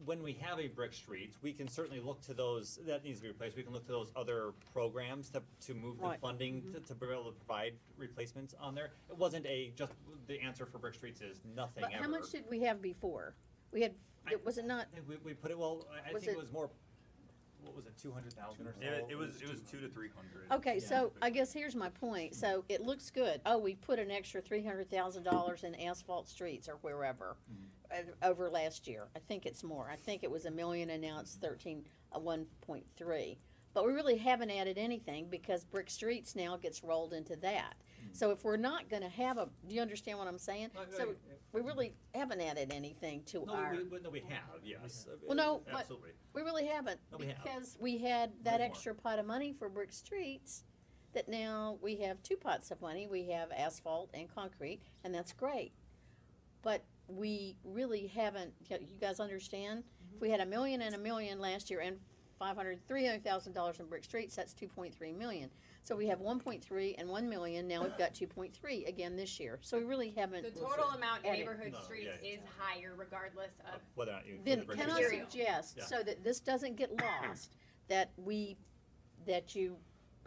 when we have a brick street, we can certainly look to those, that needs to be replaced, we can look to those other programs to move the Right. funding to be able to provide replacements on there. It wasn't just, the answer for brick streets is nothing But ever. how much did we have before? We had, was it not, I think we put it, well, I Was think it- it was more, what was it, 200,000 or so? It was 2 to 300. okay, so I guess here's my point. So it looks good. Oh, we put an extra $300,000 in asphalt streets or wherever over last year. I think it's more. I think it was $1 million and now it's 1.3. But we really haven't added anything because brick streets now gets rolled into that. So if we're not gonna have do you understand what I'm saying? So we really haven't added anything to No, our. we have, yes. Well, no, but Absolutely. we really haven't, No, we have. because we had that More. extra pot of money for brick streets, that now we have two pots of money, we have asphalt and concrete, and that's great. But we really haven't, you guys understand? If we had $1 million and $1 million last year and $300,000 in brick streets, that's 2.3 million. So we have 1.3 and 1 million, now we've got 2.3 again this year, so we really haven't. The total amount in added. neighborhood No, streets yeah. is higher regardless of. Whether or not you. Then include brick can I streets. Material. suggest, Yeah. so that this doesn't get lost, that you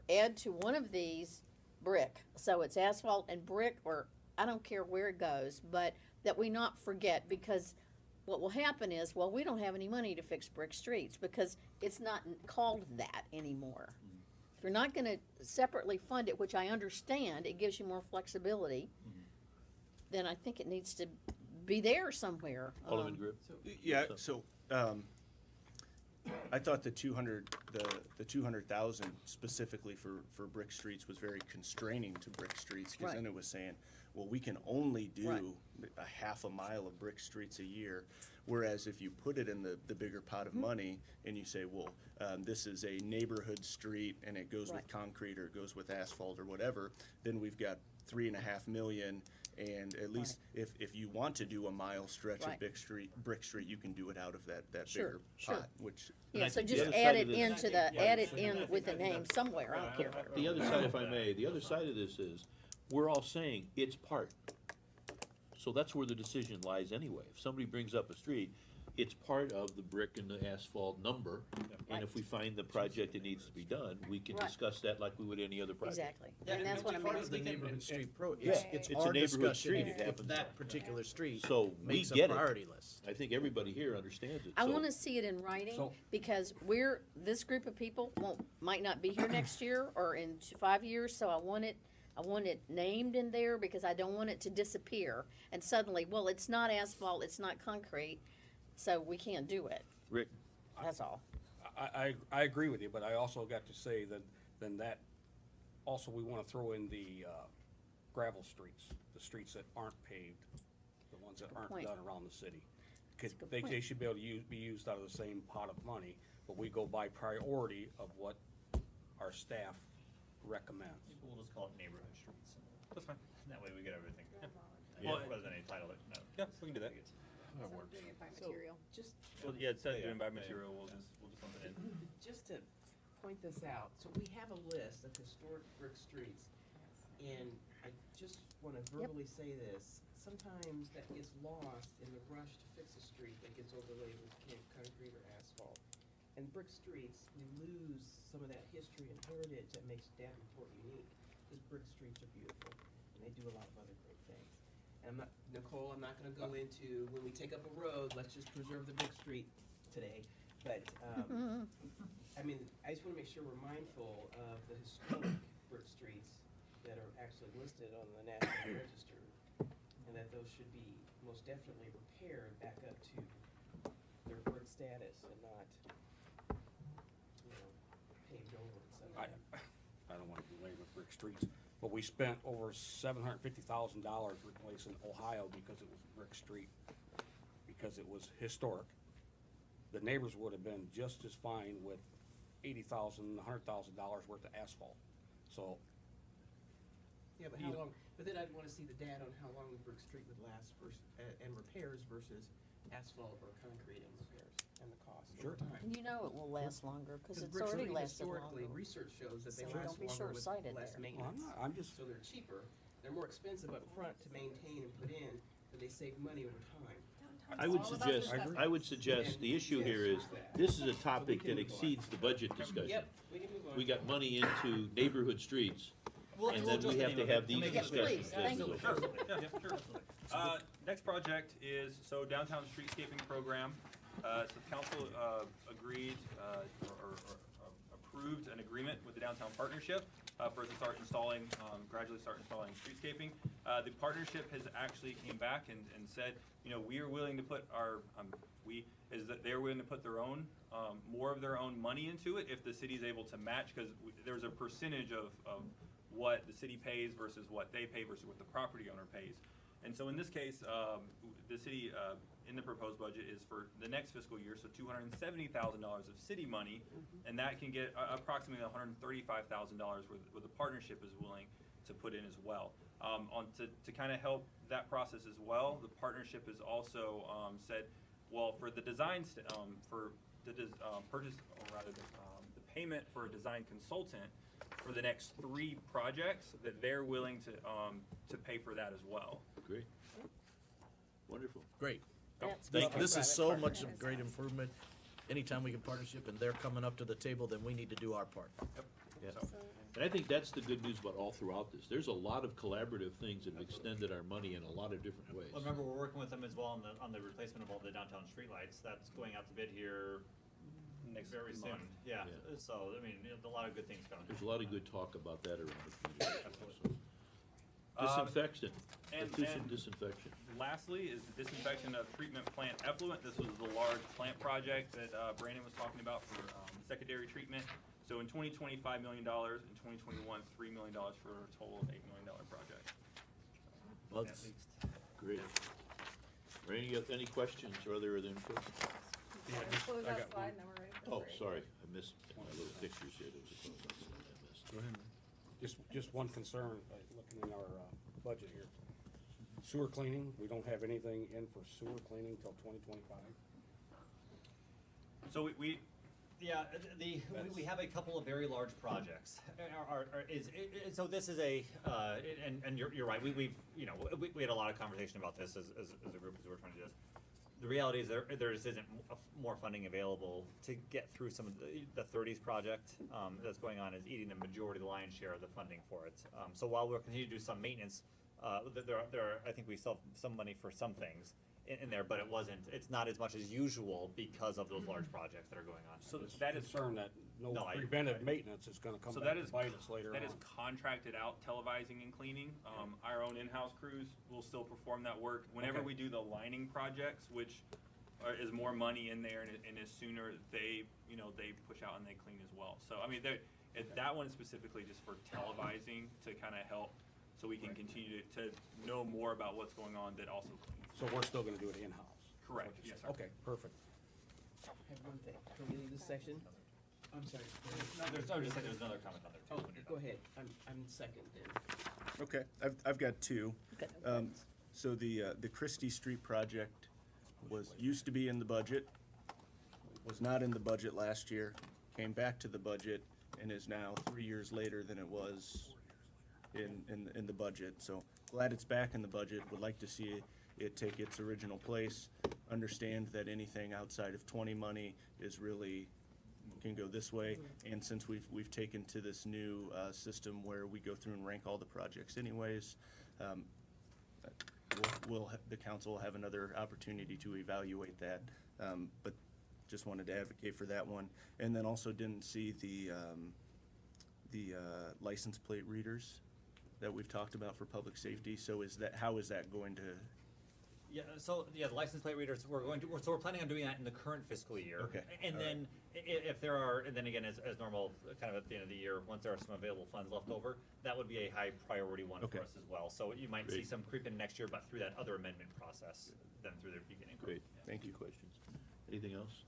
add to one of these brick, so it's asphalt and brick, or I don't care where it goes, but that we not forget, because what will happen is, well, we don't have any money to fix brick streets, because it's not called that anymore. If you're not gonna separately fund it, which I understand, it gives you more flexibility, then I think it needs to be there somewhere. Alderman Grip? Yeah, so, I thought the 200,000 specifically for brick streets was very constraining to brick streets, cause Right. then it was saying, well, we can only Right. do a half a mile of brick streets a year. Whereas if you put it in the bigger pot of money and you say, well, this is a neighborhood street and it goes with Right. concrete or it goes with asphalt or whatever, then we've got 3.5 million. And at least if you want to do a mile stretch Right. of brick street, you can do it out of that Sure, bigger sure. pot, which. And Yeah, I so think the just other add side it of this- into add it in with the name somewhere, I don't care. The other side, if I may, the other side of this is, we're all saying it's part. So that's where the decision lies anyway. If somebody brings up a street, it's part of the brick and the asphalt number. And if we find the project that needs to be done, we can Right. discuss that like we would any other project. Exactly, and that's what I Part mean. of the neighborhood street Yeah, it's it's a our neighborhood discussion street, it if happens. that particular street So we makes a get it. priority list. I think everybody here understands it. I So- wanna see it in writing, So- because this group of people might not be here next year or in 5 years, so I want it named in there, because I don't want it to disappear, and suddenly, well, it's not asphalt, it's not concrete, so we can't do it, Rick? that's all. I agree with you, but I also got to say that, then that, also we wanna throw in the gravel streets, the streets that aren't paved, the ones that aren't point. done around the city. Cause That's a good they point. should be able to be used out of the same pot of money, but we go by priority of what our staff recommends. We'll just call it neighborhood streets. That's fine. That way we get everything. Yeah. Well, rather than a title, no. Yeah, we can do that. That works. Doing it by So, material. just, Well, yeah, instead of Yeah, doing by yeah. material, we'll just lump it in. just to point this out, so we have a list of historic brick streets, and I just wanna verbally say this, sometimes that gets lost in the rush to fix a street that gets overlaid with concrete or asphalt. And brick streets, we lose some of that history and heritage that makes Davenport unique, because brick streets are beautiful, and they do a lot of other great things. And I'm not, Nicole, I'm not gonna go into, when we take up a road, let's just preserve the brick street today, but, I mean, I just wanna make sure we're mindful of the historic brick streets that are actually listed on the National Register, and that those should be most definitely repaired back up to their brick status and not, paved over and stuff. I don't wanna belabor brick streets, but we spent over $750,000 replacing Ohio because it was a brick street, because it was historic. The neighbors would have been just as fine with $80,000, $100,000 worth of asphalt. So, Yeah, but how long, but then I'd wanna see the data on how long the brick street would last versus, and repairs versus asphalt or concrete and repairs, and the cost over time. And you know it will last longer, cause it's bricks already already lasted historically, longer. research shows that they So last don't be longer with short-sighted less there. maintenance. Well, I'm just- So they're cheaper, they're more expensive up front to maintain and put in, but they save money over time. I would All about suggest, perception. I would suggest, the issue here is, this is a topic that exceeds the budget discussion. Yep, we can move on. We got money into neighborhood streets, We'll- and we'll then adjust we the have to name of have it these make it clear. discussions. Please, thank you. Sure. Yeah, sure. Next project is, so downtown streetscaping program. So the council agreed or approved an agreement with the downtown partnership for us to start installing, gradually start installing streetscaping. The partnership has actually came back and said, you know, we are willing to put our, is that they're willing to put their own, more of their own money into it if the city's able to match, because there's a percentage of what the city pays versus what they pay versus what the property owner pays. And so in this case, the city, in the proposed budget is for the next fiscal year, so $270,000 of city money, and that can get approximately $135,000 where the partnership is willing to put in as well. To kind of help that process as well, the partnership has also said, well, for the design, for the purchase, or rather the payment for a design consultant for the next 3 projects, that they're willing to pay for that as well. Great. Wonderful. Great. That's This good. is so much of great improvement. Anytime we can partnership and they're coming up to the table, then we need to do our part. Yeah. And I think that's the good news about all throughout this. There's a lot of collaborative things that have extended our money in a lot of different ways. Well, remember, we're working with them as well on the replacement of all the downtown streetlights. That's going out to bid here Next very soon. month. Yeah, Yeah. so, I mean, a lot of good things coming. There's a lot of good talk about that around the community. Absolutely. Disinfection, and- disinfection. Lastly is the disinfection of treatment plant effluent. This was the large plant project that Brandon was talking about for secondary treatment. So in 2020, $5 million, in 2021, $3 million for a total of $8 million project. Well, At it's- least. Great. Randy, any questions or other input? Close I that got slide one. and then we're ready for Oh, break. sorry, I missed my little pictures here. There was a close-up slide I missed. Go ahead. Just one concern, looking in our budget here. Sewer cleaning, we don't have anything in for sewer cleaning till 2025. So Yeah, we have a couple of very large projects. So this is and you're right, we've, you know, we had a lot of conversation about this as a group as we were trying to do this. The reality is there just isn't more funding available to get through some of the 30s project that's going on is eating the majority of the lion's share of the funding for it. So while we'll continue to do some maintenance, I think we still have some money for some things in there, but it's not as much as usual because of those large projects that are going on. So Just that is concerned that no No, I- preventive maintenance is gonna come So back that to is, bite us later on. that is contracted out televising and cleaning. Our own in-house crews will still perform that work. Whenever Okay. we do the lining projects, which is more money in there and is sooner, they push out and they clean as well. So, I mean, that one is specifically just for televising to kind of help so we can continue to know more about what's going on that also cleans. So we're still gonna do it in-house? Correct, yes, sir. Okay, perfect. I have one thing. Can we leave this section? I'm sorry. I would just say there's another comment on there too. Oh, when you're go done. ahead. I'm second then. Okay, I've got 2. So the Christie Street project used to be in the budget, was not in the budget last year, came back to the budget, and is now 3 years later than it was in the budget. So glad it's back in the budget, would like to see it take its original place, understand that anything outside of 20 money is really, can go this way. And since we've taken to this new system where we go through and rank all the projects anyways, the council will have another opportunity to evaluate that. But just wanted to advocate for that one. And then also didn't see the license plate readers that we've talked about for public safety. So how is that going to? Yeah, the license plate readers, we're planning on doing that in the current fiscal year. Okay. And All then if there are, and then again, as normal, kind of at the end of the year, once there are some available funds left over, that would be a high priority one Okay. for us as well. So you might see Great. some creep in next year, but through that other amendment process than through the beginning. Great, thank you. Questions? Anything else?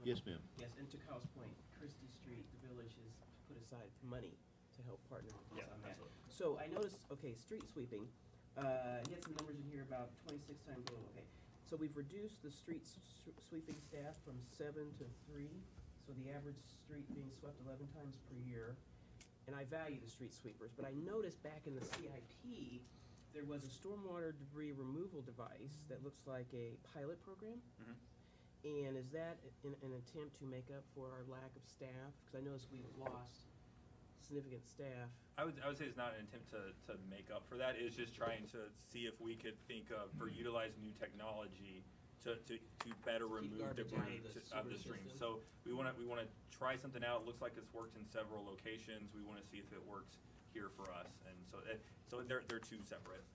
Yes, ma'am. Yes, and to Kyle's point, Christie Street, the village has put aside money to help partner with us Yeah, on that. absolutely. So I noticed, okay, street sweeping, he had some numbers in here about 26 times, okay. So we've reduced the street sweeping staff from 7 to 3, so the average street being swept 11 times per year. And I value the street sweepers, but I noticed back in the CIP, there was a stormwater debris removal device that looks like a pilot program. Mhm. And is that an attempt to make up for our lack of staff? Because I noticed we've lost significant staff. I would say it's not an attempt to make up for that. It's just trying to see if we could think of or utilize new technology to better remove garbage out debris of the of the sewer stream. system. So we want to try something out. It looks like it's worked in several locations. We want to see if it works here for us. And so they're two separate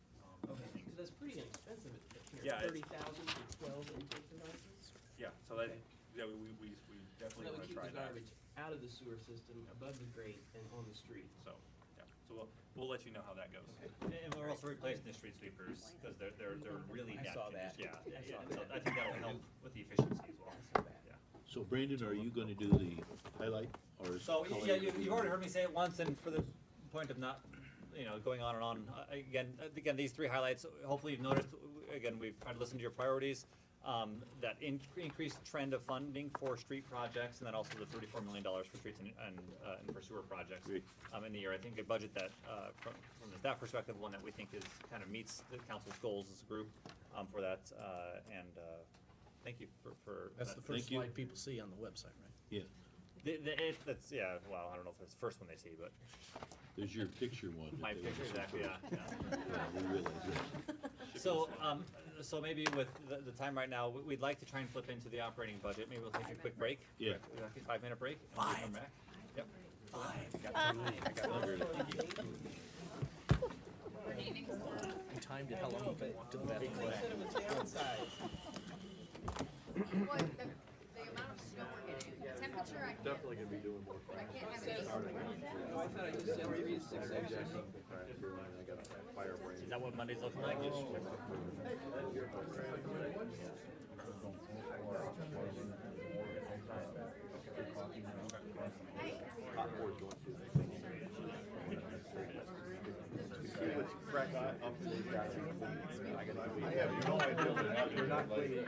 things. Because that's pretty inexpensive here. Yeah, it's- 30,000 for 12 intake devices. Yeah. So that we definitely That want would to keep try the that. garbage out of the sewer system, above the grate, and on the street. So we'll let you know how that goes. And we're also replacing the street sweepers, because they're really I bad saw condition. that. Yeah, I yeah, saw so that. I think that'll help with the efficiency as well. Yeah. So Brandon, are you gonna do the highlight or? So, color? yeah, you've already heard me say it once, and for the point of not, going on and on, again, these three highlights, hopefully you've noticed, again, we've tried to listen to your priorities, that increased trend of funding for street projects, and then also the $34 million for streets and for sewer projects in the year. I think a budget that, from the staff perspective, one that we think kind of meets the council's goals as a group for that, and thank you for That's that. the first Thank you. slide people see on the website, right? Yeah, That's, well, I don't know if it's the first one they see, but there's your picture one. that my they picture, want to see exactly, first. yeah. Yeah, we realize that. So maybe with the time right now, we'd like to try and flip into the operating budget. Maybe we'll take a quick break. Yeah. Like a 5-minute break. And we'll come back. Yep. We timed it how long you can walk to the bathroom. They said it was downsized. What, the amount of snow we're getting, temperature, I can't, Definitely gonna be doing more. I can't have it. Oh, I thought I just said 3 to 6 inches. I got a fire brain. Is that what Monday's looking like? Crack up to these guys. I have no idea what happened. They're not cleaning.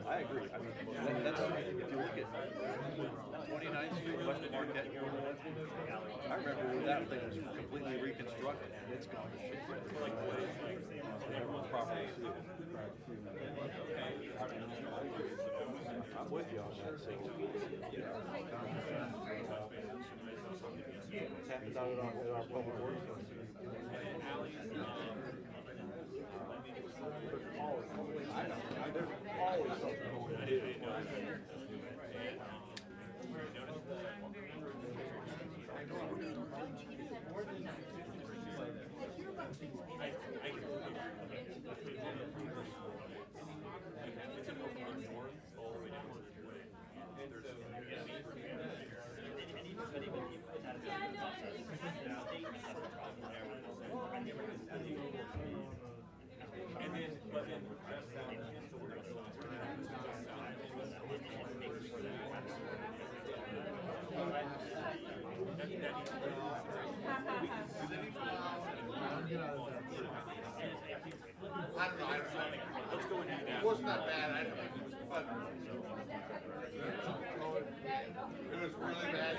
I agree. I mean, that's, if you look at 29th Street, West of Marquette, I remember when that thing was completely reconstructed, and it's gone to shit. Everyone's property. I'm with you on that. So, it's happened down in our public works. There's always something going on. I don't know. Let's go and do that. It wasn't that bad, but it was really bad.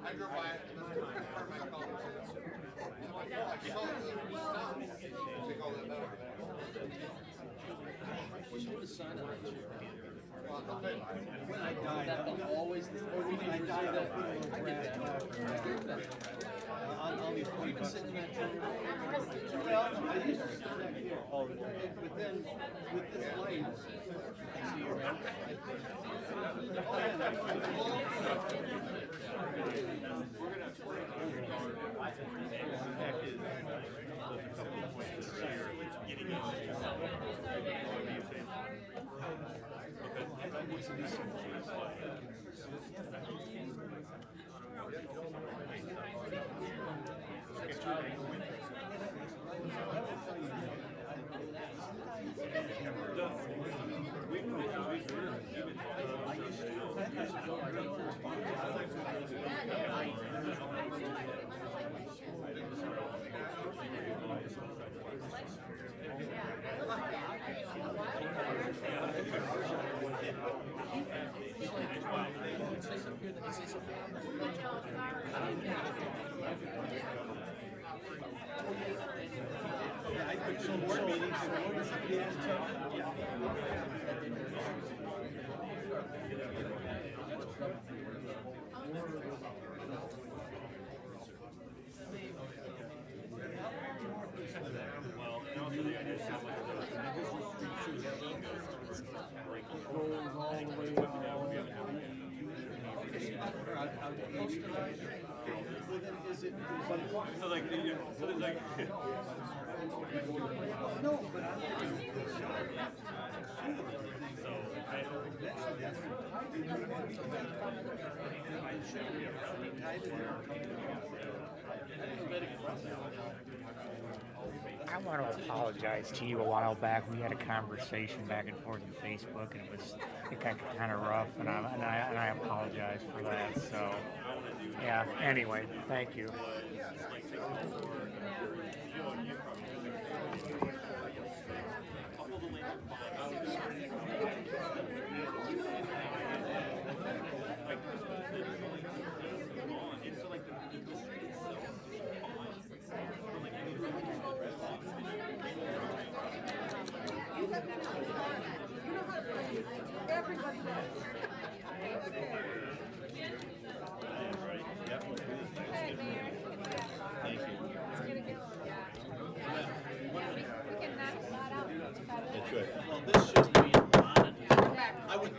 I drove by it, and this is part of my colors. I saw the stop. Take all that out. We should put a sign on it. When I died, when I died, they'll put a little grass on these You've been sitting in that chair. Well, I used to sit back here, but then with this light, I see your head. Oh, yeah, that's fact is, there's a couple of points that are here, getting So like, so there's like. No, but I want to apologize to you a while back. We had a conversation back and forth on Facebook, and it got kind of rough, and I apologize for that. So, yeah. Anyway, thank you. Everybody That's right. Well, this shouldn't be on. I would,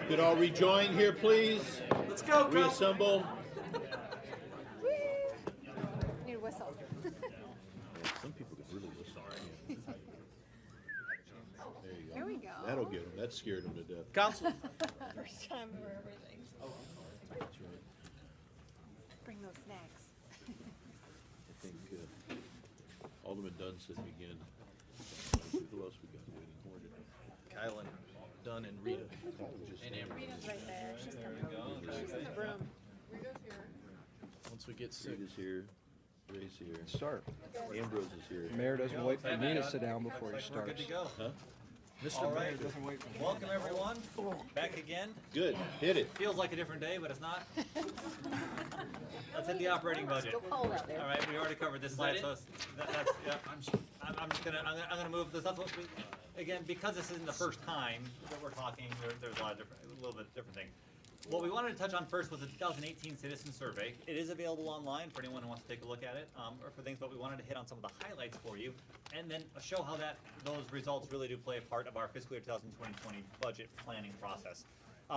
Could all rejoin here, please? Let's go, Carl. Reassemble. need a whistle. Some people could really whistle. There you go. Here we go. That'll get them. That scared them to death. Council. First time for everything. That's right. Bring those snacks. I think Alderman Dunn said begin. Who else we got waiting? Kylan, Dunn, and Rita. And Amber. Rita's right there. She's coming. She's in the room. Once we get sick. Rita's here. Ray's here. Start. Ambrose is here. Mayor doesn't wait for me to sit down before he We're starts. good to go. Huh? All right, Mayor doesn't wait for me. welcome everyone, back again. Good. Hit it. Feels like a different day, but it's not. Let's hit the operating budget. Still cold out there. All right, we already covered this slide, so that's, yeah. I'm just gonna, I'm gonna move this. That's what we, again, because this isn't the first time that we're talking, there's a lot of different, a little bit different thing. What we wanted to touch on first was the 2018 Citizen Survey. It is available online for anyone who wants to take a look at it, or for things, but we wanted to hit on some of the highlights for you, and then show how those results really do play a part of our fiscal year 2020 budget planning process.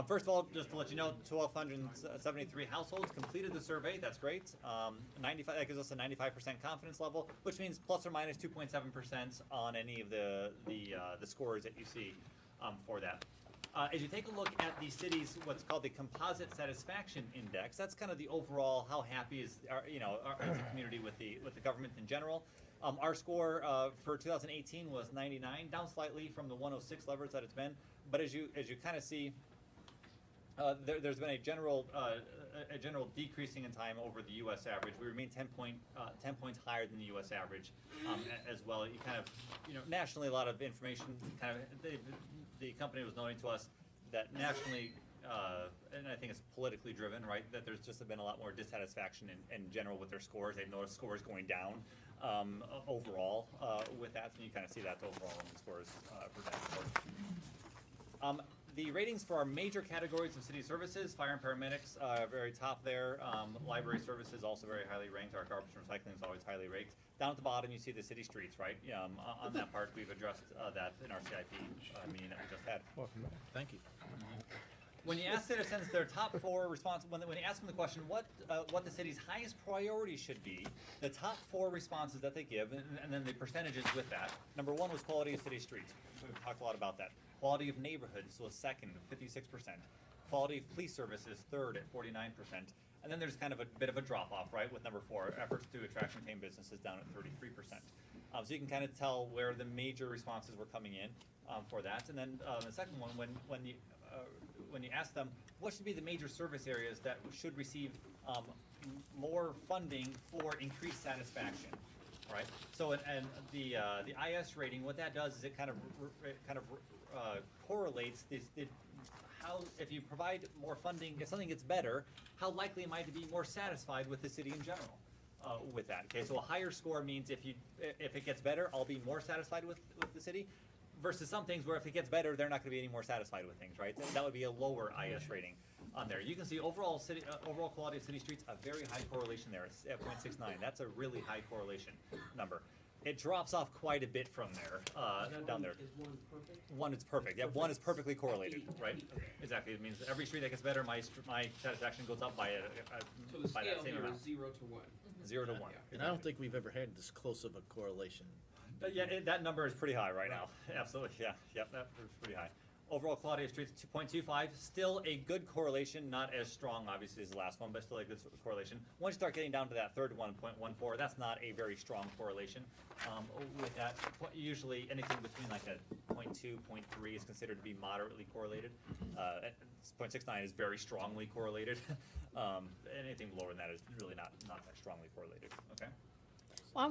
First of all, just to let you know, 1,273 households completed the survey. That's great. 95, that gives us a 95% confidence level, which means plus or minus 2.7% on any of the scores that you see for that. As you take a look at the city's what's called the Composite Satisfaction Index, that's kind of the overall how happy is our as a community with the government in general. Our score for 2018 was 99, down slightly from the 106 levels that it's been. But as you kind of see, there's been a general decreasing in time over the U.S. average. We remain 10 points higher than the U.S. average as well. You kind of, nationally, a lot of information kind of, the company was noting to us that nationally, and I think it's politically driven, right, that there's just been a lot more dissatisfaction in general with their scores. They've noticed scores going down overall with that, and you kind of see that overall in the scores for that. The ratings for our major categories of city services, fire and paramedics, very top there. Library services also very highly ranked. Our garbage and recycling is always highly ranked. Down at the bottom, you see the city streets, right? On that part, we've addressed that in our CIP meeting that we just had. Welcome back. Thank you. When you ask citizens their top 4 when you ask them the question what the city's highest priority should be, the top 4 responses that they give, and then the percentages with that. Number 1 was quality of city streets. We've talked a lot about that. Quality of neighborhoods was second, 56%. Quality of police services, third at 49%. And then there's kind of a bit of a drop off, right, with number 4, efforts to attract and retain businesses down at 33%. So you can kind of tell where the major responses were coming in for that. And then the second one, when you ask them what should be the major service areas that should receive more funding for increased satisfaction, right? So and the IS rating, what that does is it kind of correlates how, if you provide more funding, if something gets better, how likely am I to be more satisfied with the city in general with that? Okay, so a higher score means if it gets better, I'll be more satisfied with the city, versus some things where if it gets better, they're not going to be any more satisfied with things, right? That would be a lower IS rating on there. You can see overall quality of city streets, a very high correlation there. It's at 0.69. That's a really high correlation number. It drops off quite a bit from there, down there. Is 1 perfect? 1 is perfect. Yeah, 1 is perfectly correlated, right? Exactly. It means every street that gets better, my satisfaction goes up by So the by that scale same here amount. is 0 to 1. 0 to 1. And I don't think we've ever had this close of a correlation. Yeah, that number is pretty high right now. Absolutely, yeah, yep, that is pretty high. Overall quality of streets, 2.25, still a good correlation, not as strong obviously as the last one, but still a good correlation. Once you start getting down to that third 1.14, that's not a very strong correlation. With that, usually anything between like a 0.2, 0.3 is considered to be moderately correlated. 0.69 is very strongly correlated. Anything lower than that is really not that strongly correlated, okay? Why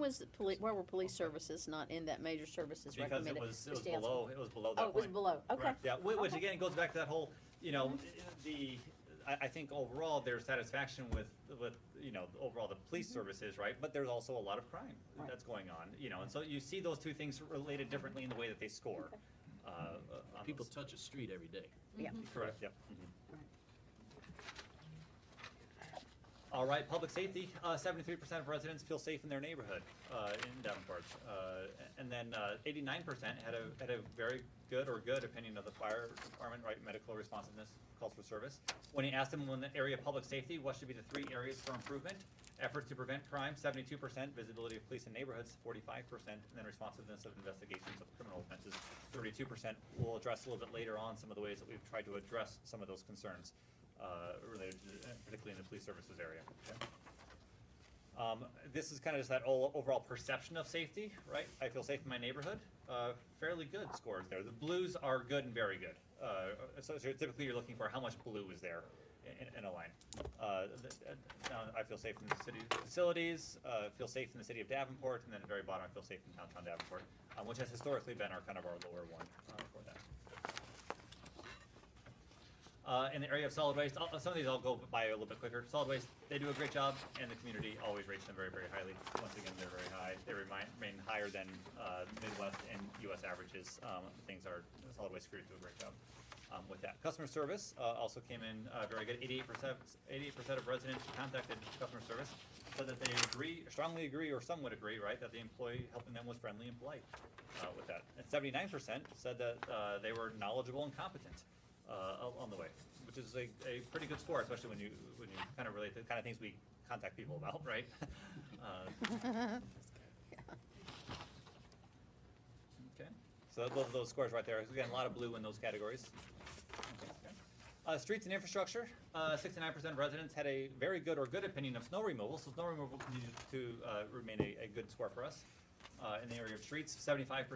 were police services not in that major services Because recommended? it was below that Oh, it was point. below, okay. Correct, yeah, which Okay. again goes back to that whole, I think overall there's satisfaction with overall the police services, right? But there's also a lot of crime that's going on, and so you see those two things related differently in the way that they score. On People those. touch a street every day. Yeah. Correct, yep. All right, public safety, 73% of residents feel safe in their neighborhood in Davenport. And then 89% had a very good or good opinion of the fire department, right? Medical responsiveness, calls for service. When you ask them in the area of public safety, what should be the 3 areas for improvement? Efforts to prevent crime, 72%, visibility of police in neighborhoods, 45%, and then responsiveness of investigations of criminal offenses, 32%. We'll address a little bit later on some of the ways that we've tried to address some of those concerns. Related to, particularly in the police services area. Okay? This is kind of just that overall perception of safety, right? I feel safe in my neighborhood. Fairly good scores there. The blues are good and very good. So typically you're looking for how much blue is there in a line. I feel safe in the city facilities, feel safe in the city of Davenport, and then at the very bottom I feel safe in downtown Davenport, which has historically been our lower one for that. In the area of solid waste, some of these I'll go by a little bit quicker. Solid waste, they do a great job, and the community always rates them very, very highly. Once again, they're very high. They remain higher than Midwest and U.S. averages. Solid waste crews do a great job with that. Customer service also came in very good. 88% of residents who contacted customer service said that they strongly agree, or some would agree, right, that the employee helping them was friendly and polite with that. And 79% said that they were knowledgeable and competent on the way, which is a pretty good score, especially when you kind of relate to the kind of things we contact people about, right? Okay, so those are those scores right there. Again, a lot of blue in those categories. Okay. Streets and infrastructure, 69% of residents had a very good or good opinion of snow removal, so snow removal continues to remain a good score for us. In the area of streets, 75%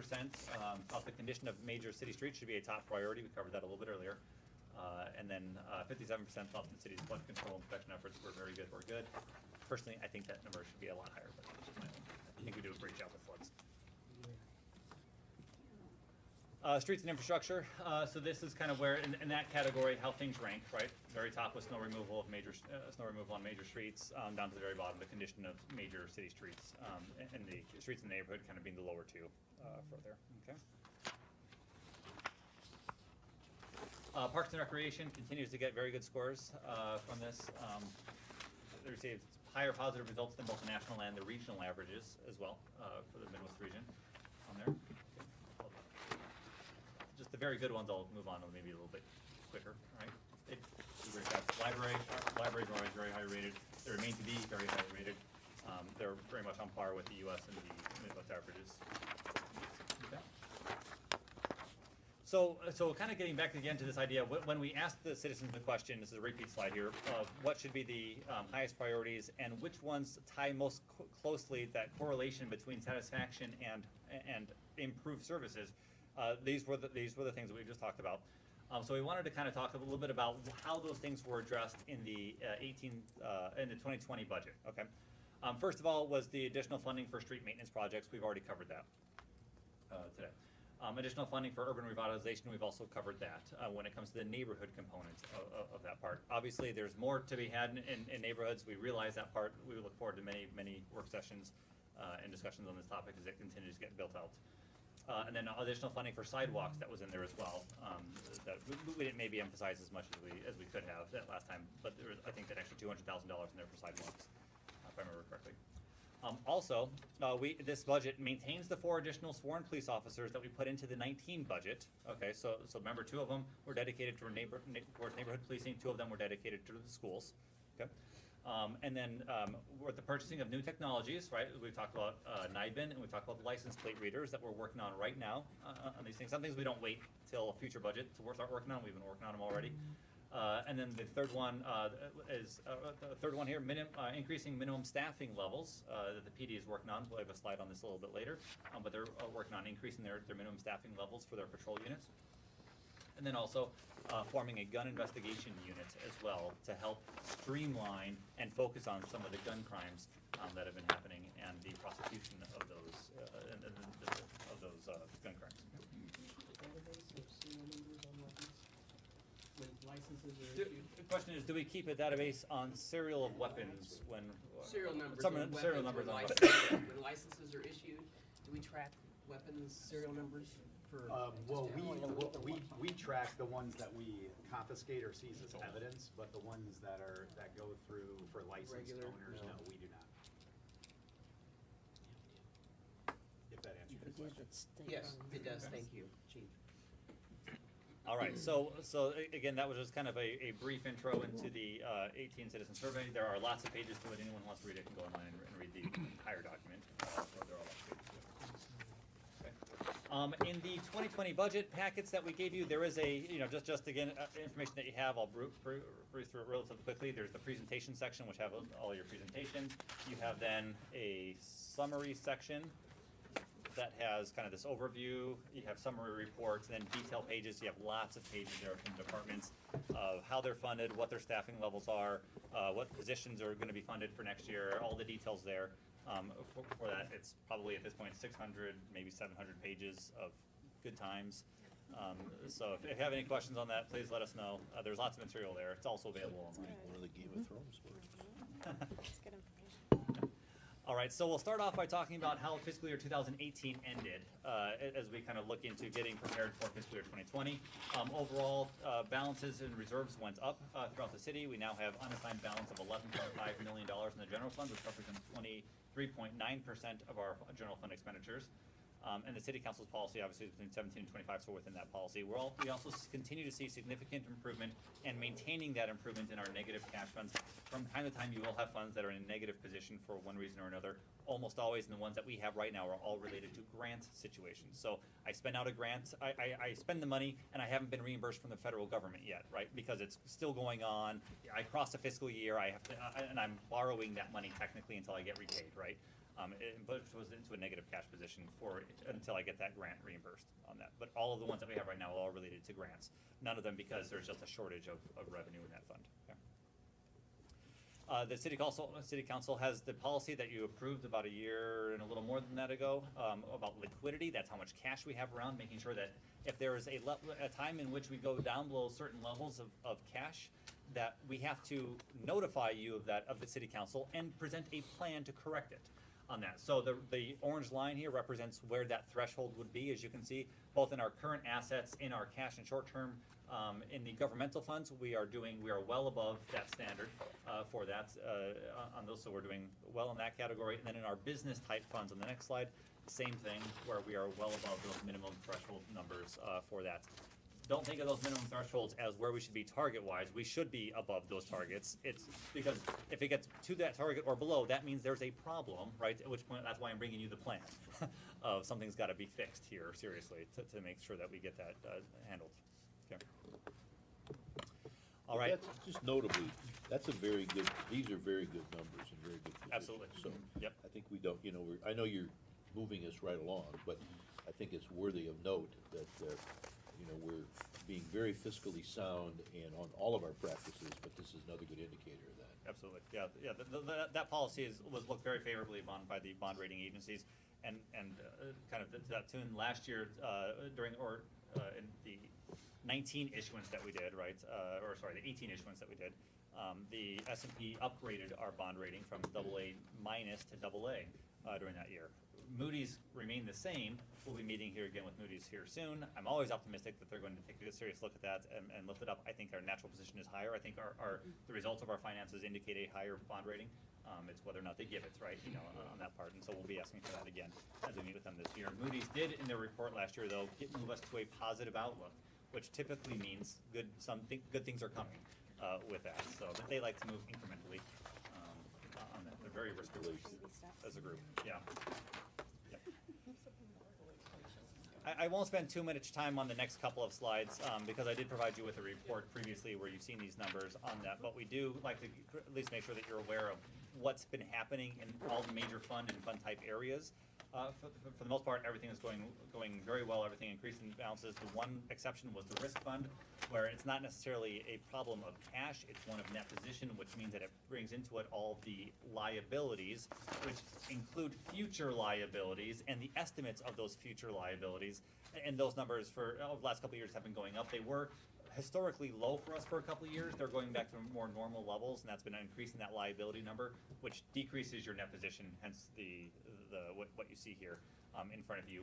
thought the condition of major city streets should be a top priority. We covered that a little bit earlier. And then 57% thought the city's flood control and protection efforts were very good or good. Personally, I think that number should be a lot higher, but I think we do a great job with floods. Streets and infrastructure. So this is kind of where, in that category, how things rank, right? Very top was snow removal on major streets, down to the very bottom, the condition of major city streets, and the streets in the neighborhood kind of being the lower two further. Okay. Parks and Recreation continues to get very good scores from this. They received higher positive results than both the national and the regional averages as well for the Midwest region on there. Just the very good ones I'll move on to maybe a little bit quicker, all right? they do a great job. Libraries are always very high rated. They remain to be very high rated. They're very much on par with the U.S. and the Midwest averages. Okay. So kind of getting back again to this idea, when we asked the citizens the question, this is a repeat slide here, of what should be the highest priorities and which ones tie most closely that correlation between satisfaction and improved services, these were the things that we just talked about. So we wanted to kind of talk a little bit about how those things were addressed in the 2020 budget. Okay. First of all was the additional funding for street maintenance projects. We've already covered that today. Additional funding for urban revitalization, we've also covered that when it comes to the neighborhood components of that part. Obviously, there's more to be had in neighborhoods. We realize that part. We look forward to many, many work sessions and discussions on this topic as it continues to get built out. And then additional funding for sidewalks that was in there as well. That we didn't maybe emphasize as much as we could have that last time, but there was, I think, that extra $200,000 in there for sidewalks, if I remember correctly. Also, this budget maintains the 4 additional sworn police officers that we put into the 19 budget. Okay, so remember, 2 of them were dedicated towards neighborhood policing, 2 of them were dedicated to the schools. Okay, and then with the purchasing of new technologies, right? We've talked about NIBIN, and we've talked about the license plate readers that we're working on right now on these things. Some things we don't wait till a future budget to start working on. We've been working on them already. And then the third one is here, increasing minimum staffing levels that the PD is working on. We'll have a slide on this a little bit later, but they're working on increasing their minimum staffing levels for their patrol units. And then also forming a gun investigation unit as well to help streamline and focus on some of the gun crimes that have been happening and the prosecution of those gun crimes. Licenses are issued. The question is, do we keep a database on serial of weapons when Serial numbers some on serial weapons, numbers on when weapons? when licenses are issued, do we track weapons serial numbers for? Well, we track the ones that we confiscate or seize as evidence, but the ones that go through for licensed owners, no, we do not. If that answers your question. Yes, it does, thank you, Chief. All right, so again, that was just kind of a brief intro into the 18 citizen survey. There are lots of pages to it. Anyone who wants to read it can go online and read the entire document. So there are lots of pages to it. Okay. In the 2020 budget packets that we gave you, there is just again, information that you have. I'll breeze through it relatively quickly. There's the presentation section, which have all your presentations. You have then a summary section that has kind of this overview. You have summary reports, and then detail pages. You have lots of pages there from departments of how they're funded, what their staffing levels are, what positions are going to be funded for next year, all the details there. For that, it's probably at this point 600, maybe 700 pages of good times. So if you have any questions on that, please let us know. There's lots of material there. It's also available online. One of the Game of Thrones That's good information. All right, so we'll start off by talking about how fiscal year 2018 ended as we kind of look into getting prepared for fiscal year 2020. Overall, balances and reserves went up throughout the city. We now have unassigned balance of $11.5 million in the general fund, which represents 23.9% of our general fund expenditures. And the city council's policy obviously is between 17 and 25, so within that policy. We also continue to see significant improvement and maintaining that improvement in our negative cash funds. From time to time, you will have funds that are in a negative position for one reason or another. Almost always, and the ones that we have right now are all related to grant situations. So I spend out a grant, I spend the money, and I haven't been reimbursed from the federal government yet, right? Because it's still going on. I crossed a fiscal year, I have to, and I'm borrowing that money technically until I get repaid, right? But it was into a negative cash position until I get that grant reimbursed on that. But all of the ones that we have right now are all related to grants. None of them because there's just a shortage of revenue in that fund. Okay. The city council has the policy that you approved about a year and a little more than that ago about liquidity. That's how much cash we have around, making sure that if there is a time in which we go down below certain levels of cash, that we have to notify you of the city council and present a plan to correct it on that. So the orange line here represents where that threshold would be. As you can see, both in our current assets, in our cash and short-term, in the governmental funds, we are well above that standard for that on those. So we're doing well in that category. And then in our business type funds on the next slide, same thing, where we are well above those minimum threshold numbers for that. don't think of those minimum thresholds as where we should be target-wise. We should be above those targets. It's because if it gets to that target or below, that means there's a problem, right? At which point, that's why I'm bringing you the plan of something's got to be fixed here, seriously, to make sure that we get that handled. Okay. All right. That's just notably, that's a very good, these are very good numbers and very good positions. Absolutely. So, Yep. I think we don't, I know you're moving us right along, but I think it's worthy of note that, we're being very fiscally sound and on all of our practices, but this is another good indicator of that. Absolutely, yeah. That policy was looked very favorably upon by the bond rating agencies, and kind of to that tune, last year, in the 19 issuance that we did, right, the 18 issuance that we did, the S&P upgraded our bond rating from AA- to AA during that year. Moody's remained the same. We'll be meeting here again with Moody's here soon. I'm always optimistic that they're going to take a serious look at that and lift it up. I think our natural position is higher. I think the results of our finances indicate a higher bond rating. It's whether or not they give it, right, on that part. And so we'll be asking for that again as we meet with them this year. Moody's did, in their report last year, though, move us to a positive outlook, which typically means good things are coming with that. So they like to move incrementally on that. They're very risk averse as a group. Yeah. I won't spend too much time on the next couple of slides because I did provide you with a report previously where you've seen these numbers on that, but we do like to at least make sure that you're aware of what's been happening in all the major fund and fund type areas. For the most part, everything is going very well. Everything increased in balances. The one exception was the risk fund, where it's not necessarily a problem of cash. It's one of net position, which means that it brings into it all the liabilities, which include future liabilities and the estimates of those future liabilities. And those numbers for the last couple of years have been going up. They were historically low for us for a couple of years. They're going back to more normal levels, and that's been increasing that liability number, which decreases your net position, hence what you see here in front of you.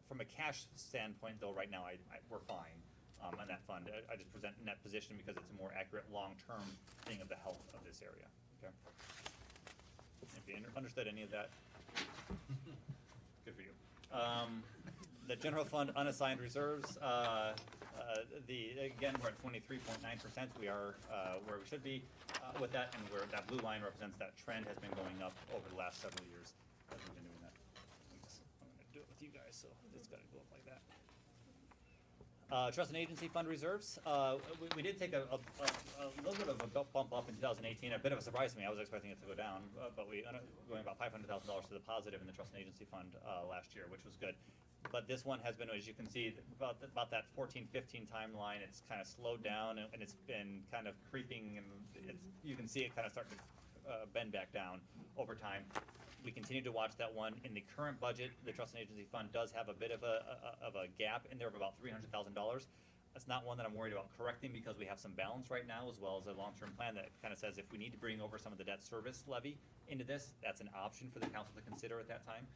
From a cash standpoint, though, right now we're fine on that fund. I just present net position because it's a more accurate long-term thing of the health of this area. Okay. If you understood any of that, good for you. The general fund unassigned reserves. Again, we're at 23.9%. We are where we should be with that, and where that blue line represents that trend has been going up over the last several years as we've been doing that. I'm going to do it with you guys, so it's got to go up like that. Trust and agency fund reserves. We did take a little bit of a bump up in 2018. A bit of a surprise to me. I was expecting it to go down, but we ended up going about $500,000 to the positive in the trust and agency fund last year, which was good. But this one has been, as you can see, about that 14-15 timeline. It's kind of slowed down, and it's been kind of creeping, and you can see it kind of start to bend back down over time. We continue to watch that one. In the current budget, the trust and agency fund does have a bit of a gap in there of about $300,000. That's not one that I'm worried about correcting because we have some balance right now, as well as a long-term plan that kind of says if we need to bring over some of the debt service levy into this, that's an option for the council to consider at that time.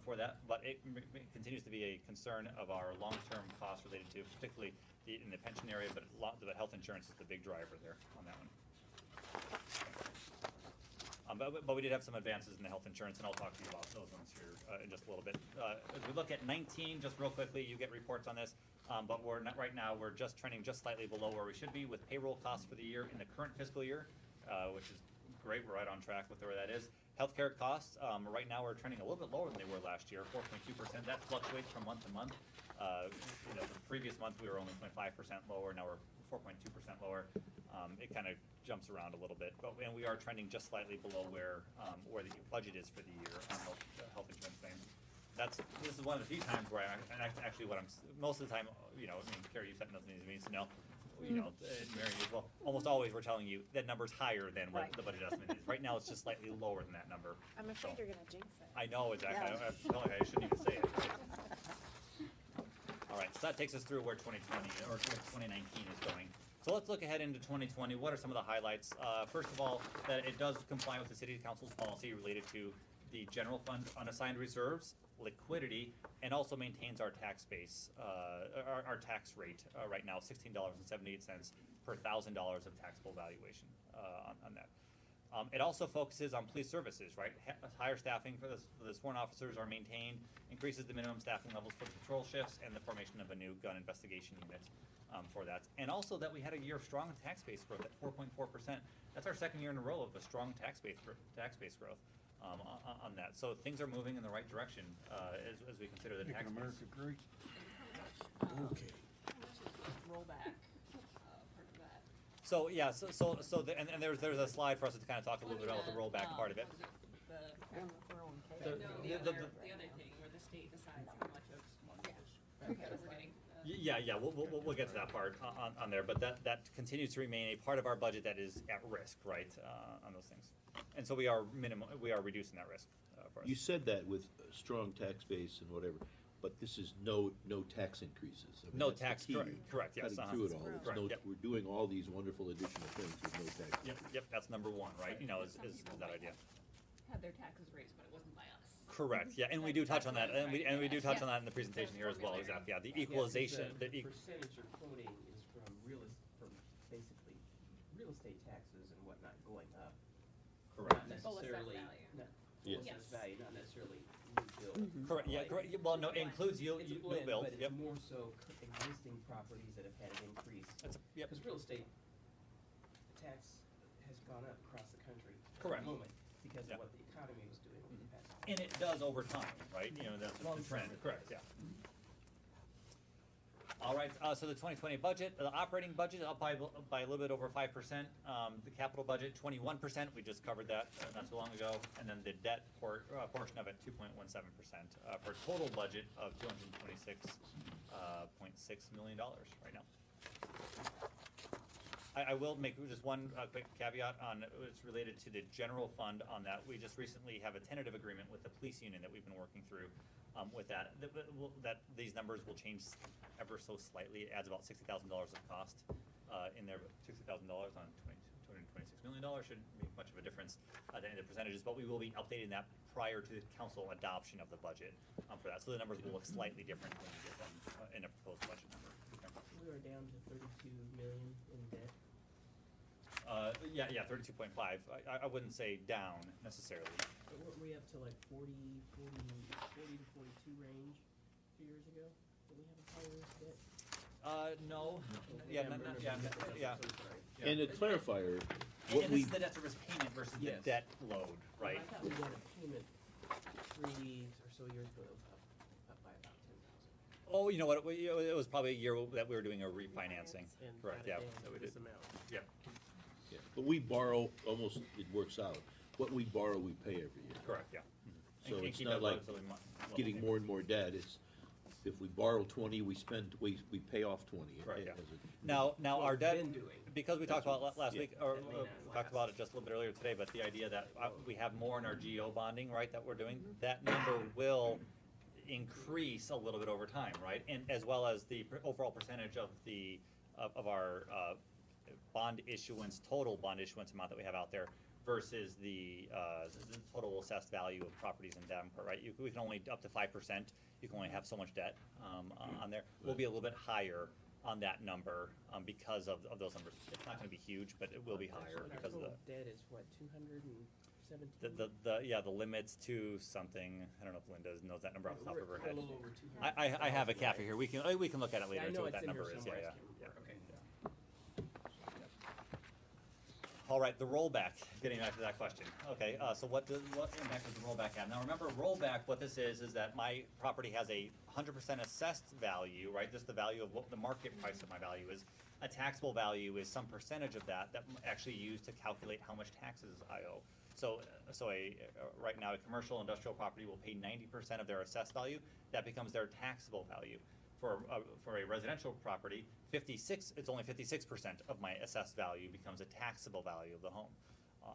For that, but it continues to be a concern of our long-term costs related to, particularly in the pension area, but health insurance is the big driver there on that one. But we did have some advances in the health insurance, and I'll talk to you about those ones here in just a little bit. As we look at 19, just real quickly, you get reports on this, but right now we're just trending just slightly below where we should be with payroll costs for the year in the current fiscal year, which is great. We're right on track with where that is. Healthcare costs, right now we're trending a little bit lower than they were last year, 4.2%. That fluctuates from month to month. The previous month we were only 0.5% lower. Now we're 4.2% lower. It kind of jumps around a little bit, and we are trending just slightly below where the budget is for the year on health insurance claims. This is one of the few times where most of the time, Carrie, you've sat in those meetings, to know. Mary as well. Almost always we're telling you that number's higher than what the budget estimate is. Right now it's just slightly lower than that number. I'm afraid you're gonna jinx it. I know, exactly. Yeah. I feel like I shouldn't even say it. Right? All right, so that takes us through where 2020 or 2019 is going. So let's look ahead into 2020. What are some of the highlights? First of all, that it does comply with the City Council's policy related to the general fund unassigned reserves, liquidity, and also maintains our tax base, our tax rate right now, $16.78 per $1,000 of taxable valuation on that. It also focuses on police services, right? Higher staffing for the sworn officers are maintained, increases the minimum staffing levels for the patrol shifts, and the formation of a new gun investigation unit for that. And also that we had a year of strong tax base growth at 4.4%. That's our second year in a row of a strong tax base growth on that. So things are moving in the right direction as we consider the tax base. great. Okay. How much is the rollback, part of that? So yeah, and there's a slide for us to kind of talk a little bit about the rollback part of it. The The- other the- thing where the state decides how much of we're getting. Yeah, we'll get to that part on there, but that continues to remain a part of our budget that is at risk, right, on those things. And so we are reducing that risk for us. You said that with a strong tax base and whatever, but this is no tax increases. I mean, No that's the tax, key. correct, yes. Cutting through it all. It's Correct, no- yep. We're doing all these wonderful additional things with no tax. Yep, that's number one, right, you know, is that idea. Had their taxes raised, but it wasn't by us. Correct, yeah, and we do touch on that, and we do touch on that in the presentation here as well, exactly, yeah, the equalization, The percentage you're quoting is from basically real estate taxes and whatnot going up. Correct. Not Full assessed necessarily, value. not Yes. full assessed value, not necessarily new build. Correct, yeah, correct, well, no, it includes It's a new blend, build, but yep. it's more so existing properties that have had an increase. Yep. Because real estate tax has gone up across the country. Correct. At the moment, because Yeah. of what the economy was doing over the past. And it does over time, right? You know, that's the Long trend, term. correct, yeah. All right, so the 2020 budget, the operating budget up by a little bit over 5%. The capital budget, 21%, we just covered that not so long ago. And then the debt portion of it, 2.17%, for a total budget of $226.6 million right now. I will make just one quick caveat on, it's related to the general fund on that. We just recently have a tentative agreement with the police union that we've been working through with that. That these numbers will change ever so slightly. It adds about $60,000 of cost in there, but $60,000 on $226 million shouldn't make much of a difference in the percentages, but we will be updating that prior to the council adoption of the budget for that. So the numbers will look slightly different when you get them in a proposed budget number. We are down to 32 million in debt. Yeah, 32.5. I wouldn't say down necessarily. But weren't we up to like 40 to 42 range 2 years ago? Did we have a higher debt? No. Yeah, yeah. And a clarifier, And what this we, is the debt service payment versus the Yes. debt load, right? I thought we got a payment 3 or so years ago that was up by about 10,000. Oh, you know what? It was probably a year that we were doing a refinancing. And Correct. by Yeah. the end, that we this did. amount. Yeah. yeah, but we borrow, almost, it works out. What we borrow, we pay every year. Correct. Yeah. So And it's keep not that like relatively getting more and more debt. It's, if we borrow 20, we pay off 20. Correct, yeah. as a- Now our debt, been doing. because we talked about last Yeah. week, or we talked about it just a little bit earlier today, but the idea that we have more in our GO bonding, right, that we're doing, that number will increase a little bit over time, right? And as well as the overall percentage of our bond issuance, total bond issuance amount that we have out there versus the total assessed value of properties in Davenport, right? We can only, up to 5%, you can only have so much debt on there. We'll be a little bit higher on that number because of those numbers. It's not gonna be huge, but it will be higher Our because of the. total debt is what, 217? The limits to something, I don't know if Linda knows that number off the top of her We're head. a little over 200. I have a CAFE here, we can look at it later I and see know what it's that in here number is, yeah, somewhere, I yeah. just can't remember. Okay. All right, the rollback, getting back to that question. Okay, so what impact does the rollback have? Now remember, rollback, what this is that my property has a 100% assessed value, right? Just the value of what the market price of my value is. A taxable value is some percentage of that actually used to calculate how much taxes I owe. So right now, a commercial industrial property will pay 90% of their assessed value. That becomes their taxable value. For a residential property, it's only 56% of my assessed value becomes a taxable value of the home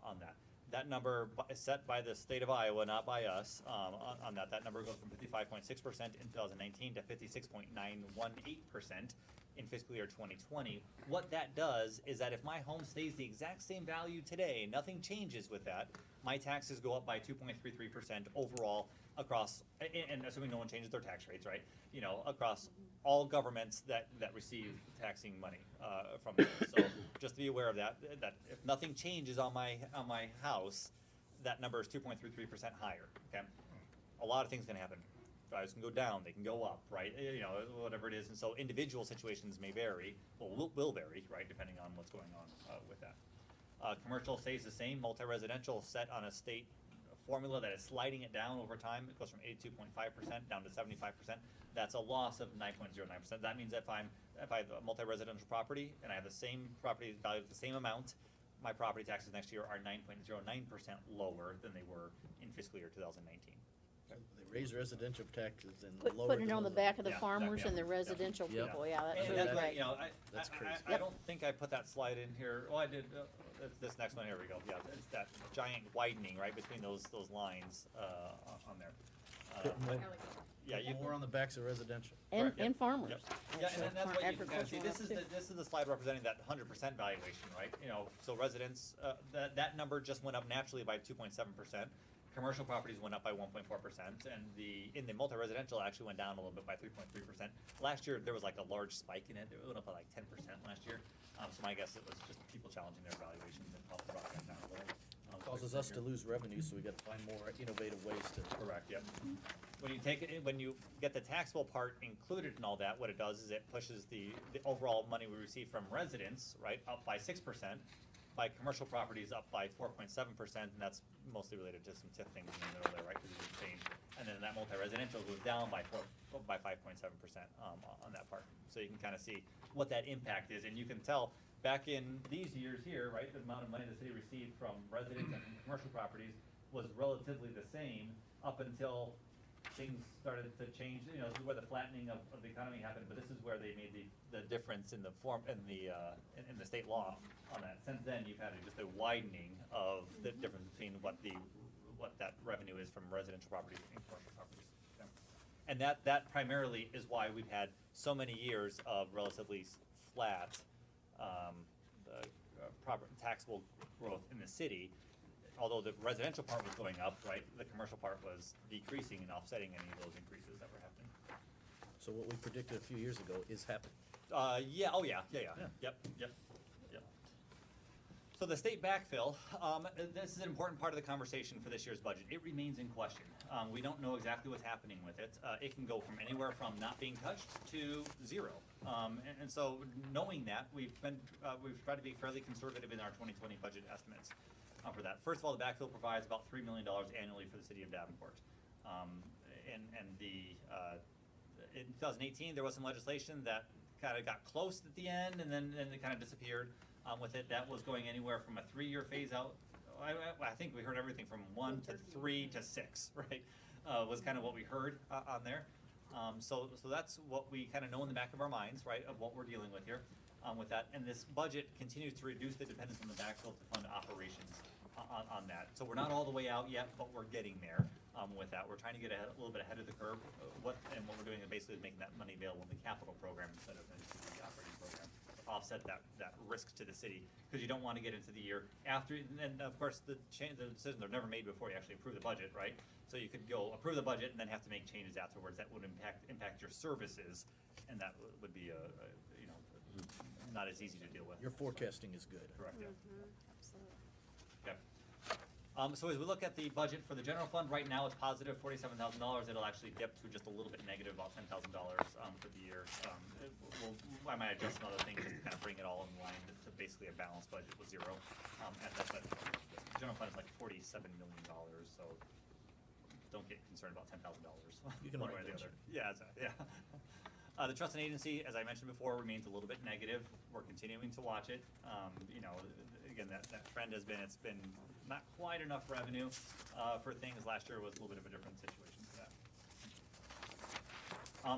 on that. That number is set by the state of Iowa, not by us, on that. That number goes from 55.6% in 2019 to 56.918% in fiscal year 2020. What that does is that if my home stays the exact same value today, nothing changes with that, my taxes go up by 2.33% overall across, and assuming no one changes their tax rates, right? You know, across all governments that receive taxing money from them. So just to be aware of that if nothing changes on my house, that number is 2.33% higher. Okay, a lot of things can happen. Values can go down, they can go up, right? You know, whatever it is, and so individual situations may vary. Well, will vary, right, depending on what's going on with that. Commercial stays the same. Multi-residential set on a state formula that is sliding it down over time. It goes from 82.5% down to 75%. That's a loss of 9.09%. That means if I have a multi-residential property and I have the same property valued at the same amount, my property taxes next year are 9.09% lower than they were in fiscal year 2019. They raise residential taxes and lower. Putting it on the back of the Yeah, farmers yeah, and the yeah. residential Yep. people, yeah, that's And really that's why, great. you know, That's crazy. I don't think I put that slide in here. Oh, I did. This next one. Here we go. Yeah, it's that giant widening right between those lines on there. Yeah, you More on the backs of residential. And, Correct, yep, and farmers. Yep. Yeah, and that's what you can kind of see. Agricultural This is the slide representing that 100% valuation, right? You know, so residents, that number just went up naturally by 2.7%. Commercial properties went up by 1.4%, and in the multi-residential actually went down a little bit by 3.3%. Last year there was like a large spike in it. It went up by like 10% last year. So my guess it was just people challenging their valuations and probably brought that down a little. Causes us to lose revenue, so we gotta find more innovative ways to. Correct, yep. When you take it, when you get the taxable part included in all that, what it does is it pushes the overall money we receive from residents, right, up by 6%, by commercial properties up by 4.7%, and that's mostly related to some TIF things in the middle there, right, because it's changed. And then that multi-residential goes down by 5.7% on that part. So you can kind of see what that impact is, and you can tell back in these years here, right, the amount of money the city received from residents and from commercial properties was relatively the same up until things started to change. You know, this is where the flattening of the economy happened, but this is where they made the difference in the form in the state law on that. Since then, you've had just a widening of the difference between what that revenue is from residential properties and commercial properties. Okay. And that primarily is why we've had so many years of relatively flat taxable growth in the city. Although the residential part was going up, right, the commercial part was decreasing and offsetting any of those increases that were happening. So what we predicted a few years ago is happening. Yeah, oh yeah. Yep. So the state backfill, this is an important part of the conversation for this year's budget. It remains in question. We don't know exactly what's happening with it. It can go from anywhere from not being touched to zero. And so knowing that, we've tried to be fairly conservative in our 2020 budget estimates for that. First of all, the backfill provides about $3 million annually for the city of Davenport. In 2018, there was some legislation that kind of got close at the end, and then it kind of disappeared with it. That was going anywhere from a 3-year phase out. I think we heard everything from 1 to 3 to 6, right? Was kind of what we heard on there. So that's what we kind of know in the back of our minds, right, of what we're dealing with here with that. And this budget continues to reduce the dependence on the backfill to fund operations on that. So we're not all the way out yet, but we're getting there with that. We're trying to get a little bit ahead of the curve. What we're doing is basically making that money available in the capital program instead of into the operating program to offset that risk to the city, because you don't want to get into the year after. And of course, the decisions are never made before you actually approve the budget, right? So you could go approve the budget and then have to make changes afterwards that would impact your services, and that would be not as easy to deal with. Your forecasting is good. Correct. Yeah. Absolutely. Okay. So as we look at the budget for the general fund, right now it's positive $47,000. It'll actually dip to just a little bit negative, about $10,000 for the year. I might adjust some other things just to kind of bring it all in line to basically a balanced budget with zero. But the general fund is like $47 million, so don't get concerned about $10,000. You can one way or the other. Yeah. The trust and agency, as I mentioned before, remains a little bit negative. We're continuing to watch it. Again, that trend has been, it's been not quite enough revenue for things. Last year was a little bit of a different situation for that.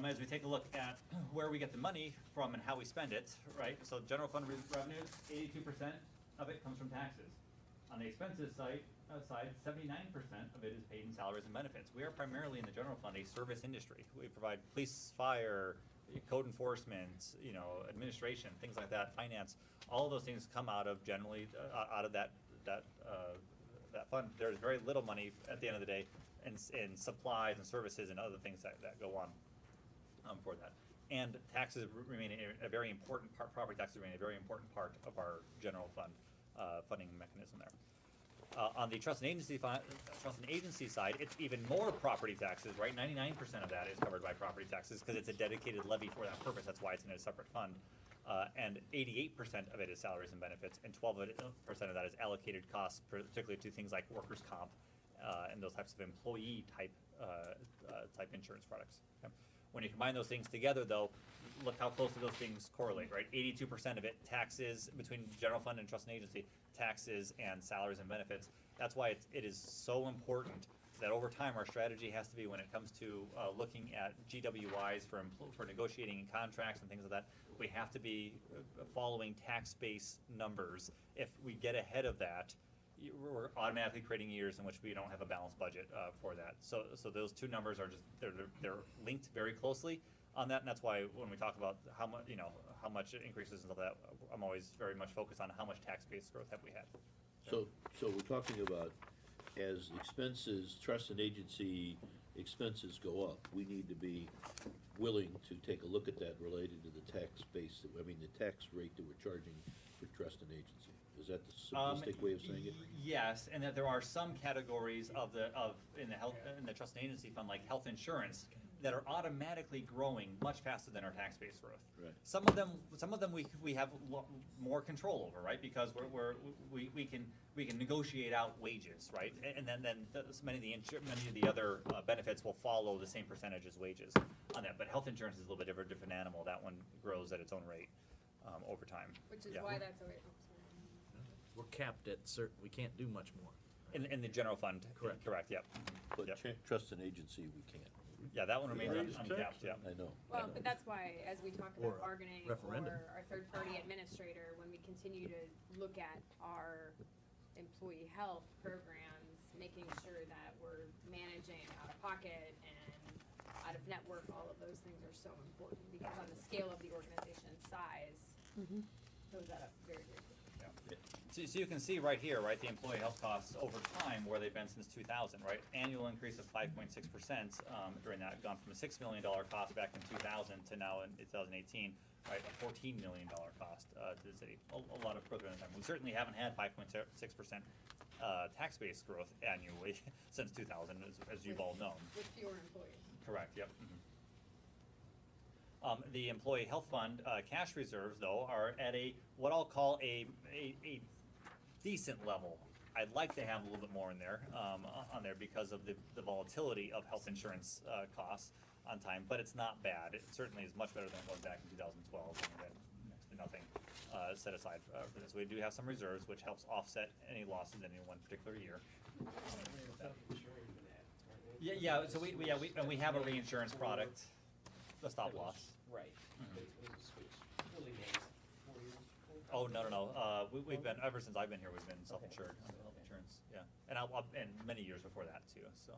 As we take a look at where we get the money from and how we spend it, right? So general fund revenues, 82% of it comes from taxes. On the expenses side, 79% of it is paid in salaries and benefits. We are primarily in the general fund a service industry. We provide police, fire, code enforcement, you know, administration, things like that, finance, all of those things come out of generally, out of that fund. There's very little money at the end of the day in supplies and services and other things that go on for that. And taxes remain a very important part, property taxes remain a very important part of our general fund funding mechanism there. On the trust and agency side, it's even more property taxes, right? 99% of that is covered by property taxes because it's a dedicated levy for that purpose. That's why it's in a separate fund. And 88% of it is salaries and benefits, and 12% of that is allocated costs, particularly to things like workers' comp and those types of employee type insurance products. Okay? When you combine those things together, though, look how closely those things correlate, right? 82% of it, taxes between general fund and trust and agency, taxes and salaries and benefits. That's why it is so important that over time our strategy has to be, when it comes to looking at GWIs for negotiating contracts and things like that, we have to be following tax-based numbers. If we get ahead of that, we're automatically creating years in which we don't have a balanced budget for that. So those two numbers are just they're linked very closely on that, and that's why when we talk about how much increases and stuff like that, I'm always very much focused on how much tax-based growth have we had. So we're talking about as expenses, trust and agency expenses go up, we need to be willing to take a look at that related to the tax base, the tax rate that we're charging for trust and agency. Is that the simplistic way of saying it? Yes, and that there are some categories in the trust and agency fund, like health insurance, that are automatically growing much faster than our tax-based growth. Right. Some of them we have more control over, right? Because we can negotiate out wages, right? And then many of the other benefits will follow the same percentage as wages on that. But health insurance is a little bit different animal. That one grows at its own rate over time. Which is Yeah. why that's always. We're capped at we can't do much more. In the general fund. Correct. Yep. But trust and agency, we can't. Yeah, that one remains uncapped. Yeah. I know. Well, but that's why, as we talk Or about a bargaining referendum. or our third-party administrator, when we continue to look at our employee health programs, making sure that we're managing out of pocket and out of network, all of those things are so important because on the scale of the organization's size, those add up very, very quickly. So you can see right here, right, the employee health costs over time, where they've been since 2000, right? Annual increase of 5.6% during that, gone from a $6 million cost back in 2000 to now in 2018, right, a $14 million cost to the city. A lot of growth during that time. We certainly haven't had 5.6% tax-based growth annually since 2000, as you've all known. With fewer employees. Correct, yep. The employee health fund cash reserves, though, are at what I'll call a decent level. I'd like to have a little bit more in there on there because of the volatility of health insurance costs on time, but it's not bad. It certainly is much better than it was back in 2012 when we had next to nothing set aside for this. We do have some reserves, which helps offset any losses in any one particular year. Yeah. So we have a reinsurance product, the stop loss. Right. But it was a switch, really made 4 years. Oh, no. We've been, ever since I've been here, we've been self-insured on health insurance, yeah. And many years before that, too, so.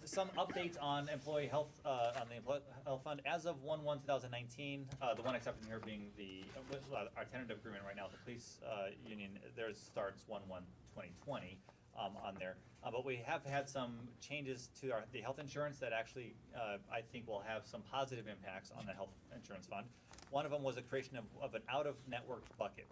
Some updates on employee health, on the employee health fund. As of 1/1/2019, the one exception here being our tentative agreement right now with the police union, theirs starts 1/1/2020 on there. But we have had some changes to the health insurance that actually, I think, will have some positive impacts on the health insurance fund. One of them was the creation of an out-of-network bucket.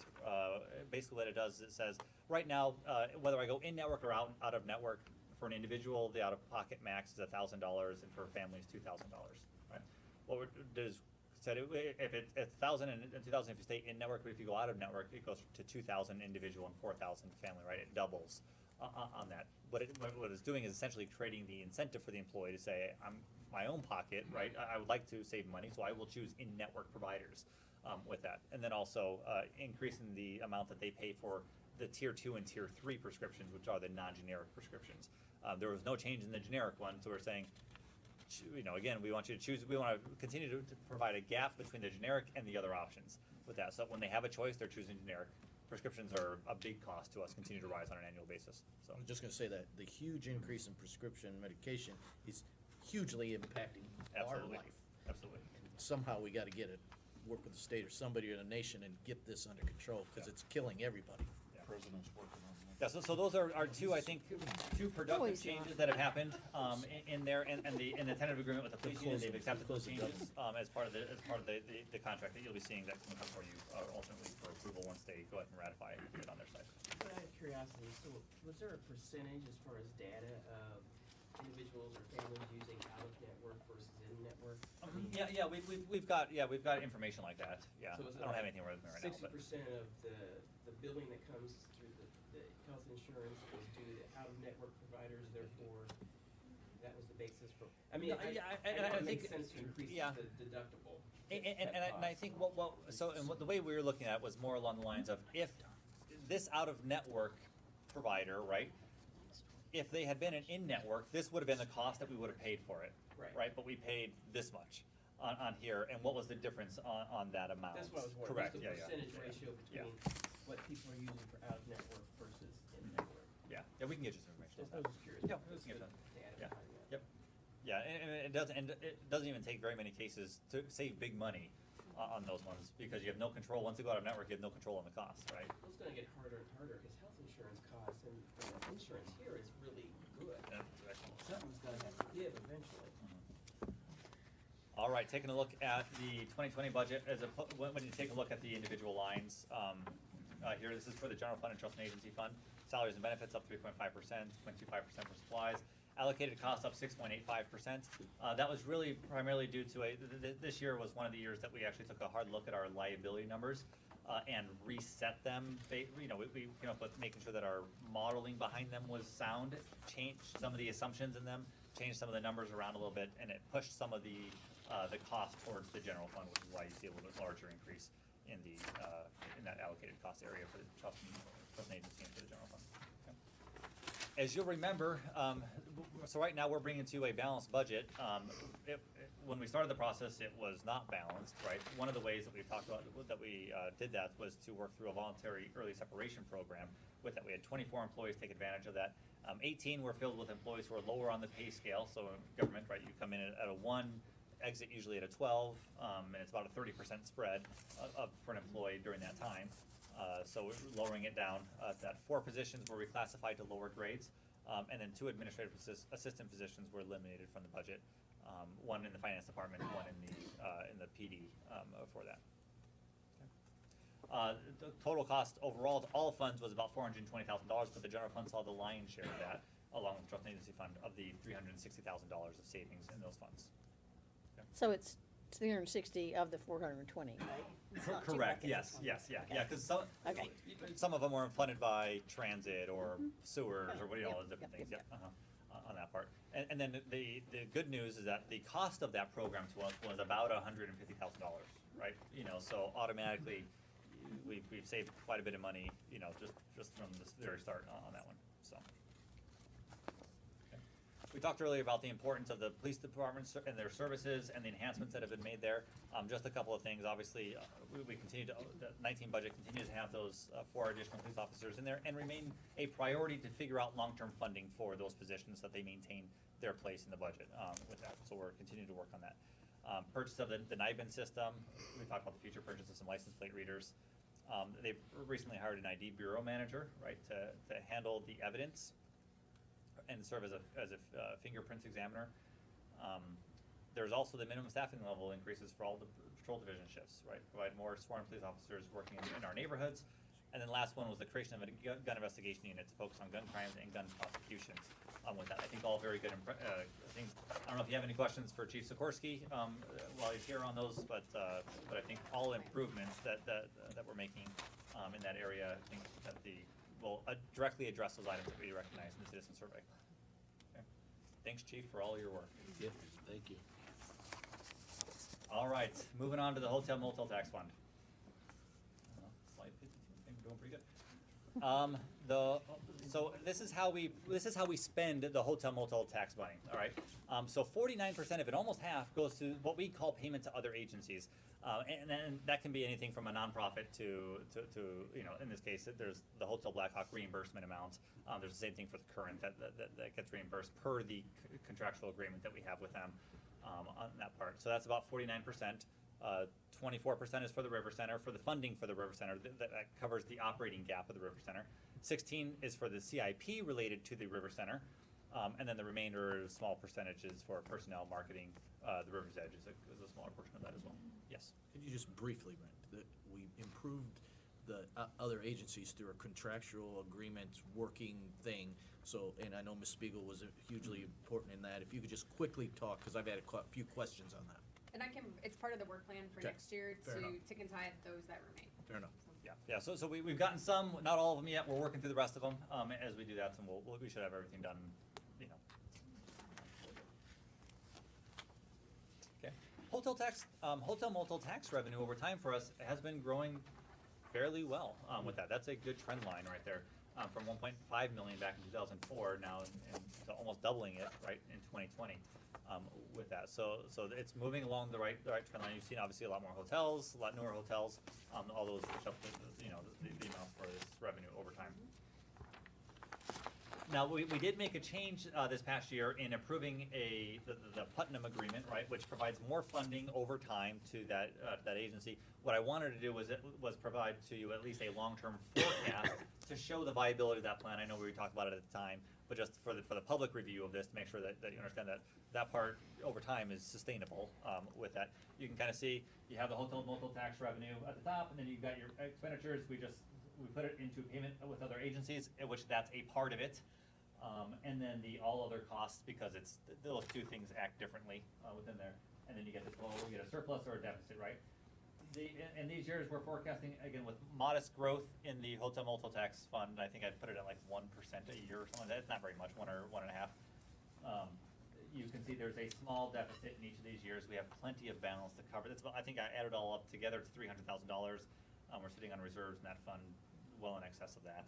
Basically what it does, it says, right now, whether I go in-network or out-of-network, for an individual, the out-of-pocket max is $1,000, and for families, $2,000, right? What we're does said if it's 1,000 and 2,000 if you stay in-network, but if you go out-of-network, it goes to 2,000 individual and 4,000 family, right? It doubles on that. What it's doing is essentially creating the incentive for the employee to say, I'm my own pocket, right? I would like to save money, so I will choose in-network providers with that. And then also increasing the amount that they pay for the tier 2 and tier 3 prescriptions, which are the non-generic prescriptions. There was no change in the generic one, so we're saying, again, we want you to choose, we want to continue to provide a gap between the generic and the other options with that. So when they have a choice, they're choosing generic. Prescriptions are a big cost to us, continue to rise on an annual basis. So I'm just gonna say that the huge increase in prescription medication is hugely impacting our Absolutely. life. Absolutely. Somehow we gotta get it, work with the state or somebody in the nation and get this under control, cause it's killing everybody. President's working on that. Yeah, so those are two, I think, two productive Always changes that have happened, in there, and the tentative agreement with the police union, they've accepted those changes, as part of the contract that you'll be seeing that can come for you, ultimately for approval once they go ahead and ratify it on their side. But I have curiosity, so was there a percentage as far as data of individuals or families using out-of-network versus in-network? I mean, Yeah, we've got information like that, yeah. So is it I don't have like anything with me right now, but. 60% of the billing that comes through the health insurance is due to out-of-network providers, therefore, that was the basis for, I mean, No, yeah, I know I it makes think- sense to increase yeah. the deductible. And I think the way we were looking at it was more along the lines of, if this out-of-network provider, right, if they had been an in-network, this would have been the cost that we would have paid for it, Right. But we paid this much on here, and what was the difference on that amount? That's what I was wondering, Correct, what's the yeah, percentage yeah. ratio Yeah. between what people are using for out-of-network versus in-network? Yeah, we can get you some information Just, on I that. was just curious. Yeah, Just we can get the that. data Yeah. behind that. Yep. Yeah, and it doesn't even take very many cases to save big money on those ones, because you have no control, once you go out of network, you have no control on the costs, right? Well, it's gonna get harder and harder, because health insurance costs, and insurance here is really good. That's excellent. Something's gonna have to give eventually. All right, taking a look at the 2020 budget, when you take a look at the individual lines, here, this is for the general fund and trust and agency fund. Salaries and benefits up 3.5%, 0.25% for supplies. Allocated costs up 6.85%. That was really primarily due to this year was one of the years that we actually took a hard look at our liability numbers and reset them. We came up with making sure that our modeling behind them was sound, changed some of the assumptions in them, changed some of the numbers around a little bit, and it pushed some of the cost towards the general fund, which is why you see a little bit larger increase in that allocated cost area for the trust and agency and for the general fund. Okay. As you'll remember, so right now we're bringing to you a balanced budget. When we started the process, it was not balanced, right? One of the ways that we talked about that we did that was to work through a voluntary early separation program. With that, we had 24 employees take advantage of that. 18 were filled with employees who are lower on the pay scale. So in government, right, you come in at a 1, exit usually at a 12, and it's about a 30% spread for an employee during that time. So we're lowering it down. That 4 positions were reclassified to lower grades, and then 2 administrative assistant positions were eliminated from the budget. 1 in the finance department, 1 in the PD for that. Okay. The total cost overall to all funds was about $420,000, but the general fund saw the lion's share of that, along with the trust and agency fund, of the $360,000 of savings in those funds. So it's 360 of the 420, right? It's not two Correct, buckets. yes, Okay. because Okay. some of them were funded by transit or sewers or what, all those different Yep, things, yep, on that part. And then the good news is that the cost of that program to us was about $150,000, right? So automatically, we've saved quite a bit of money, just from the very start on that one, so. We talked earlier about the importance of the police departments and their services and the enhancements that have been made there. Just a couple of things, obviously, we continue to, the 19 budget continues to have those 4 additional police officers in there and remain a priority to figure out long-term funding for those positions so that they maintain their place in the budget with that. So we're continuing to work on that. Purchase of the NIBIN system, we talked about the future purchase of some license plate readers. They've recently hired an ID bureau manager, right, to handle the evidence and serve as a fingerprints examiner. There's also the minimum staffing level increases for all the patrol division shifts, right? Provide more sworn police officers working in our neighborhoods. And then last one was the creation of a gun investigation unit to focus on gun crimes and gun prosecutions. With that, I think all very good things. I don't know if you have any questions for Chief Sikorsky while he's here on those, but I think all improvements that we're making in that area, I think that will directly address those items that we recognize in the citizen survey. Okay. Thanks, Chief, for all your work. Yeah, thank you. All right, moving on to the hotel motel tax fund. Slide 52, I think we're doing pretty good. So this is how we spend the hotel motel tax money. All right. So 49% of it, almost half, goes to what we call payment to other agencies, and then that can be anything from a nonprofit to in this case there's the Hotel Blackhawk reimbursement amount. There's the same thing for the Current that gets reimbursed per the contractual agreement that we have with them on that part. So that's about 49%. 24% is for the River Center, for the funding for the River Center, that covers the operating gap of the River Center. 16 is for the CIP related to the River Center, and then the remainder is small percentages for personnel, marketing. The River's Edge is a smaller portion of that as well. Yes. Could you just briefly, Brent, that we improved the other agencies through a contractual agreement working thing. So, and I know Ms. Spiegel was hugely important in that. If you could just quickly talk, because I've had a few questions on that. And it's part of the work plan for Okay. next year Fair enough. to tie up those that remain. Fair enough. Yeah. So we've gotten some, not all of them yet. We're working through the rest of them as we do that, and we should have everything done. Okay. Hotel motel tax revenue over time for us has been growing fairly well with that. That's a good trend line right there. From 1.5 million back in 2004 now, and to almost doubling it right in 2020 with that. So it's moving along the right trend line. You've seen obviously a lot more hotels, a lot newer hotels. All those push up the amount for this revenue over time. Now we did make a change this past year in approving the Putnam agreement, right, which provides more funding over time to that agency. What I wanted to do was provide to you at least a long-term forecast to show the viability of that plan. I know we talked about it at the time, but just for the public review of this, to make sure that you understand that part over time is sustainable with that. You can kind of see you have the hotel motel tax revenue at the top, and then you've got your expenditures. We put it into payment with other agencies, which that's a part of it. And then the all other costs, because those two things act differently within there. And then you get we get a surplus or a deficit, right? In these years, we're forecasting, again, with modest growth in the hotel motel tax fund. I think I'd put it at like 1% a year or something. That's not very much, 1 or 1.5. You can see there's a small deficit in each of these years. We have plenty of balance to cover. I think I added all up together. It's $300,000. We're sitting on reserves in that fund well in excess of that.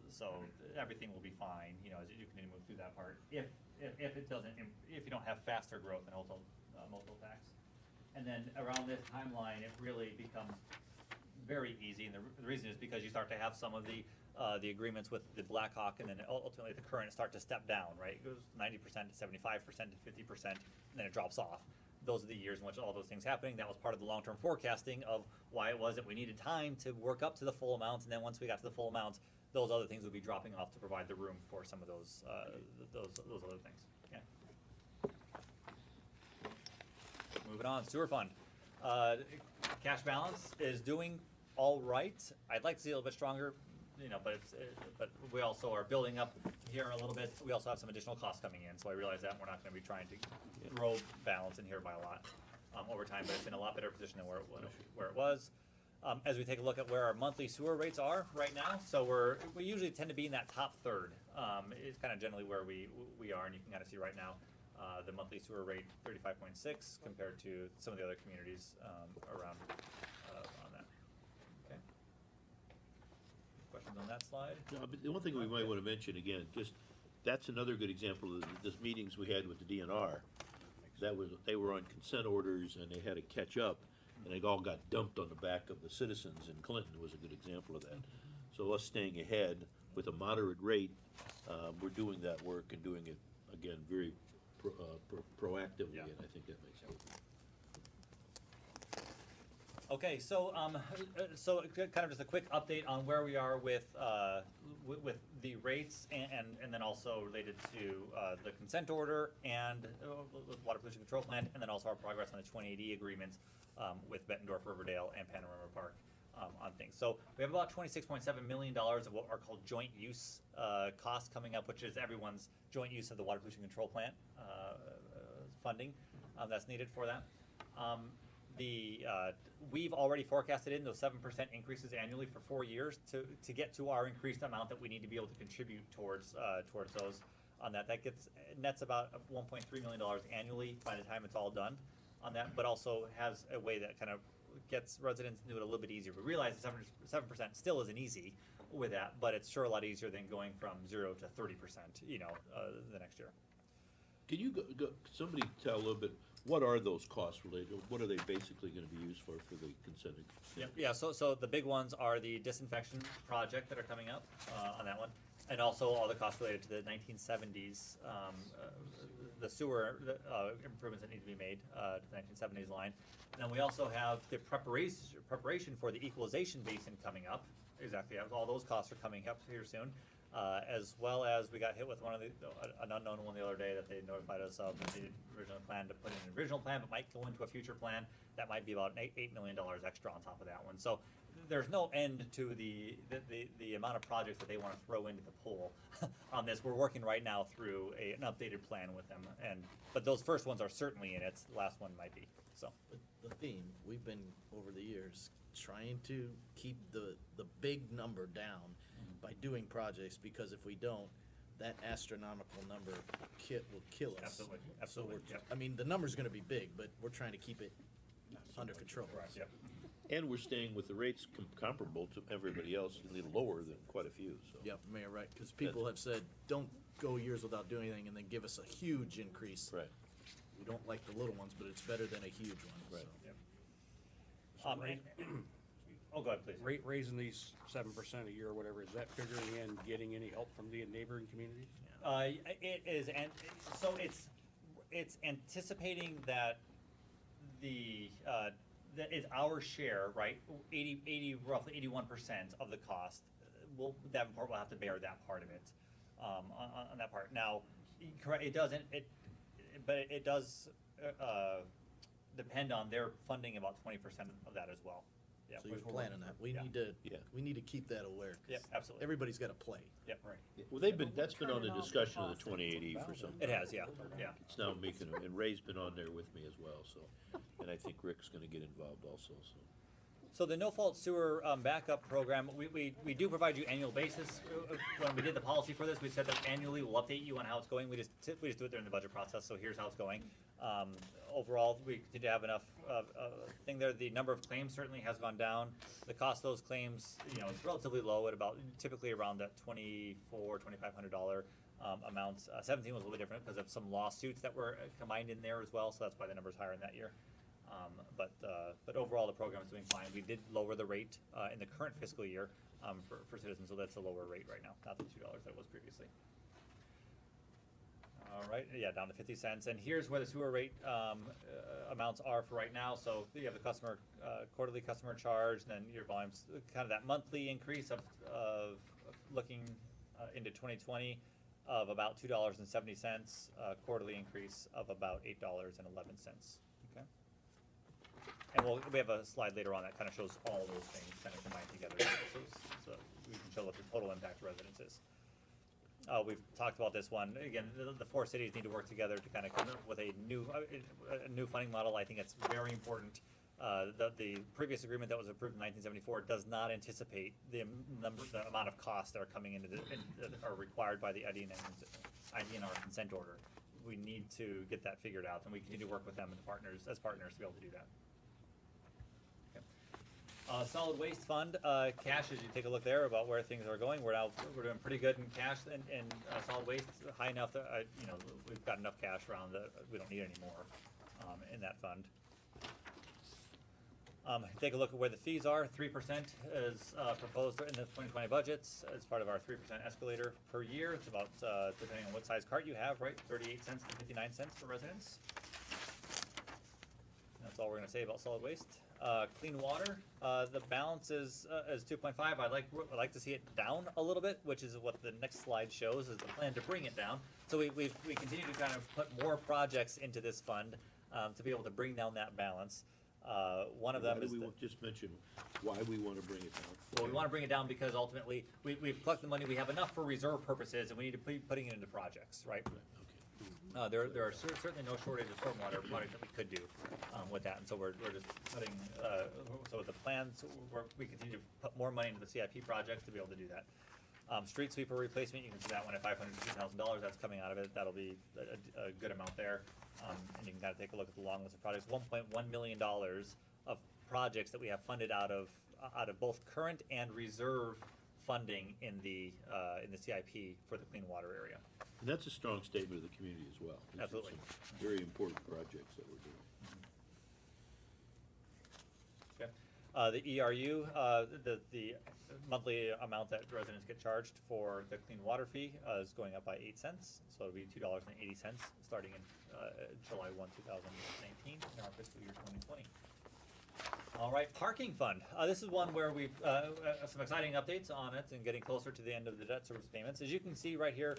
So everything will be fine, as you continue to move through that part. If you don't have faster growth in hotel motel tax. And then around this timeline, it really becomes very easy, and the reason is because you start to have some of the agreements with the Blackhawk, and then ultimately the Current start to step down, right? It goes 90% to 75% to 50%, and then it drops off. Those are the years in which all those things happening. That was part of the long-term forecasting of why it was that we needed time to work up to the full amounts, and then once we got to the full amounts, those other things would be dropping off to provide the room for some of those other things. Yeah. Moving on, sewer fund. Cash balance is doing all right. I'd like to see a little bit stronger, but we also are building up here a little bit. We also have some additional costs coming in, so I realize that we're not going to be trying to grow balance in here by a lot over time, but it's in a lot better position than where it was. As we take a look at where our monthly sewer rates are right now, so we usually tend to be in that top third. It's kind of generally where we are, and you can kind of see right now the monthly sewer rate 35.6 compared to some of the other communities around on that. Okay. Questions on that slide? No, but the one thing we might want to mention again, that's another good example of the meetings we had with the DNR. They were on consent orders and they had to catch up, and it all got dumped on the back of the citizens, and Clinton was a good example of that. So us staying ahead with a moderate rate, we're doing that work and doing it, again, very proactively, and I think that makes sense. Okay, so kind of just a quick update on where we are with the rates and then also related to the consent order and water pollution control plan, and then also our progress on the 2080 agreements with Bettendorf, Riverdale, and Panorama Park on things. So we have about $26.7 million of what are called joint use costs coming up, which is everyone's joint use of the water pollution control plant funding that's needed for that. We've already forecasted in those 7% increases annually for 4 years to get to our increased amount that we need to be able to contribute towards those on that. That nets about $1.3 million annually by the time it's all done on that, but also has a way that kind of gets residents to do it a little bit easier. We realize that 7% still isn't easy with that, but it's sure a lot easier than going from 0 to 30%, the next year. Can you somebody tell a little bit, what are those costs related? What are they basically gonna be used for the consent? Yeah, so the big ones are the disinfection project that are coming up, on that one, and also all the costs related to the 1970s, the sewer, improvements that need to be made, to the 1970s line. And then we also have the preparation for the equalization basin coming up, exactly, all those costs are coming up here soon. As well as we got hit with an unknown one the other day that they notified us of, that they originally planned to put in an original plan, but might go into a future plan. That might be about $8 million extra on top of that one. So there's no end to the amount of projects that they want to throw into the pool on this. We're working right now through an updated plan with them, but those first ones are certainly in it. The last one might be, so. The theme, we've been, over the years, trying to keep the big number down by doing projects, because if we don't, that astronomical number will kill us. Absolutely, So absolutely, yep. I mean, the number's gonna be big, but we're trying to keep it under control. Yep. And we're staying with the rates comparable to everybody else, a little lower than quite a few, so. Yep, Mayor, right, because people have said, don't go years without doing anything and then give us a huge increase. Right. We don't like the little ones, but it's better than a huge one, Right. so. Oh, go ahead, please. Raising these 7% a year or whatever, is that figuring in getting any help from the neighboring communities? It is, and so it's anticipating that that is our share, right? 80, roughly 81% of the cost. Davenport will have to bear that part of it, on that part. Now, correct, it doesn't, but it does depend on their funding about 20% of that as well. Yeah, So you're which we're planning working that. through. We need to keep that aware. 'cause Yep, absolutely. Everybody's gotta play. Yep. Right. Well, that's been on the discussion of the 2080 for some. It has, yeah. It's now making, and Ray's been on there with me as well, so, and I think Rick's gonna get involved also, so. So the no-fault sewer backup program, we do provide you annual basis. When we did the policy for this, we said that annually we'll update you on how it's going. We just do it during the budget process, so here's how it's going. Overall, we continue to have enough thing there. The number of claims certainly has gone down. The cost of those claims, is relatively low at about, typically around that $2,400–2,500 amounts. 17 was a little bit different because of some lawsuits that were combined in there as well, so that's why the number's higher in that year. But overall, the program is doing fine. We did lower the rate in the current fiscal year for citizens, so that's a lower rate right now, not the $2 that it was previously. All right, yeah, down to 50 cents. And here's where the sewer rate amounts are for right now. So you have the quarterly customer charge, then your volumes, kind of that monthly increase of looking into 2020 of about $2.70, quarterly increase of about $8.11. Okay. And we have a slide later on that kind of shows all those things kind of combined together, so we can show what the total impact to residents is. We've talked about this one. Again, the four cities need to work together to kind of come up with a new funding model. I think it's very important. The previous agreement that was approved in 1974 does not anticipate the amount of costs that are coming into that are required by the IDNR consent order. We need to get that figured out, and we continue to work with them as partners to be able to do that. Solid Waste Fund, cash, as you take a look there about where things are going, we're doing pretty good in cash and solid waste, high enough that, we've got enough cash around that we don't need any more, in that fund. Take a look at where the fees are. 3% is proposed in the 2020 budgets as part of our 3% escalator per year. It's about, depending on what size cart you have, right, 38 cents to 59 cents for residents. That's all we're gonna say about solid waste. Clean water, the balance is 2.5. I'd like to see it down a little bit, which is what the next slide shows, is the plan to bring it down. So we continue to kind of put more projects into this fund to be able to bring down that balance. One of them is just mention why we want to bring it down. Well, we want to bring it down because ultimately we've collected the money. We have enough for reserve purposes, and we need to be putting it into projects, right? There are certainly no shortage of stormwater projects that we could do with that, and so we're just putting, so with the plans, we continue to put more money into the CIP projects to be able to do that. Street sweeper replacement, you can see that one at $550,000, that's coming out of it, that'll be a good amount there. And you can kind of take a look at the long list of projects, $1.1 million of projects that we have funded out of both current and reserve funding in the CIP for the clean water area. And that's a strong statement of the community as well. These are Absolutely. some very important projects that we're doing. The ERU, the monthly amount that residents get charged for the clean water fee is going up by 8 cents, so it'll be $2.80 starting in July 1, 2019, in our fiscal year 2020. All right, parking fund. This is one where we've some exciting updates on it and getting closer to the end of the debt service payments. As you can see right here,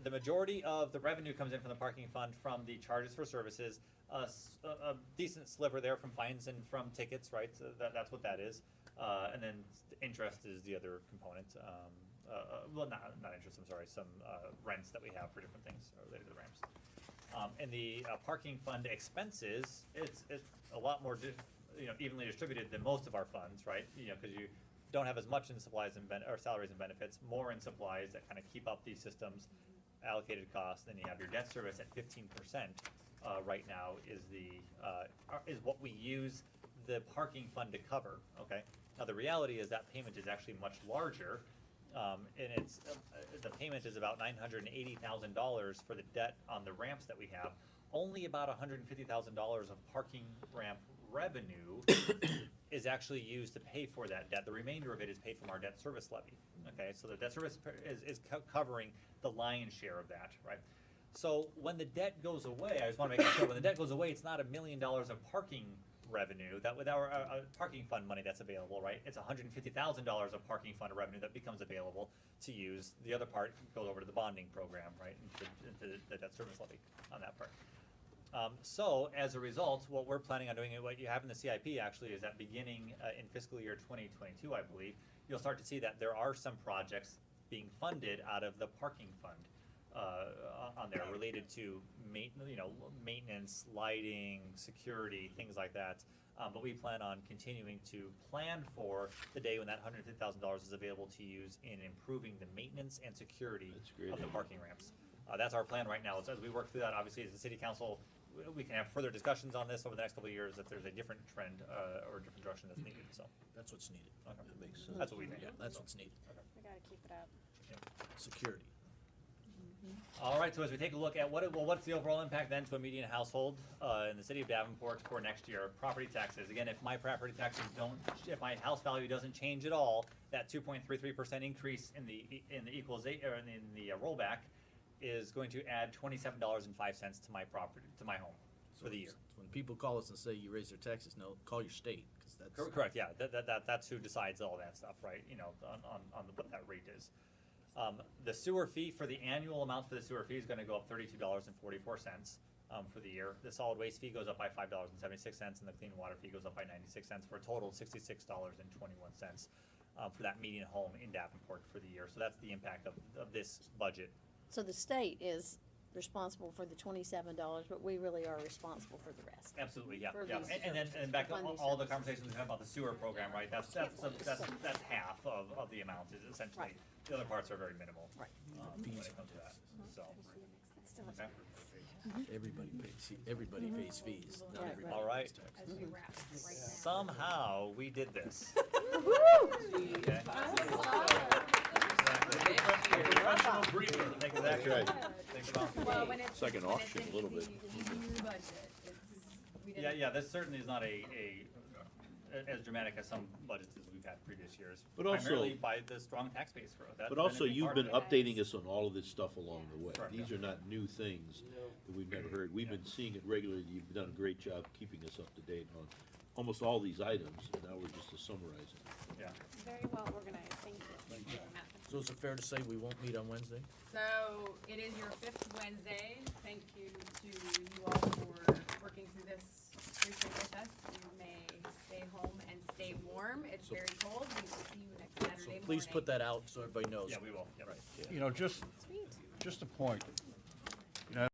the majority of the revenue comes in from the parking fund from the charges for services. A decent sliver there from fines and from tickets, right? So that's what that is. And then interest is the other component. Well, not interest, I'm sorry, some rents that we have for different things related to the ramps. And the parking fund expenses, it's a lot more evenly distributed than most of our funds, right? Because you don't have as much in supplies and or salaries and benefits, more in supplies that kind of keep up these systems, allocated costs. Then you have your debt service at 15%. Right now is what we use the parking fund to cover. Okay. Now the reality is that payment is actually much larger, and it's the payment is about $980,000 for the debt on the ramps that we have. Only about $150,000 of parking ramp revenue is actually used to pay for that debt. The remainder of it is paid from our debt service levy. Okay, so the debt service is covering the lion's share of that, right? So when the debt goes away, I just want to make sure when the debt goes away, it's not $1 million of parking revenue that with our parking fund money that's available, right? It's $150,000 of parking fund revenue that becomes available to use. The other part goes over to the bonding program, right, into the debt service levy on that part. So as a result, what we're planning on doing, and what you have in the CIP actually, is that beginning in fiscal year 2022, I believe, you'll start to see that there are some projects being funded out of the parking fund. On there related to maintenance, lighting, security, things like that. But we plan on continuing to plan for the day when that $150,000 is available to use in improving the maintenance and security of the parking ramps. That's our plan right now. So as we work through that, obviously as the city council, we can have further discussions on this over the next couple of years if there's a different trend or a different direction that's needed. So that's what's needed. Okay. That makes sense. That's what we think. Yeah, that's what's needed. Okay. We gotta keep it up. Security. All right, so as we take a look at what's the overall impact then to a median household in the city of Davenport for next year? Property taxes. Again, if my property taxes if my house value doesn't change at all, that 2.33% increase in the equalization or in the rollback is going to add $27.05 to my property, to my home for the year. When people call us and say you raise their taxes, no, call your state, because that's correct. Yeah, that's who decides all that stuff, right? On what that rate is. The sewer fee for the annual amount for the sewer fee is going to go up $32.44 for the year. The solid waste fee goes up by $5.76, and the clean water fee goes up by 96 cents for a total of $66.21 for that median home in Davenport for the year. So that's the impact of this budget. So the state is responsible for the $27, but we really are responsible for the rest. Absolutely, yeah, For yeah. these And back fund up these all the services. conversations we had about the sewer program, right? That's half of the amount is essentially. Right. The other parts are very minimal. Right. When it comes to that. So. Okay. Everybody pays fees. Not Right, everybody All right. pays taxes. Somehow we did this. Okay. Professional briefer. Exactly. Right. Think about. Well, when it's. It's like an when auction it's a little bit. new budget, we didn't. Yeah, this certainly is not as dramatic as some budgets as we've had previous years. But also- primarily by the strong tax base growth. That's But been a also, big you've part been of it. updating us on all of this stuff along the way. Correct, These yeah. are not new things that we've never heard. We've been seeing it regularly. You've done a great job keeping us up to date on almost all these items, and now we're just summarizing. Yeah. Very well organized, thank you. So is it fair to say we won't meet on Wednesday? So it is your 5th Wednesday. Thank you to you all for working through this briefly with us. You may stay home and stay warm. It's very cold. We will see you next Saturday morning. Please put that out so everybody knows. Yeah, we will. Yep. Right. You know, just a point,